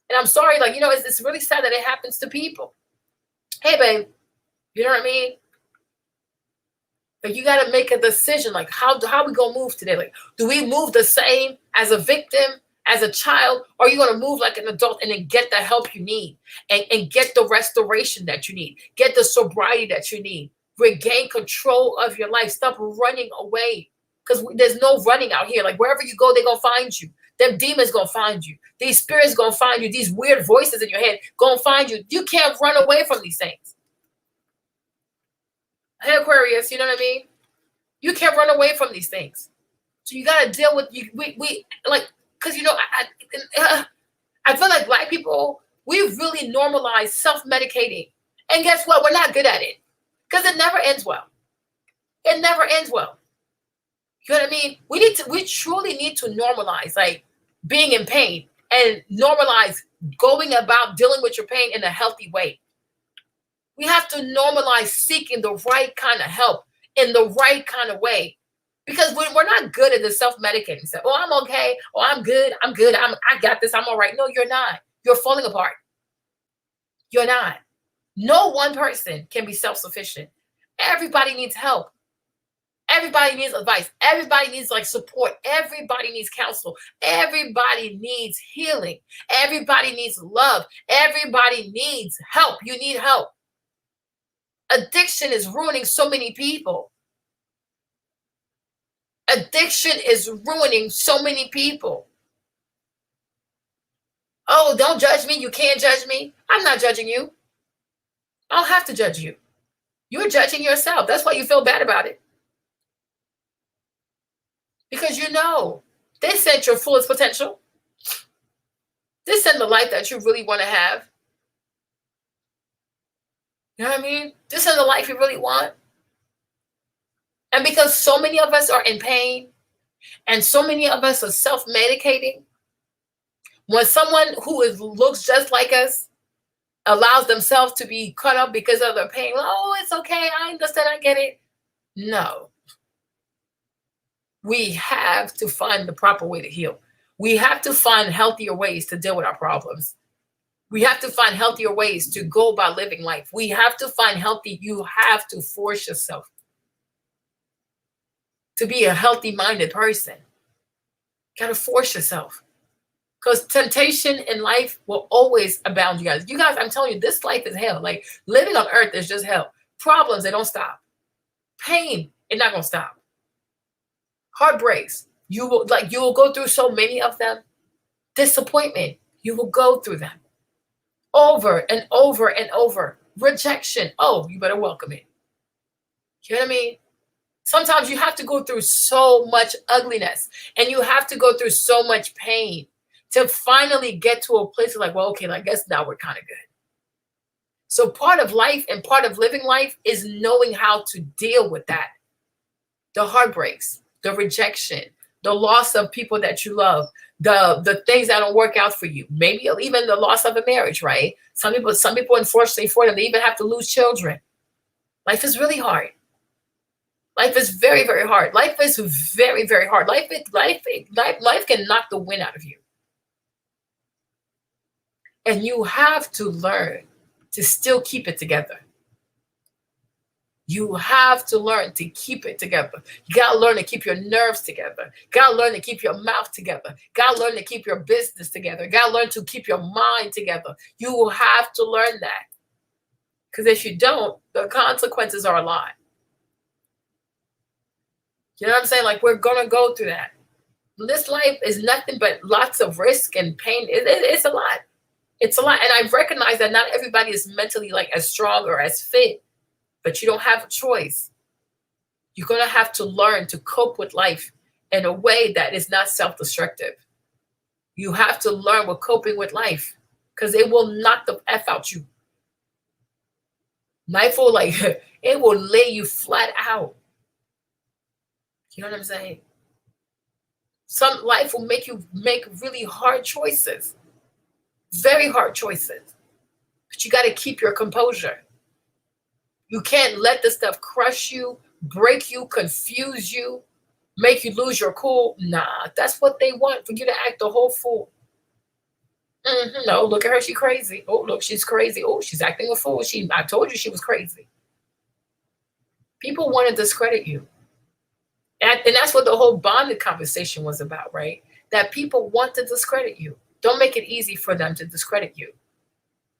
[SPEAKER 1] And I'm sorry, like, it's really sad that it happens to people. Hey, babe, you know what I mean? Like, you got to make a decision. Like, how we going to move today? Like, do we move the same as a victim as a child, or are you going to move like an adult and then get the help you need and get the restoration that you need, get the sobriety that you need, regain control of your life, stop running away, because there's no running out here. Like wherever you go, they're going to find you. Them demons going to find you. These spirits going to find you. These weird voices in your head going to find you. You can't run away from these things. Hey, Aquarius, you know what I mean? You can't run away from these things. So you got to deal with, we like, because, you know, I feel like Black people, we really normalize self-medicating. And guess what? We're not good at it because it never ends well. It never ends well. You know what I mean? We truly need to normalize like being in pain and normalize going about dealing with your pain in a healthy way. We have to normalize seeking the right kind of help in the right kind of way. Because we're not good at the self-medicating stuff. Oh, I'm okay. Oh, I'm good. I got this. I'm all right. No, you're not. You're falling apart. You're not. No one person can be self-sufficient. Everybody needs help. Everybody needs advice. Everybody needs like support. Everybody needs counsel. Everybody needs healing. Everybody needs love. Everybody needs help. You need help. Addiction is ruining so many people. Addiction is ruining so many people. Oh, don't judge me. You can't judge me. I'm not judging you. I don't have to judge you. You're judging yourself. That's why you feel bad about it. Because you know, this ain't your fullest potential. This ain't the life that you really want to have. You know what I mean? This ain't the life you really want. And because so many of us are in pain and so many of us are self-medicating, when someone who looks just like us allows themselves to be cut up because of their pain, oh, it's okay, I understand, I get it. No. We have to find the proper way to heal. We have to find healthier ways to deal with our problems. We have to find healthier ways to go about living life. We have to find you have to force yourself to be a healthy-minded person. You got to force yourself. Because temptation in life will always abound, you guys. You guys, I'm telling you, this life is hell. Like, living on earth is just hell. Problems, they don't stop. Pain, it's not going to stop. Heartbreaks, you will go through so many of them. Disappointment, you will go through them. Over and over and over. Rejection, oh, you better welcome it. You know what I mean? Sometimes you have to go through so much ugliness and you have to go through so much pain to finally get to a place of like, well, okay, I guess now we're kind of good. So part of life and part of living life is knowing how to deal with that. The heartbreaks, the rejection, the loss of people that you love, the things that don't work out for you, maybe even the loss of a marriage, right? Some people, unfortunately for them, they even have to lose children. Life is really hard. Life is very, very hard. Life is very, very hard. Life can knock the wind out of you. And you have to learn to still keep it together. You have to learn to keep it together. You got to learn to keep your nerves together. You got to learn to keep your mouth together. You got to learn to keep your business together. You got to learn to keep your mind together. You have to learn that. Because if you don't, the consequences are a lot. You know what I'm saying? Like, we're going to go through that. This life is nothing but lots of risk and pain. It's a lot. It's a lot. And I recognize that not everybody is mentally like as strong or as fit, but you don't have a choice. You're going to have to learn to cope with life in a way that is not self-destructive. You have to learn with coping with life because it will knock the F out you. Life will it will lay you flat out. You know what I'm saying? Some life will make you make really hard choices. Very hard choices. But you got to keep your composure. You can't let this stuff crush you, break you, confuse you, make you lose your cool. Nah, that's what they want, for you to act a whole fool. No, look at her. She's crazy. Oh, look, she's crazy. Oh, she's acting a fool. I told you she was crazy. People want to discredit you. And that's what the whole bonded conversation was about, right? that people want to discredit you. Don't make it easy for them to discredit you.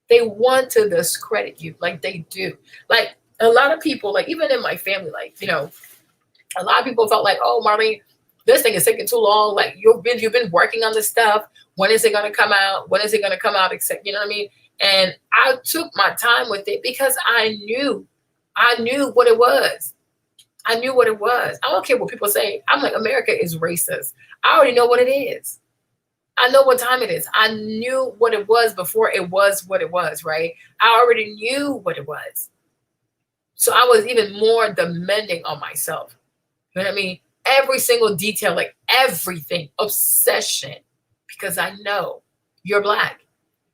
[SPEAKER 1] They want to discredit you, like they do. Like a lot of people, like even in my family, like, a lot of people felt like, oh, Marlene, this thing is taking too long. Like you've been working on this stuff. When is it going to come out? When is it going to come out? Except, you know what I mean? And I took my time with it because I knew what it was. I knew what it was. I don't care what people say. I'm like, America is racist. I already know what it is. I know what time it is. I knew what it was before it was what it was, right? I already knew what it was. So I was even more demanding on myself. You know what I mean? Every single detail, like everything, obsession, because I know you're Black.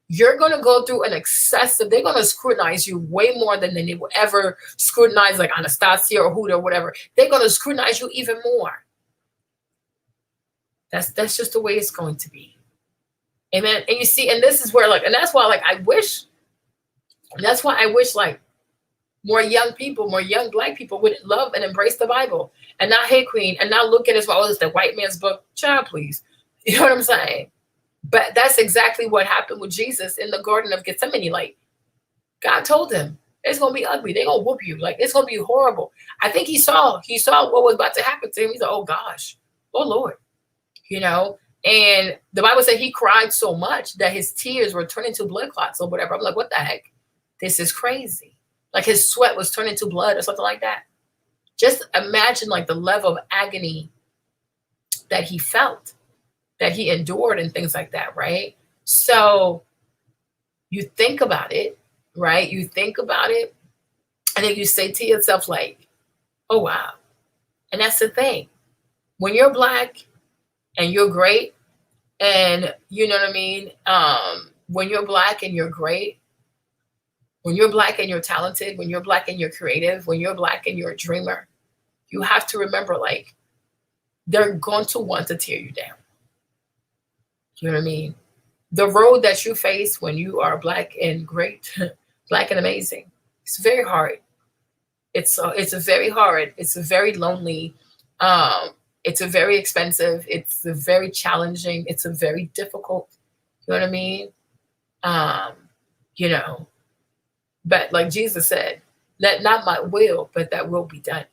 [SPEAKER 1] You're going to go through an excessive, they're going to scrutinize you way more than they would ever scrutinize like Anastasia or Huda or whatever. They're going to scrutinize you even more. That's just the way it's going to be. Amen. And you see, and this is where like, and that's why like I wish like more young people, more young Black people would love and embrace the Bible and not hate Queen and not look at it as well, oh, it's the white man's book. Child, please. You know what I'm saying? But that's exactly what happened with Jesus in the Garden of Gethsemane. Like God told him, it's going to be ugly. They're going to whoop you. Like it's going to be horrible. I think he saw what was about to happen to him. He's like, oh gosh, oh Lord, and the Bible said he cried so much that his tears were turning to blood clots or whatever. I'm like, what the heck? This is crazy. Like his sweat was turning to blood or something like that. Just imagine like the level of agony that he felt, that he endured and things like that, right? So you think about it, right? You think about it and then you say to yourself like, oh, wow. And that's the thing. When you're Black and you're great and you know what I mean? When you're Black and you're great, when you're Black and you're talented, when you're Black and you're creative, when you're Black and you're a dreamer, you have to remember, like, they're going to want to tear you down. You know what I mean? The road that you face when you are Black and great, Black and amazing, it's very hard. It's a very hard. It's a very lonely. It's a very expensive. It's a very challenging. It's a very difficult. You know what I mean? But like Jesus said, let not my will, but that will be done.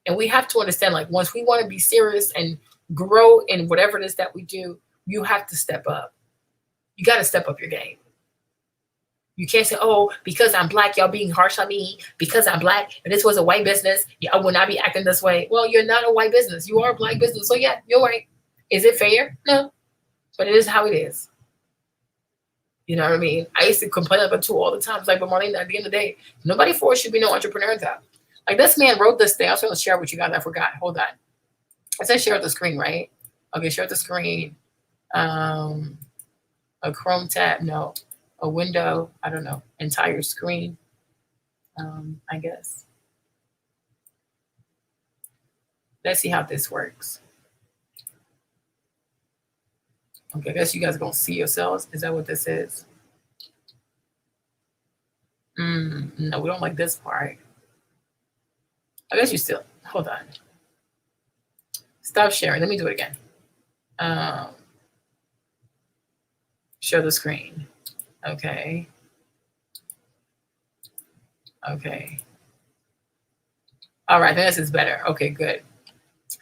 [SPEAKER 1] And we have to understand, like, once we want to be serious and grow in whatever it is that we do, you have to step up. You got to step up your game. You can't say, oh, because I'm Black, y'all being harsh on me. Because I'm Black and this was a white business, I will not be acting this way. Well, you're not a white business. You are a Black business. So yeah, you're right. Is it fair? No. But it is how it is. You know what I mean? I used to complain about it too all the time. It's like, but Marlene, at the end of the day, nobody forced you to be no entrepreneur in that. Like this man wrote this thing. I was going to share it with you guys. I forgot. Hold on. I said share the screen, right? Okay, share the screen. A Chrome tab, no. A window, I don't know. Entire screen, I guess. Let's see how this works. Okay, I guess you guys are going to see yourselves. Is that what this is? No, we don't like this part. I guess you still, hold on. Stop sharing. Let me do it again. Show the screen. Okay. Okay. All right, this is better. Okay, good.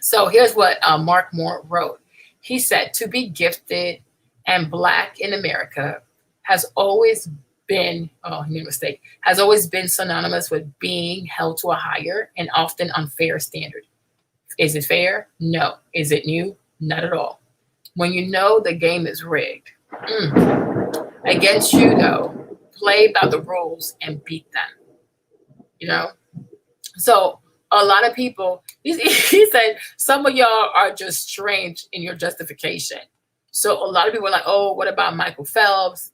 [SPEAKER 1] So here's what Mark Moore wrote. He said, to be gifted and Black in America has always been, he made a mistake, has always been synonymous with being held to a higher and often unfair standard. Is it fair? No. Is it new? Not at all. When you know the game is rigged, against you though, play by the rules and beat them. So a lot of people, he said, some of y'all are just strange in your justification. So a lot of people are like, oh, what about Michael Phelps?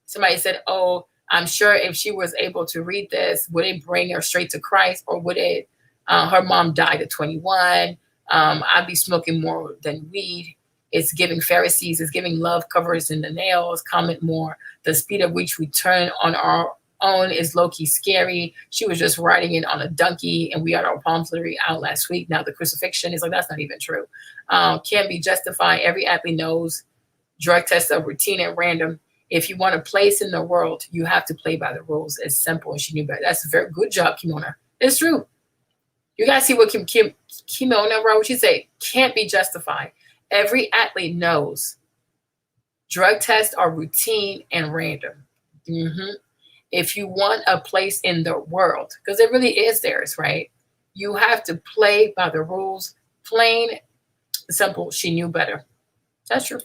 [SPEAKER 1] Somebody said, oh, I'm sure if she was able to read this, would it bring her straight to Christ, or would it, her mom died at 21. I'd be smoking more than weed. It's giving Pharisees, it's giving love covers in the nails, comment more, the speed at which we turn on our own is low-key scary. She was just riding it on a donkey, and we had our palm flurry out last week. Now the crucifixion is like, that's not even true. Can be justified. Every athlete knows drug tests are routine and random. If you want a place in the world, you have to play by the rules. It's simple, and she knew better. That's a very good job, Kimona. It's true. You guys see what Kimona wrote? She said, can't be justified. Every athlete knows drug tests are routine and random. If you want a place in the world, because it really is theirs, right? You have to play by the rules. Plain, simple. She knew better. That's true.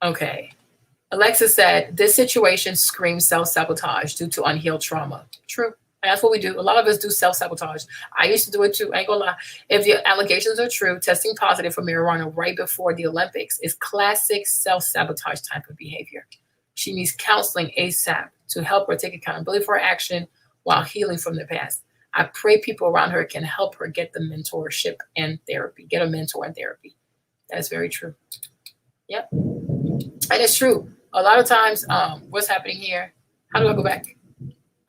[SPEAKER 1] Okay. Alexa said, this situation screams self-sabotage due to unhealed trauma. True. And that's what we do. A lot of us do self-sabotage. I used to do it too. I ain't gonna lie. If the allegations are true, testing positive for marijuana right before the Olympics is classic self-sabotage type of behavior. She needs counseling ASAP to help her take accountability for her action while healing from the past. I pray people around her can help her get the mentorship and therapy, get a mentor and therapy. That's very true. Yep. And it's true. A lot of times, what's happening here? How do I go back?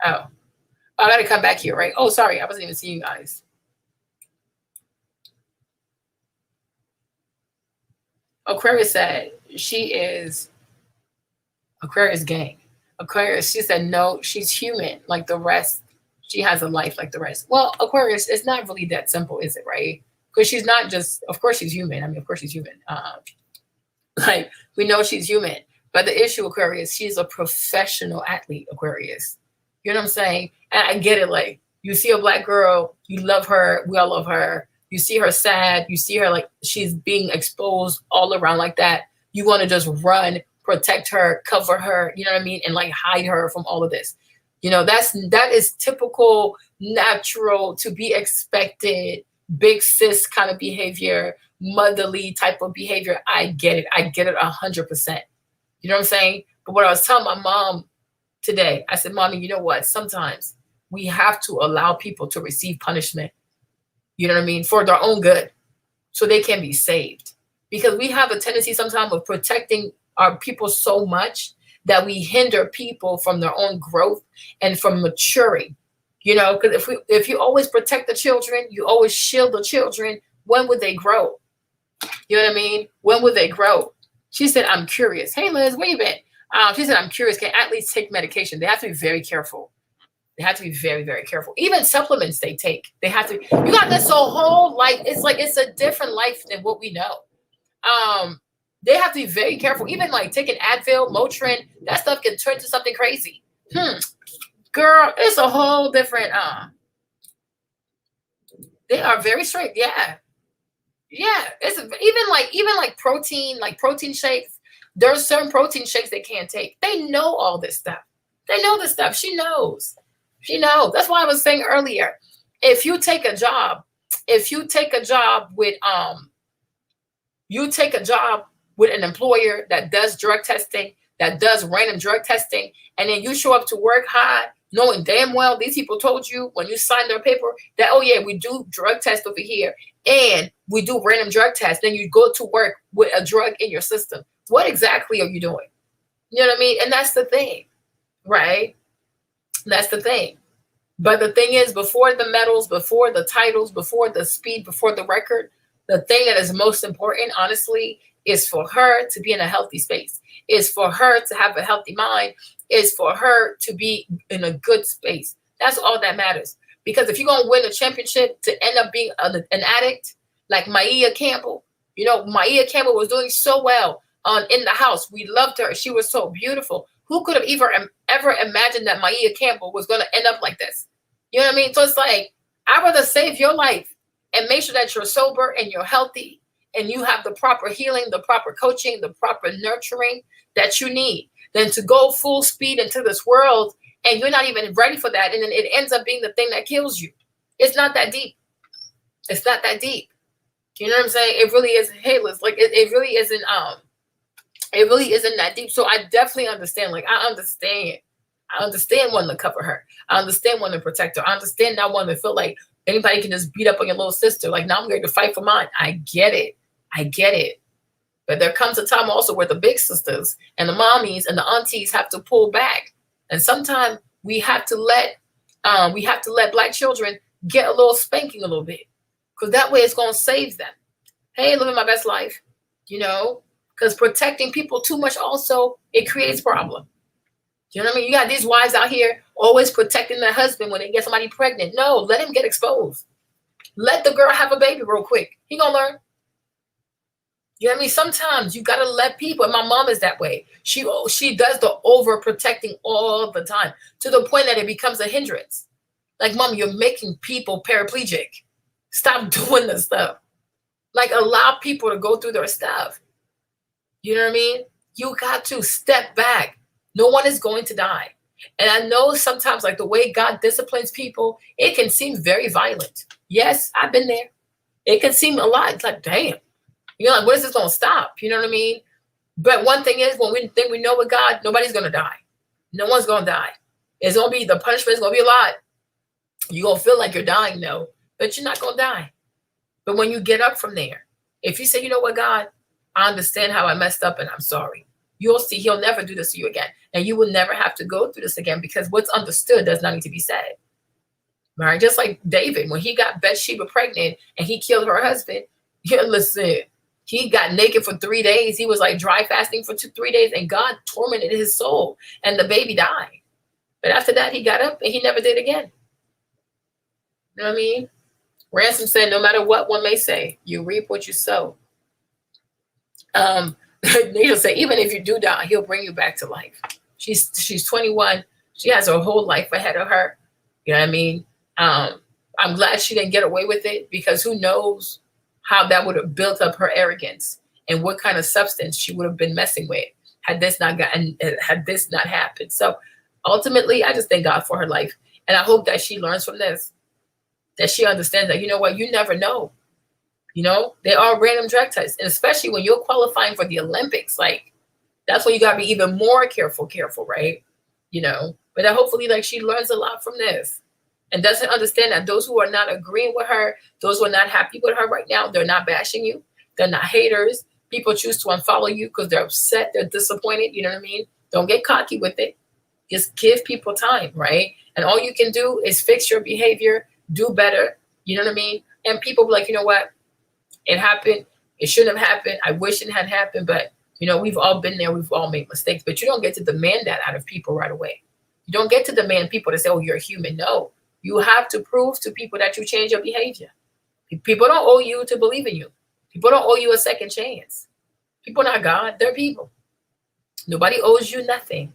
[SPEAKER 1] Oh, I got to come back here, right? Oh, sorry. I wasn't even seeing you guys. Aquarius said she is Aquarius gang. Aquarius, she said, no, she's human like the rest. She has a life like the rest. Well, Aquarius, it's not really that simple, is it, right? Because she's not just, of course she's human. I mean, of course she's human. Like, we know she's human. But the issue, Aquarius, she's a professional athlete, Aquarius. You know what I'm saying? And I get it. Like, you see a Black girl, you love her. We all love her. You see her sad. You see her like she's being exposed all around like that. You want to just run, protect her, cover her, you know what I mean? And like hide her from all of this. You know, that is typical, natural, to be expected, big sis kind of behavior, motherly type of behavior. I get it. I get it 100%. You know what I'm saying? But what I was telling my mom today, I said, Mommy, you know what? Sometimes we have to allow people to receive punishment, you know what I mean, for their own good, so they can be saved. Because we have a tendency sometimes of protecting our people so much that we hinder people from their own growth and from maturing. You know, because if you always protect the children, you always shield the children, when would they grow? You know what I mean? When would they grow? She said, I'm curious. Hey, Liz, where you been? She said, I'm curious. Can athletes take medication? They have to be very careful. They have to be very, very careful. Even supplements they take, they have to. You got this whole life. It's a different life than what we know. They have to be very careful. Even like taking Advil, Motrin, that stuff can turn to something crazy. Girl, it's a whole different. They are very strict. Yeah. It's even like protein shakes. There are certain protein shakes they can't take. They know all this stuff. They know this stuff. She knows. That's why I was saying earlier, if you take a job with an employer that does drug testing, that does random drug testing, and then you show up to work high, knowing damn well these people told you when you signed their paper that, oh yeah, we do drug tests over here and we do random drug tests. Then you go to work with a drug in your system. What exactly are you doing? You know what I mean? And that's the thing, right? That's the thing. But the thing is, before the medals, before the titles, before the speed, before the record, the thing that is most important, honestly, is for her to be in a healthy space, is for her to have a healthy mind, is for her to be in a good space. That's all that matters. Because if you're going to win a championship to end up being an addict, like Maia Campbell, you know, Maia Campbell was doing so well in the house. We loved her. She was so beautiful. Who could have ever imagined that Maia Campbell was going to end up like this? You know what I mean? So it's like, I'd rather save your life and make sure that you're sober and you're healthy and you have the proper healing, the proper coaching, the proper nurturing that you need than to go full speed into this world and you're not even ready for that. And then it ends up being the thing that kills you. It's not that deep. It's not that deep. You know what I'm saying? It really is hateless. Like it really isn't, it really isn't that deep. So I definitely understand. Like I understand wanting to cover her. I understand wanting to protect her. I understand not wanting to feel like anybody can just beat up on your little sister. Like, now I'm going to fight for mine. I get it. But there comes a time also where the big sisters and the mommies and the aunties have to pull back. And sometimes we have to let Black children get a little spanking a little bit, because that way it's going to save them. Hey, living my best life, because protecting people too much also, it creates problem. You know what I mean? You got these wives out here always protecting their husband when they get somebody pregnant. No, let him get exposed. Let the girl have a baby real quick. He gonna learn. You know what I mean? Sometimes you gotta let people, and my mom is that way. She does the overprotecting all the time, to the point that it becomes a hindrance. Like, Mom, you're making people paraplegic. Stop doing this stuff. Like, allow people to go through their stuff. You know what I mean? You got to step back. No one is going to die. And I know sometimes, like, the way God disciplines people, it can seem very violent. Yes, I've been there. It can seem a lot. It's like, damn. Like, when is this going to stop? You know what I mean? But one thing is, when we think we know with God, nobody's going to die. No one's going to die. It's going to be, the punishment is going to be a lot. You're going to feel like you're dying, though, but you're not going to die. But when you get up from there, if you say, you know what, God, I understand how I messed up and I'm sorry, you'll see he'll never do this to you again. And you will never have to go through this again, because what's understood does not need to be said. Right? Just like David, when he got Bathsheba pregnant and he killed her husband, listen, he got naked for 3 days. He was like dry fasting for 3 days, and God tormented his soul, and the baby died. But after that, he got up and he never did again. You know what I mean? Ransom said, no matter what one may say, you reap what you sow. Needle said, even if you do die, he'll bring you back to life. She's 21. She has her whole life ahead of her. You know what I mean? I'm glad she didn't get away with it, because who knows how that would have built up her arrogance and what kind of substance she would have been messing with had this not happened. So ultimately, I just thank God for her life. And I hope that she learns from this, that she understands that, you know what, you never know. There are random drug tests, and especially when you're qualifying for the Olympics, like, that's when you got to be even more careful, right? But hopefully, like, she learns a lot from this and doesn't understand that those who are not agreeing with her, those who are not happy with her right now, they're not bashing you. They're not haters. People choose to unfollow you because they're upset, they're disappointed. You know what I mean? Don't get cocky with it. Just give people time, right? And all you can do is fix your behavior, do better. You know what I mean? And people be like, you know what? It happened. It shouldn't have happened. I wish it had happened, but we've all been there. We've all made mistakes, but you don't get to demand that out of people right away. You don't get to demand people to say, oh, you're a human. No, you have to prove to people that you change your behavior. People don't owe you to believe in you. People don't owe you a second chance. People are not God. They're people. Nobody owes you nothing,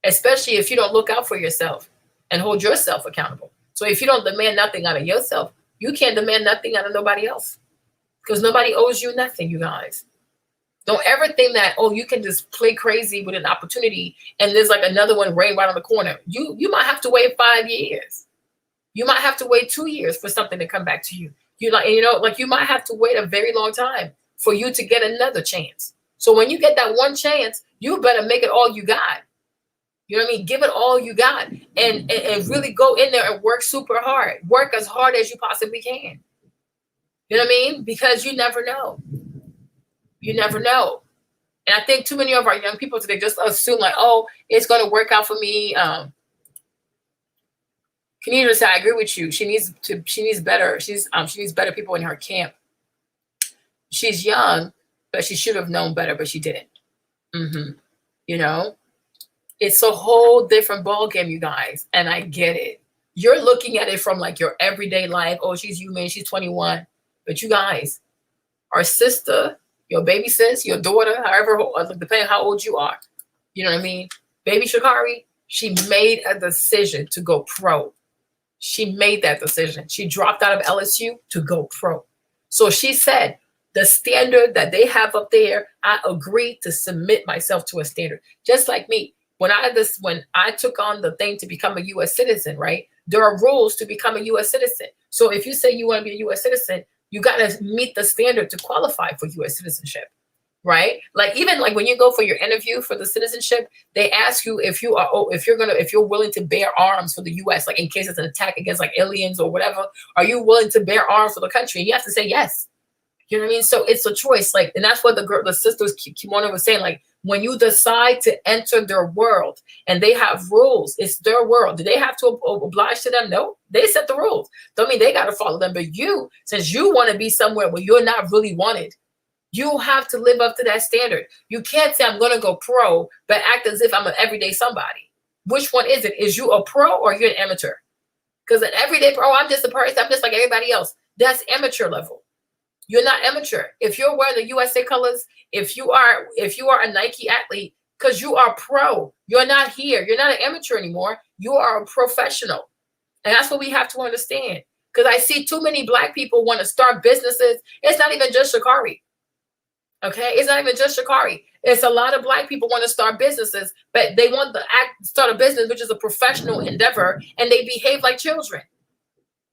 [SPEAKER 1] especially if you don't look out for yourself and hold yourself accountable. So if you don't demand nothing out of yourself, you can't demand nothing out of nobody else, because nobody owes you nothing, you guys. Don't ever think that, oh, you can just play crazy with an opportunity and there's like another one right on the corner. You might have to wait 5 years. You might have to wait 2 years for something to come back to you. You might have to wait a very long time for you to get another chance. So when you get that one chance, you better make it all you got. You know what I mean? Give it all you got and really go in there and work super hard. Work as hard as you possibly can. You know what I mean? Because you never know. You never know. And I think too many of our young people today just assume like, oh, it's going to work out for me. Kenitra said, I agree with you. She needs better. She needs better people in her camp. She's young, but she should have known better, but she didn't. It's a whole different ball game, you guys. And I get it. You're looking at it from like your everyday life. Oh, she's human. She's 21. But you guys, our sister, your baby sis, your daughter, however, depending on how old you are, you know what I mean? Baby SHA'CARRI, she made a decision to go pro. She made that decision. She dropped out of LSU to go pro. So she said, the standard that they have up there, I agree to submit myself to a standard. Just like me, when I took on the thing to become a U.S. citizen, right? There are rules to become a U.S. citizen. So if you say you want to be a U.S. citizen, you got to meet the standard to qualify for U.S. citizenship, right? Like even like when you go for your interview for the citizenship, they ask you if you're willing to bear arms for the U.S. like in case it's an attack against like aliens or whatever. Are you willing to bear arms for the country? And you have to say yes. You know what I mean? So it's a choice. Like, and that's what the sisters Kimona was saying. Like, when you decide to enter their world and they have rules, it's their world. Do they have to oblige to them? No, they set the rules. Don't mean they got to follow them. But you, since you want to be somewhere where you're not really wanted, you have to live up to that standard. You can't say I'm going to go pro, but act as if I'm an everyday somebody. Which one is it? Is you a pro or you're an amateur? Because an everyday pro, I'm just a person. I'm just like everybody else. That's amateur level. You're not amateur. If you're wearing the USA colors, if you are a Nike athlete, because you are pro, you're not here. You're not an amateur anymore. You are a professional. And that's what we have to understand. Because I see too many Black people want to start businesses. It's not even just SHA'CARRI. Okay? It's not even just SHA'CARRI. It's a lot of Black people want to start businesses, but they want to start a business, which is a professional endeavor, and they behave like children.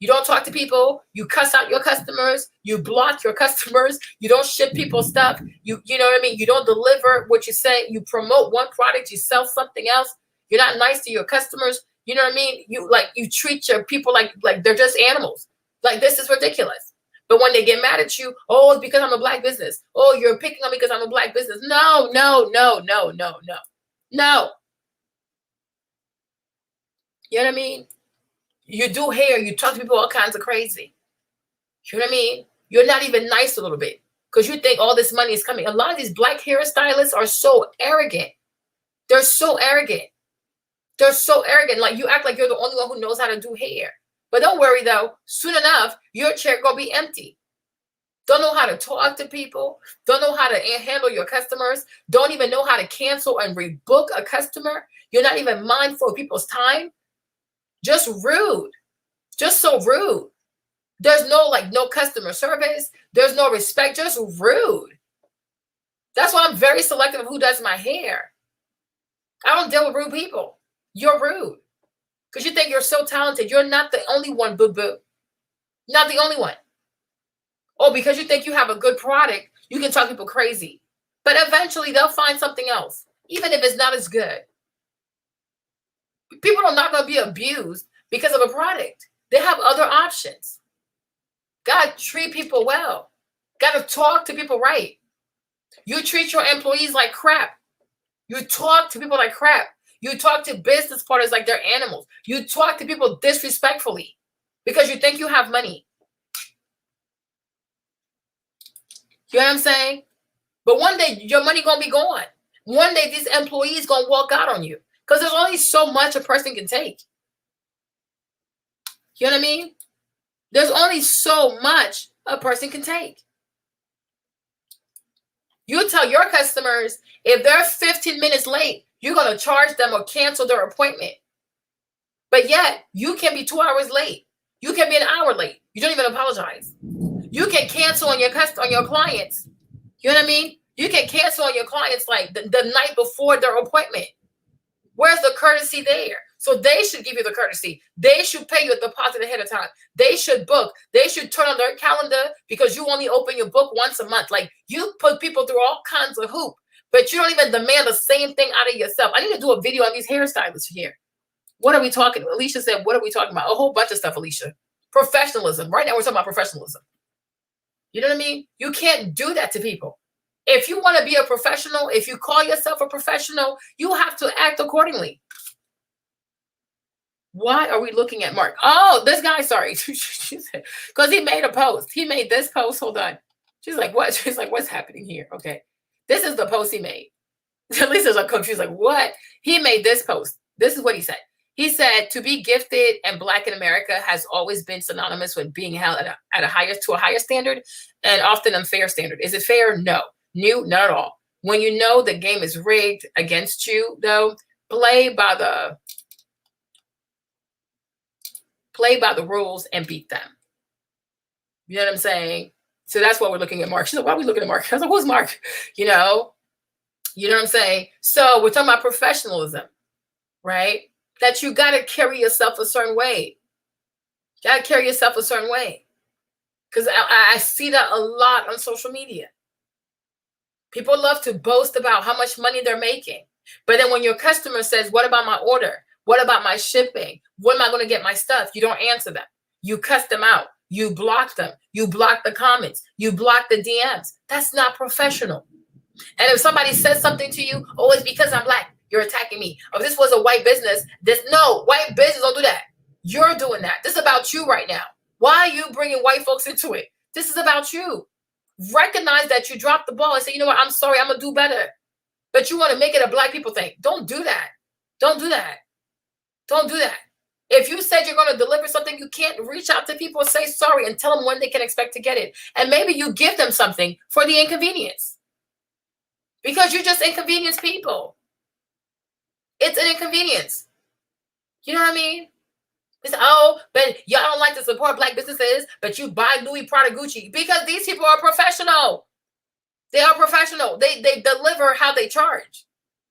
[SPEAKER 1] You don't talk to people. You cuss out your customers. You block your customers. You don't ship people stuff. You know what I mean? You don't deliver what you say. You promote one product. You sell something else. You're not nice to your customers. You know what I mean? You treat your people like they're just animals. Like, this is ridiculous. But when they get mad at you, oh, it's because I'm a Black business. Oh, you're picking on me because I'm a Black business. No. You know what I mean? You do hair, you talk to people all kinds of crazy. You know what I mean? You're not even nice a little bit because you think all this money is coming. A lot of these Black hairstylists are so arrogant. They're so arrogant. They're so arrogant. Like, you act like you're the only one who knows how to do hair. But don't worry, though. Soon enough, your chair going to be empty. Don't know how to talk to people. Don't know how to handle your customers. Don't even know how to cancel and rebook a customer. You're not even mindful of people's time. Just rude. Just so rude. There's no customer service. There's no respect. Just rude. That's why I'm very selective of who does my hair. I don't deal with rude people. You're rude. Because you think you're so talented. You're not the only one, boo-boo. Not the only one. Oh, because you think you have a good product, you can talk people crazy. But eventually they'll find something else, even if it's not as good. People are not going to be abused because of a product. They have other options. Got to treat people well. Got to talk to people right. You treat your employees like crap. You talk to people like crap. You talk to business partners like they're animals. You talk to people disrespectfully because you think you have money. You know what I'm saying? But one day your money going to be gone. One day these employees going to walk out on you. Because there's only so much a person can take. You know what I mean? There's only so much a person can take. You tell your customers, if they're 15 minutes late, you're going to charge them or cancel their appointment. But yet, you can be 2 hours late. You can be an hour late. You don't even apologize. You can cancel on your clients. You know what I mean? You can cancel on your clients like the night before their appointment. Where's the courtesy there? So they should give you the courtesy. They should pay you a deposit ahead of time. They should book. They should turn on their calendar because you only open your book once a month. Like, you put people through all kinds of hoop, but you don't even demand the same thing out of yourself. I need to do a video on these hairstylists here. What are we talking? Alicia said, what are we talking about? A whole bunch of stuff, Alicia. Professionalism. Right now we're talking about professionalism. You know what I mean? You can't do that to people. If you want to be a professional, if you call yourself a professional, you have to act accordingly. Why are we looking at Mark? Oh, this guy, sorry. Because he made a post. He made this post. Hold on. She's like, what? She's like, what's happening here? Okay. This is the post he made. Lisa's like, she's like, what? He made this post. This is what he said. He said, to be gifted and Black in America has always been synonymous with being held at a higher standard and often unfair standard. Is it fair? No. New? Not at all. When you know the game is rigged against you, though, play by the rules and beat them. You know what I'm saying? So that's why we're looking at Mark. She's like, why are we looking at Mark? I was like, who's Mark? You know what I'm saying? So we're talking about professionalism, right? That you got to carry yourself a certain way. You got to carry yourself a certain way. Because I see that a lot on social media. People love to boast about how much money they're making. But then when your customer says, what about my order? What about my shipping? When am I going to get my stuff? You don't answer them. You cuss them out. You block them. You block the comments. You block the DMs. That's not professional. And if somebody says something to you, oh, it's because I'm black, you're attacking me. Oh, this was a white business. No, white business don't do that. You're doing that. This is about you right now. Why are you bringing white folks into it? This is about you. Recognize that you dropped the ball and say, you know what, I'm sorry, I'm going to do better. But you want to make it a black people thing. Don't do that. Don't do that. Don't do that. If you said you're going to deliver something, you can't reach out to people and say sorry and tell them when they can expect to get it. And maybe you give them something for the inconvenience. Because you just inconvenience people. It's an inconvenience. You know what I mean? It's, oh, but y'all don't like to support black businesses, but you buy Louis Prada Gucci. Because these people are professional. They are professional. They deliver how they charge.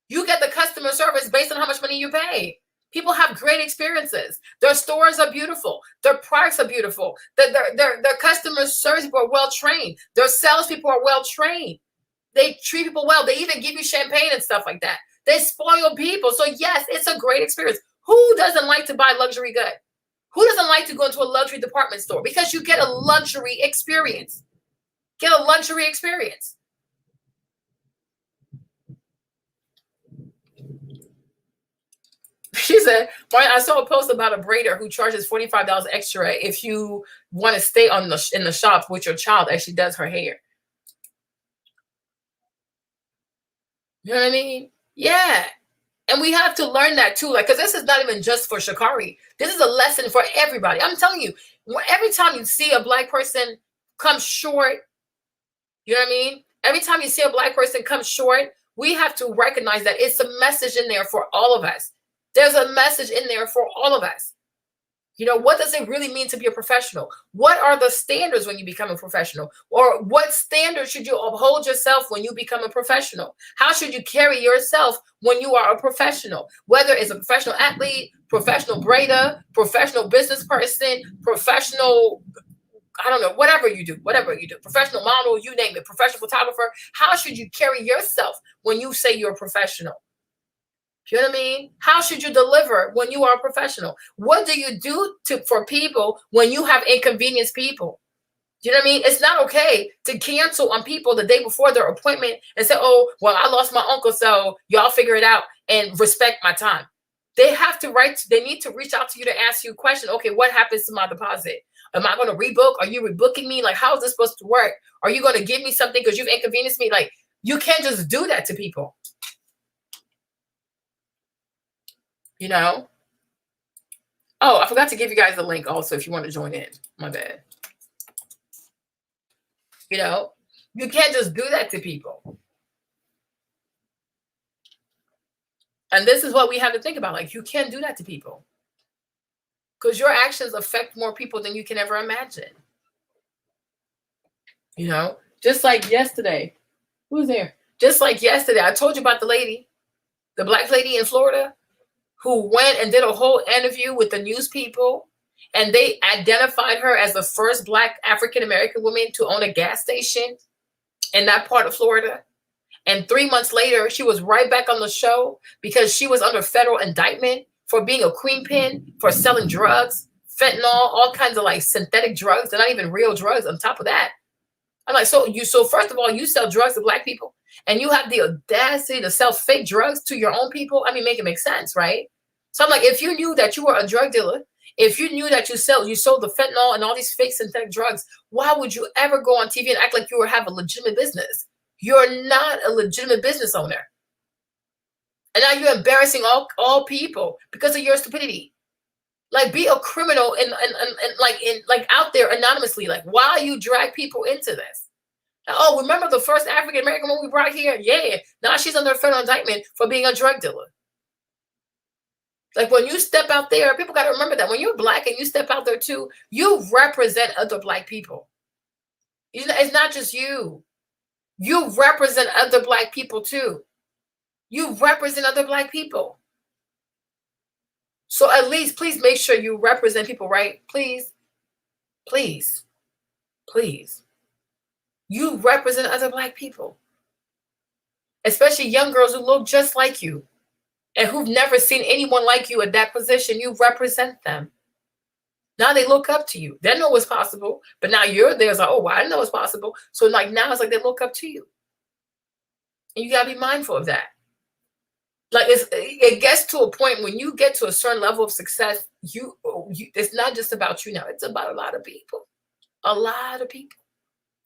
[SPEAKER 1] You get the customer service based on how much money you pay. People have great experiences. Their stores are beautiful. Their products are beautiful. Their customer service people are well trained. Their salespeople are well trained. They treat people well. They even give you champagne and stuff like that. They spoil people. So yes, it's a great experience. Who doesn't like to buy luxury good? Who doesn't like to go into a luxury department store? Because you get a luxury experience. Get a luxury experience. She said, I saw a post about a braider who charges $45 extra if you want to stay in the shop with your child as she does her hair. You know what I mean? Yeah. And we have to learn that too. Like, because this is not even just for SHA'CARRI. This is a lesson for everybody. I'm telling you, every time you see a black person come short, you know what I mean? Every time you see a black person come short, we have to recognize that it's a message in there for all of us. There's a message in there for all of us. You know, what does it really mean to be a professional? What are the standards when you become a professional? Or what standards should you uphold yourself when you become a professional? How should you carry yourself when you are a professional? Whether it's a professional athlete, professional braider, professional business person, professional, I don't know, whatever you do, professional model, you name it, professional photographer. How should you carry yourself when you say you're a professional? You know what I mean? How should you deliver when you are a professional? What do you do for people when you have inconvenienced people? You know what I mean? It's not okay to cancel on people the day before their appointment and say, oh, well, I lost my uncle, so y'all figure it out and respect my time. They have to they need to reach out to you to ask you a question. Okay, what happens to my deposit? Am I going to rebook? Are you rebooking me? Like, how is this supposed to work? Are you going to give me something because you've inconvenienced me? Like, you can't just do that to people. You know? Oh, I forgot to give you guys the link also if you want to join in. My bad. You know, you can't just do that to people. And this is what we have to think about. Like, you can't do that to people. Because your actions affect more people than you can ever imagine. You know? Just like yesterday. Who was there? Just like yesterday, I told you about the lady, the black lady in Florida, who went and did a whole interview with the news people, and they identified her as the first black African-American woman to own a gas station in that part of Florida. And 3 months later, she was right back on the show because she was under federal indictment for being a queen pin, for selling drugs, fentanyl, all kinds of like synthetic drugs. They're not even real drugs on top of that. I'm like, so first of all, you sell drugs to black people and you have the audacity to sell fake drugs to your own people. I mean, make it make sense, right? So I'm like, if you knew that you were a drug dealer, if you knew that you sold the fentanyl and all these fake synthetic drugs, why would you ever go on TV and act like you have a legitimate business? You're not a legitimate business owner. And now you're embarrassing all people because of your stupidity. Like, be a criminal and like out there anonymously. Like, why you drag people into this? Oh, remember the first African American woman we brought here? Yeah. Now she's under federal indictment for being a drug dealer. Like, when you step out there, people got to remember that when you're black and you step out there too, you represent other black people. It's not just you. You represent other black people too. You represent other black people. So at least, please make sure you represent people, right? Please, please, please. You represent other black people. Especially young girls who look just like you and who've never seen anyone like you at that position. You represent them. Now they look up to you. They know what's possible, but now you're there. It's like, oh, well, I didn't know it's possible. So like now it's like they look up to you. And you gotta be mindful of that. Like it gets to a point when you get to a certain level of success, you it's not just about you now. It's about a lot of people. A lot of people.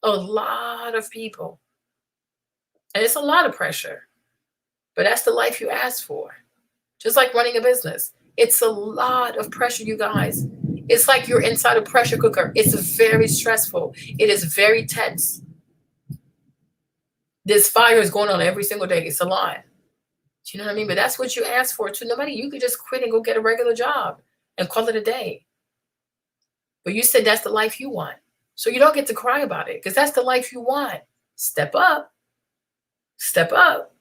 [SPEAKER 1] A lot of people. And it's a lot of pressure. But that's the life you asked for. Just like running a business. It's a lot of pressure, you guys. It's like you're inside a pressure cooker. It's very stressful. It is very tense. This fire is going on every single day. It's a lot. Do you know what I mean? But that's what you asked for too. Nobody, you could just quit and go get a regular job and call it a day. But you said that's the life you want. So you don't get to cry about it because that's the life you want. Step up. Step up.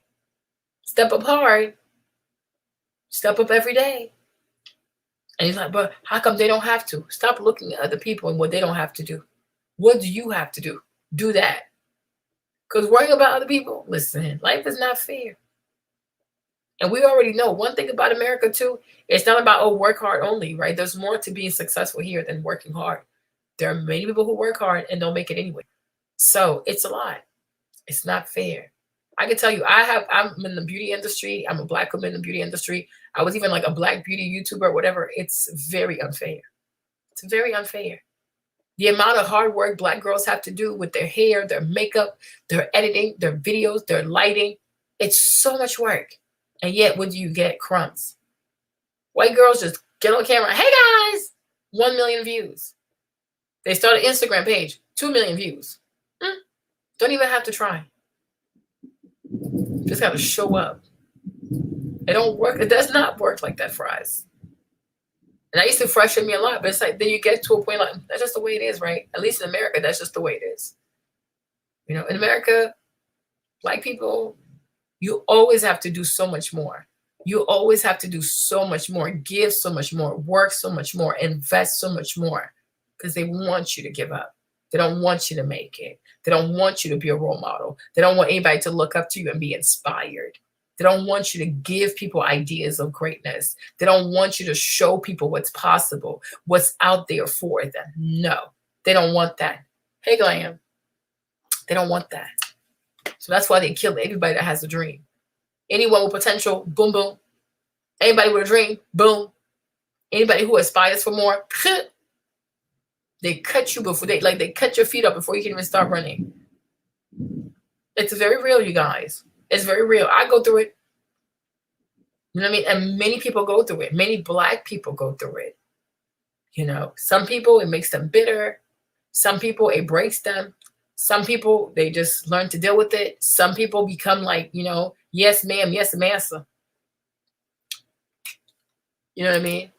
[SPEAKER 1] Step up hard. Step up every day. And he's like, but how come they don't have to? Stop looking at other people and what they don't have to do. What do you have to do? Do that. Because worrying about other people, listen, life is not fair. And we already know one thing about America too, it's not about, oh, work hard only, right? There's more to being successful here than working hard. There are many people who work hard and don't make it anyway. So it's a lot. It's not fair. I can tell you, I'm in the beauty industry. I'm a Black woman in the beauty industry. I was even like a Black beauty YouTuber, whatever. It's very unfair. It's very unfair. The amount of hard work Black girls have to do with their hair, their makeup, their editing, their videos, their lighting. It's so much work. And yet, what do you get? Crumbs. White girls just get on camera. Hey, guys, 1 million views. They start an Instagram page, 2 million views. Don't even have to try. Just got to show up. It don't work. It does not work like that for us. And that used to frustrate me a lot. But it's like, then you get to a point like, that's just the way it is, right? At least in America, that's just the way it is. You know, in America, Black people, you always have to do so much more. You always have to do so much more, give so much more, work so much more, invest so much more, because they want you to give up. They don't want you to make it. They don't want you to be a role model. They don't want anybody to look up to you and be inspired. They don't want you to give people ideas of greatness. They don't want you to show people what's possible, what's out there for them. No, they don't want that. Hey, Glam. They don't want that. So that's why they kill everybody that has a dream. Anyone with potential, boom, boom. Anybody with a dream, boom. Anybody who aspires for more, they cut you before they cut your feet up before you can even start running. It's very real, you guys. It's very real. I go through it. You know what I mean? And many people go through it. Many Black people go through it. You know, some people, it makes them bitter. Some people, it breaks them. Some people, they just learn to deal with it. Some people become like, you know, yes, ma'am, yes, massa. You know what I mean?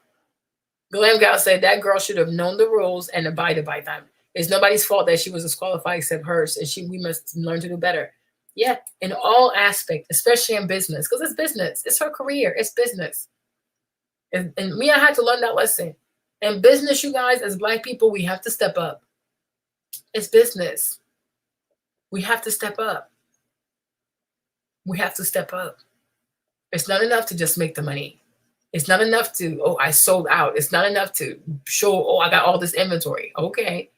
[SPEAKER 1] Glam Gal said that girl should have known the rules and abided by them. It's nobody's fault that she was disqualified except hers, and we must learn to do better. Yeah, in all aspects, especially in business, because it's business. It's her career. It's business. And me, I had to learn that lesson. In business, you guys, as Black people, we have to step up. It's business. We have to step up. We have to step up. It's not enough to just make the money. It's not enough to, oh, I sold out. It's not enough to show, oh, I got all this inventory. Okay.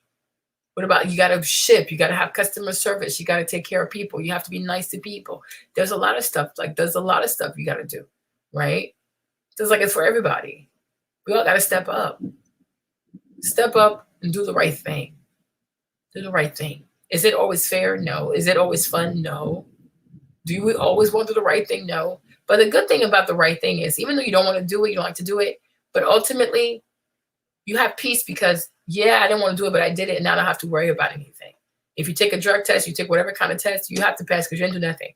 [SPEAKER 1] What about you got to ship? You got to have customer service. You got to take care of people. You have to be nice to people. There's a lot of stuff. There's a lot of stuff you got to do, right? Just like it's for everybody. We all got to step up. Step up and do the right thing. Do the right thing. Is it always fair? No. Is it always fun? No. Do we always want to do the right thing? No. But the good thing about the right thing is, even though you don't want to do it, you don't like to do it, but ultimately you have peace because, yeah, I didn't want to do it, but I did it, and now I don't have to worry about anything. If you take a drug test, you take whatever kind of test, you have to pass because you didn't do nothing.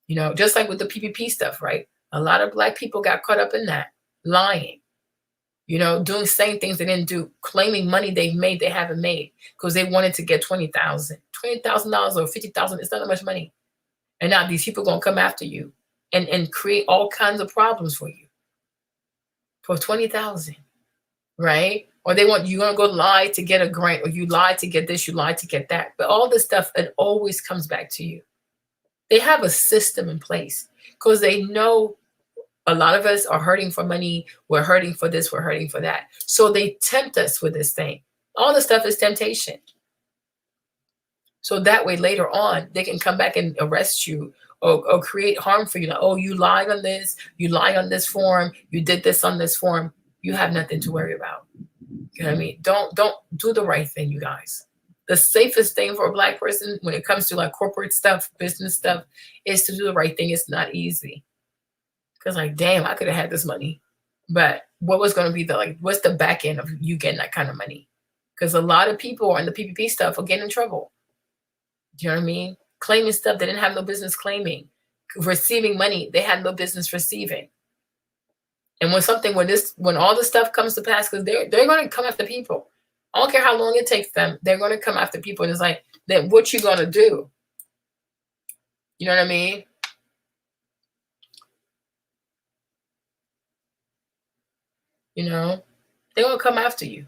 [SPEAKER 1] You know, just like with the PPP stuff, right? A lot of Black people got caught up in that, lying, you know, doing same things they didn't do, claiming money they've made they haven't made because they wanted to get $20,000 or $50,000. It's not that much money. And now these people going to come after you and create all kinds of problems for you for $20,000, right? Or they want you going to go lie to get a grant, or you lie to get this, you lie to get that. But all this stuff, it always comes back to you. They have a system in place because they know A lot of us are hurting for money. We're hurting for this. We're hurting for that. So they tempt us with this thing. All this stuff is temptation. So that way later on, they can come back and arrest you or create harm for you. Like, oh, you lied on this. You lied on this form. You did this on this form. You have nothing to worry about. You know what I mean? Don't do the right thing, you guys. The safest thing for a Black person when it comes to like corporate stuff, business stuff, is to do the right thing. It's not easy. Because like, damn, I could have had this money. But what was going to be what's the back end of you getting that kind of money? Because a lot of people on the PPP stuff will get in trouble. Do you know what I mean? Claiming stuff they didn't have no business claiming. Receiving money they had no business receiving. And when all this stuff comes to pass, because they're going to come after people. I don't care how long it takes them. They're going to come after people. And it's like, then what you going to do? You know what I mean? You know, they're going to come after you.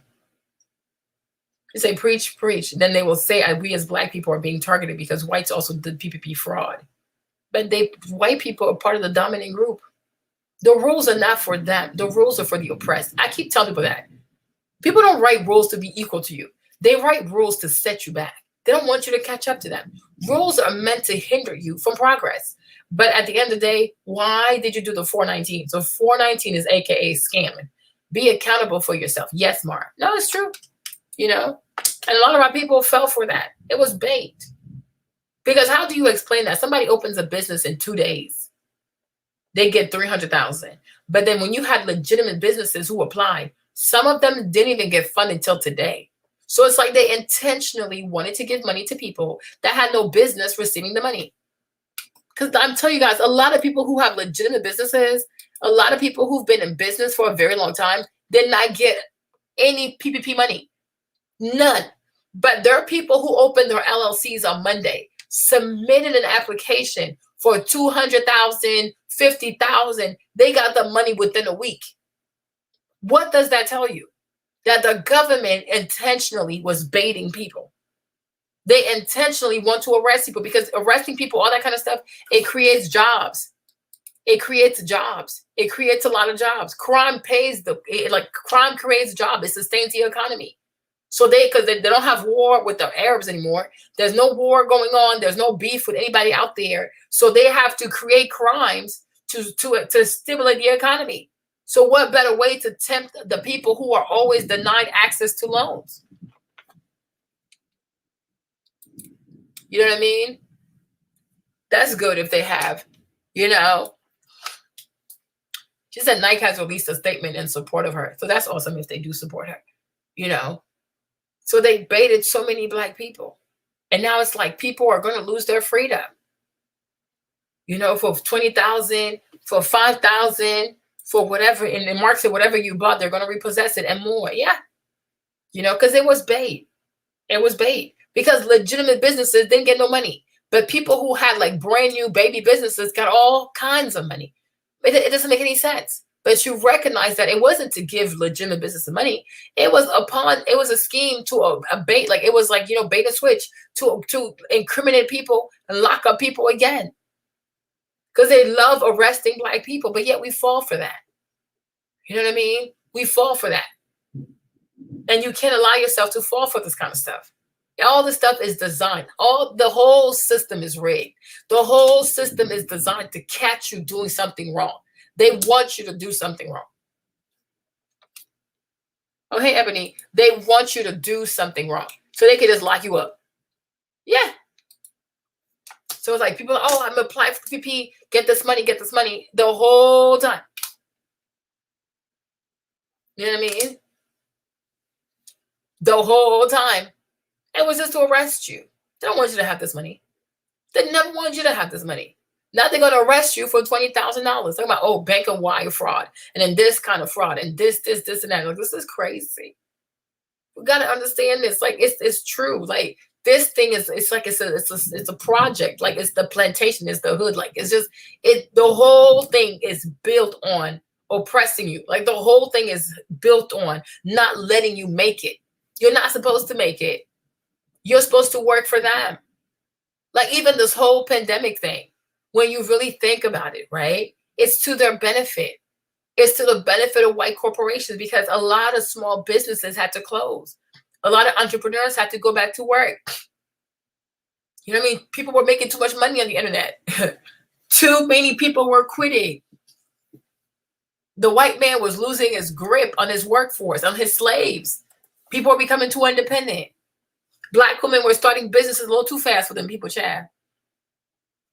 [SPEAKER 1] They say, preach, preach. Then they will say, we as Black people are being targeted because whites also did PPP fraud. But white people are part of the dominant group. The rules are not for them. The rules are for the oppressed. I keep telling people that. People don't write rules to be equal to you. They write rules to set you back. They don't want you to catch up to them. Rules are meant to hinder you from progress. But at the end of the day, why did you do the 419? So 419 is AKA scamming. Be accountable for yourself. Yes, Mara. No, it's true. You know, and a lot of our people fell for that. It was bait. Because how do you explain that? Somebody opens a business in 2 days. They get 300,000. But then when you had legitimate businesses who applied, some of them didn't even get funded until today. So it's like they intentionally wanted to give money to people that had no business receiving the money. Because I'm telling you guys, a lot of people who have legitimate businesses, a lot of people who've been in business for a very long time, did not get any PPP money. None. But there are people who opened their LLCs on Monday, submitted an application for 200,000, 50,000. They got the money within a week. What does that tell you? That the government intentionally was baiting people. They intentionally want to arrest people because arresting people, all that kind of stuff, it creates jobs. It creates jobs. It creates a lot of jobs. Crime crime creates jobs. It sustains the economy. So because they don't have war with the Arabs anymore. There's no war going on. There's no beef with anybody out there. So they have to create crimes to stimulate the economy. So what better way to tempt the people who are always denied access to loans? You know what I mean? That's good if they have, you know. She said Nike has released a statement in support of her. So that's awesome if they do support her, you know. So they baited so many Black people. And now it's like people are going to lose their freedom. You know, for 20,000, for 5,000, for whatever. And Mark said, whatever you bought, they're going to repossess it and more. Yeah. You know, because it was bait. It was bait. Because legitimate businesses didn't get no money. But people who had like brand new baby businesses got all kinds of money. It doesn't make any sense. But you recognize that it wasn't to give legitimate business money. It was a scheme to a bait. Like it was like, you know, bait and switch to incriminate people and lock up people again. Because they love arresting Black people, but yet we fall for that. You know what I mean? We fall for that. And you can't allow yourself to fall for this kind of stuff. All this stuff is designed. The whole system is rigged. The whole system is designed to catch you doing something wrong. They want you to do something wrong. Oh, hey, Ebony. They want you to do something wrong. So they can just lock you up. Yeah. So it's like people, oh, I'm applying for PPP, get this money, the whole time. You know what I mean? The whole time. It was just to arrest you. They don't want you to have this money. They never want you to have this money. Now they're going to arrest you for $20,000. Talking about, oh, bank and wire fraud. And then this kind of fraud. And this, and that. Like, this is crazy. We got to understand this. Like, it's true. Like, this thing is, it's a project. Like, it's the plantation, it's the hood. Like, the whole thing is built on oppressing you. Like, the whole thing is built on not letting you make it. You're not supposed to make it. You're supposed to work for them. Like even this whole pandemic thing, when you really think about it, right? It's to their benefit. It's to the benefit of white corporations, because a lot of small businesses had to close. A lot of entrepreneurs had to go back to work. You know what I mean? People were making too much money on the internet. Too many people were quitting. The white man was losing his grip on his workforce, on his slaves. People were becoming too independent. Black women were starting businesses a little too fast for them people, Chad.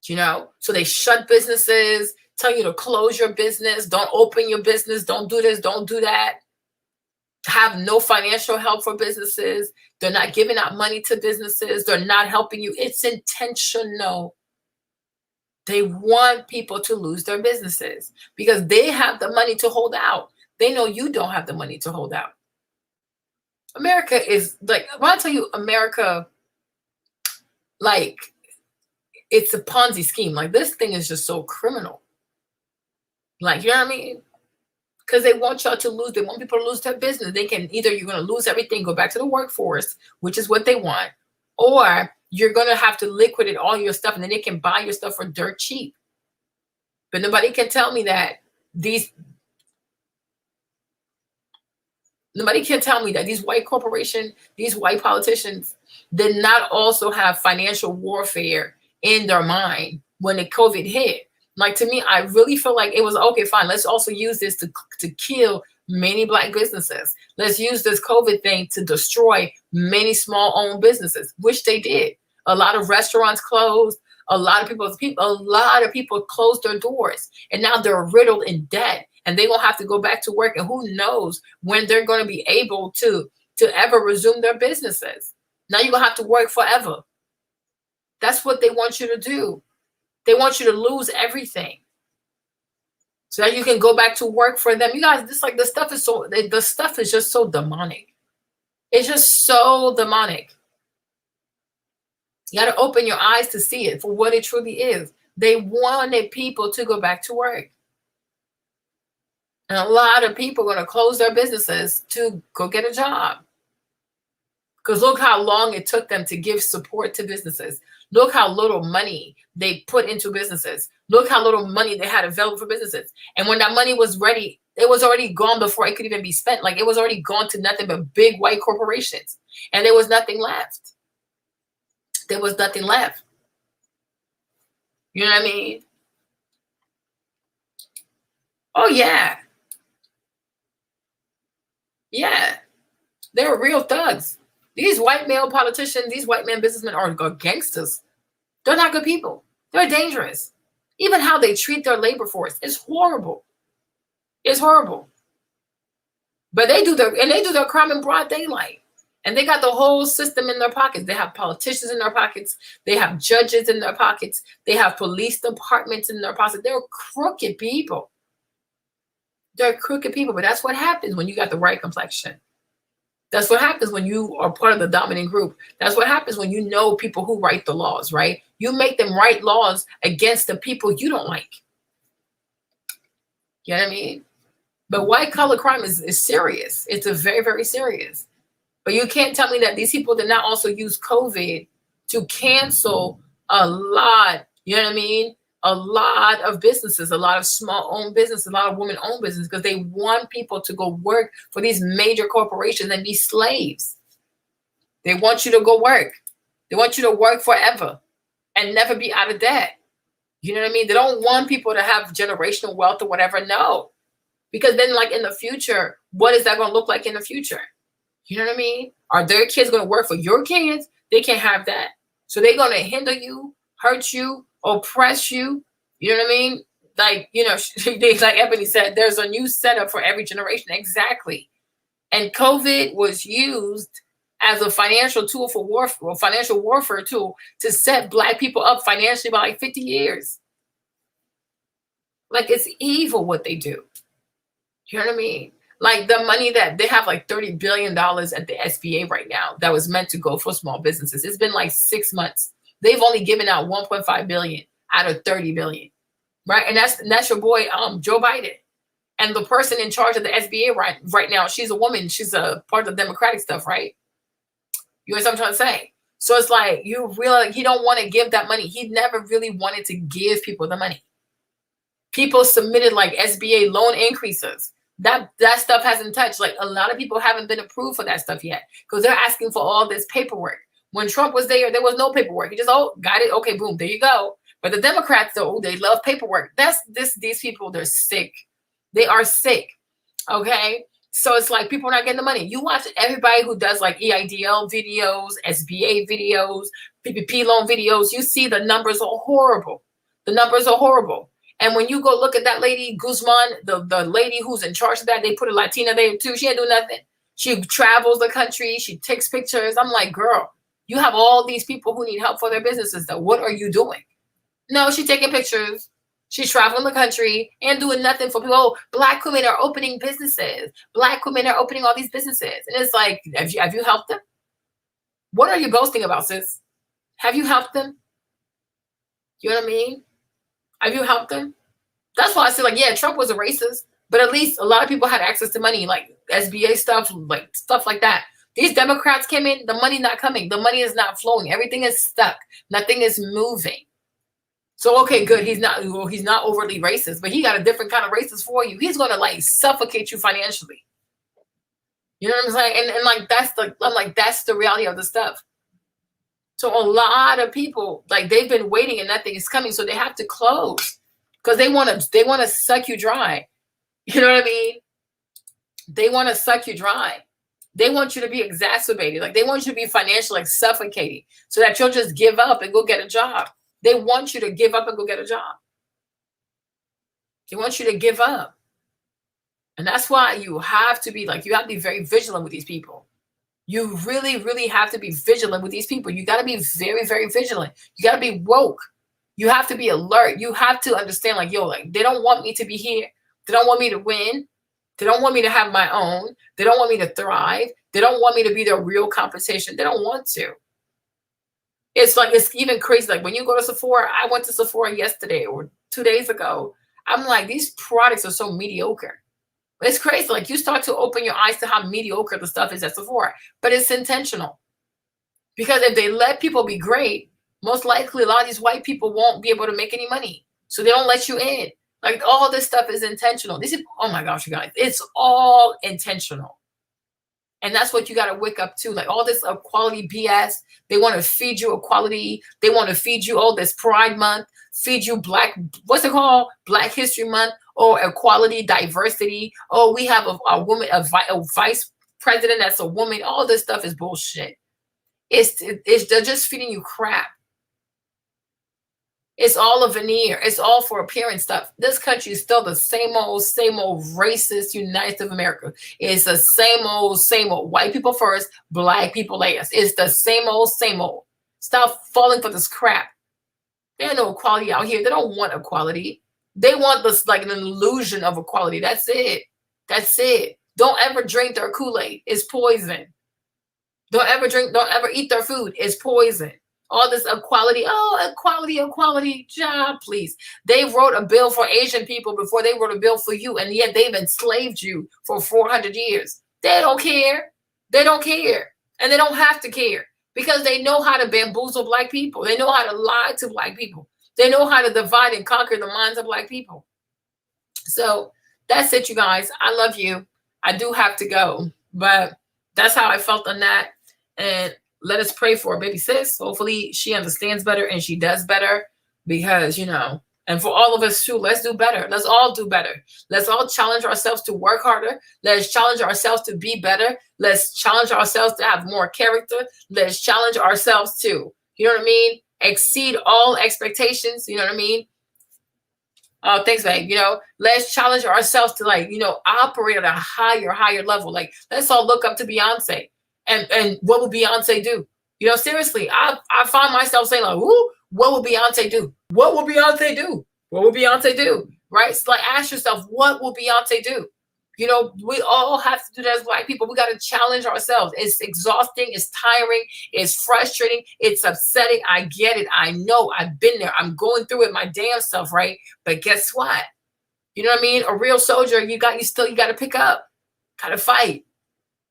[SPEAKER 1] You know, so they shut businesses, tell you to close your business, don't open your business, don't do this, don't do that. Have no financial help for businesses. They're not giving out money to businesses. They're not helping you. It's intentional. They want people to lose their businesses because they have the money to hold out. They know you don't have the money to hold out. America is like, when I tell you America, like, it's a Ponzi scheme. Like, this thing is just so criminal. Like, you know what I mean? Because they want y'all to lose. They want people to lose their business. They can either you're going to lose everything, go back to the workforce, which is what they want, or you're going to have to liquidate all your stuff, and then they can buy your stuff for dirt cheap. But nobody can tell me that these white corporations, these white politicians did not also have financial warfare in their mind when the COVID hit. Like, to me, I really feel like it was, okay, fine, let's also use this to kill many Black businesses. Let's use this COVID thing to destroy many small-owned businesses, which they did. A lot of restaurants closed. A lot of people closed their doors, and now they're riddled in debt, and they will have to go back to work. And who knows when they're going to be able to ever resume their businesses. Now you're going to have to work forever. That's what they want you to do. They want you to lose everything so that you can go back to work for them. You guys, the stuff is just so demonic. It's just so demonic. You got to open your eyes to see it for what it truly is. They wanted people to go back to work. And a lot of people are going to close their businesses to go get a job. Because look how long it took them to give support to businesses. Look how little money they put into businesses. Look how little money they had available for businesses. And when that money was ready, it was already gone before it could even be spent. Like, it was already gone to nothing but big white corporations. And there was nothing left. There was nothing left. You know what I mean? Oh, yeah. Yeah. They were real thugs. These white male politicians, these white men businessmen are gangsters. They're not good people. They're dangerous. Even how they treat their labor force is horrible. It's horrible. But they do their crime in broad daylight. And they got the whole system in their pockets. They have politicians in their pockets. They have judges in their pockets. They have police departments in their pockets. They're crooked people. They're crooked people. But that's what happens when you got the right complexion. That's what happens when you are part of the dominant group. That's what happens when you know people who write the laws, right? You make them write laws against the people you don't like. You know what I mean? But white collar crime is serious. It's a very, very serious. But you can't tell me that these people did not also use COVID to cancel a lot, you know what I mean? A lot of businesses, a lot of small-owned businesses, a lot of women-owned businesses, because they want people to go work for these major corporations and be slaves. They want you to go work. They want you to work forever and never be out of debt. You know what I mean? They don't want people to have generational wealth or whatever. No. Because then, like, in the future, what is that going to look like in the future? You know what I mean? Are their kids going to work for your kids? They can't have that. So they're going to hinder you, hurt you, oppress you. You know what I mean? Like, you know, like Ebony said, there's a new setup for every generation. Exactly. And COVID was used as a financial tool for warfare, financial warfare tool to set Black people up financially by like 50 years. Like, it's evil what they do. You know what I mean? Like, the money that they have, like $30 billion at the SBA right now that was meant to go for small businesses. It's been like 6 months. They've only given out 1.5 billion out of 30 billion, right? And that's your boy, Joe Biden. And the person in charge of the SBA right now, she's a woman. She's a part of the Democratic stuff, right? You know what I'm trying to say? So it's like, you realize he don't want to give that money. He never really wanted to give people the money. People submitted like SBA loan increases. That stuff hasn't touched. Like a lot of people haven't been approved for that stuff yet because they're asking for all this paperwork. When Trump was there was no paperwork. He just, oh, got it. Okay, boom, there you go. But the Democrats, though, they love paperwork. These people, they're sick. They are sick. Okay. So it's like people are not getting the money. You watch everybody who does like EIDL videos, SBA videos, PPP loan videos. You see the numbers are horrible. The numbers are horrible. And when you go look at that lady, Guzman, the lady who's in charge of that, they put a Latina there too. She ain't do nothing. She travels the country. She takes pictures. I'm like, girl, you have all these people who need help for their businesses, though. What are you doing? No, she's taking pictures. She's traveling the country and doing nothing for people. Oh, Black women are opening businesses. Black women are opening all these businesses. And it's like, have you helped them? What are you boasting about, sis? Have you helped them? You know what I mean? Have you helped them? That's why I say, like, yeah, Trump was a racist, but at least a lot of people had access to money, like SBA stuff like that. These Democrats came in, the money not coming. The money is not flowing. Everything is stuck. Nothing is moving. So, okay, good. He's not overly racist, but he got a different kind of racist for you. He's going to like suffocate you financially. You know what I'm saying? And like, that's the reality of the stuff. So a lot of people, like, they've been waiting and nothing is coming. So they have to close because they want to suck you dry. You know what I mean? They want to suck you dry. They want you to be exacerbated. Like, they want you to be financially like suffocating so that you'll just give up and go get a job. They want you to give up and go get a job. They want you to give up. And that's why you have to be very vigilant with these people. You really, really have to be vigilant with these people. You got to be very, very vigilant. You got to be woke. You have to be alert. You have to understand, like, yo, like, they don't want me to be here. They don't want me to win. They don't want me to have my own. They don't want me to thrive. They don't want me to be their real competition. They don't want to. It's like, it's even crazy. Like, when you go to Sephora, I went to Sephora yesterday or 2 days ago. I'm like, these products are so mediocre. It's crazy. Like, you start to open your eyes to how mediocre the stuff is at Sephora, but it's intentional. Because if they let people be great, most likely a lot of these white people won't be able to make any money. So they don't let you in. Like, all this stuff is intentional. This is, oh my gosh, you guys, it's all intentional. And that's what you got to wake up to. Like, all this equality BS. They want to feed you equality. They want to feed you all this Pride Month, feed you what's it called? Black History Month, or equality, diversity. Oh, we have a woman, a vice president that's a woman. All this stuff is bullshit. They're just feeding you crap. It's all a veneer. It's all for appearance stuff. This country is still the same old racist United States of America. It's the same old white people first, black people last. It's the same old. Stop falling for this crap. There's no equality out here. They don't want equality. They want this, like, an illusion of equality. That's it. Don't ever drink their Kool-Aid. It's poison. Don't ever eat their food. It's poison. All this equality. Oh, equality. Job, please. They wrote a bill for Asian people before they wrote a bill for you, and yet they've enslaved you for 400 years. They don't care. And they don't have to care because they know how to bamboozle black people. They know how to lie to black people. They know how to divide and conquer the minds of black people. So that's it, you guys. I love you. I do have to go, but that's how I felt on that. And let us pray for baby sis. Hopefully she understands better and she does better, because, and for all of us too, let's do better. Let's all do better. Let's all challenge ourselves to work harder. Let's challenge ourselves to be better. Let's challenge ourselves to have more character. Let's challenge ourselves to, exceed all expectations. You know what I mean? Oh, thanks, babe. Let's challenge ourselves to operate at a higher level. Like, let's all look up to Beyonce. And what will Beyonce do? Seriously, I find myself saying, like, ooh, what will Beyonce do? What will Beyonce do? What will Beyonce do? Right? So, like, ask yourself, what will Beyonce do? We all have to do that as black people. We got to challenge ourselves. It's exhausting. It's tiring. It's frustrating. It's upsetting. I get it. I know. I've been there. I'm going through it my damn self, right? But guess what? You know what I mean? A real soldier, you got to pick up, got to fight.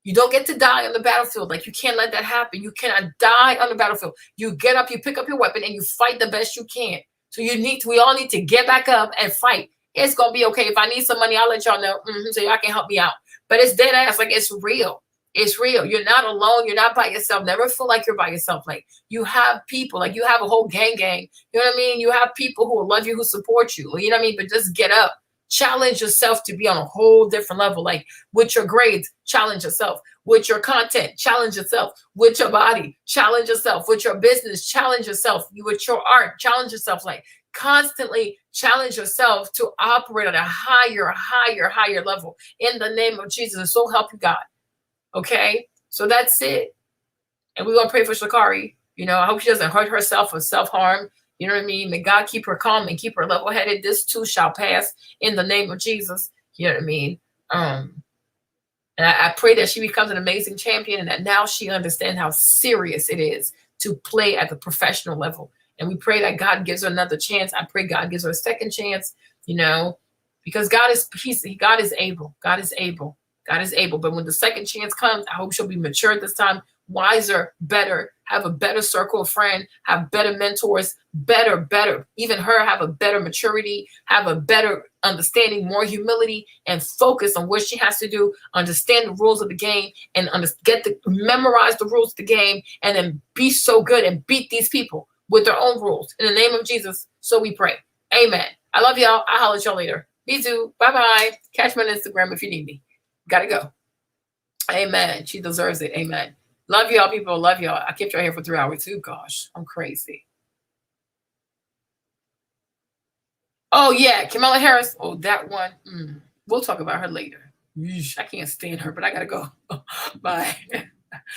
[SPEAKER 1] You don't get to die on the battlefield. Like, you can't let that happen. You cannot die on the battlefield. You get up, you pick up your weapon, and you fight the best you can. So we all need to get back up and fight. It's gonna be okay. If I need some money, I'll let y'all know, so y'all can help me out. But it's dead ass. Like, it's real. It's real. You're not alone. You're not by yourself. Never feel like you're by yourself. Like, you have people. Like, you have a whole gang. You know what I mean? You have people who will love you, who support you. You know what I mean? But just get up. Challenge yourself to be on a whole different level. Like, with your grades, challenge yourself. With your content, challenge yourself. With your body, challenge yourself. With your business, challenge yourself. With your art, challenge yourself. Like, constantly challenge yourself to operate at a higher level in the name of Jesus. And so help you God. Okay, so that's it. And we're gonna pray for SHA'CARRI. You know, I hope she doesn't hurt herself or self-harm. You know what I mean? May God keep her calm and keep her level-headed. This too shall pass in the name of Jesus. You know what I mean? And I pray that she becomes an amazing champion, and that now she understands how serious it is to play at the professional level. And we pray that God gives her another chance. I pray God gives her a second chance, you know, because God is able. God is able. God is able. But when the second chance comes, I hope she'll be mature this time, wiser, better, have a better circle of friends, have better mentors, better. Even her have a better maturity, have a better understanding, more humility, and focus on what she has to do, understand the rules of the game, and memorize the rules of the game, and then be so good and beat these people with their own rules. In the name of Jesus, so we pray. Amen. I love y'all. I'll holler at y'all later. Bisous. Bye-bye. Catch me on Instagram if you need me. Gotta go. Amen. She deserves it. Amen. Love y'all, people. Love y'all. I kept y'all here for 3 hours too. Gosh, I'm crazy. Oh, yeah. Kamala Harris. Oh, that one. We'll talk about her later. I can't stand her, but I gotta go. Bye.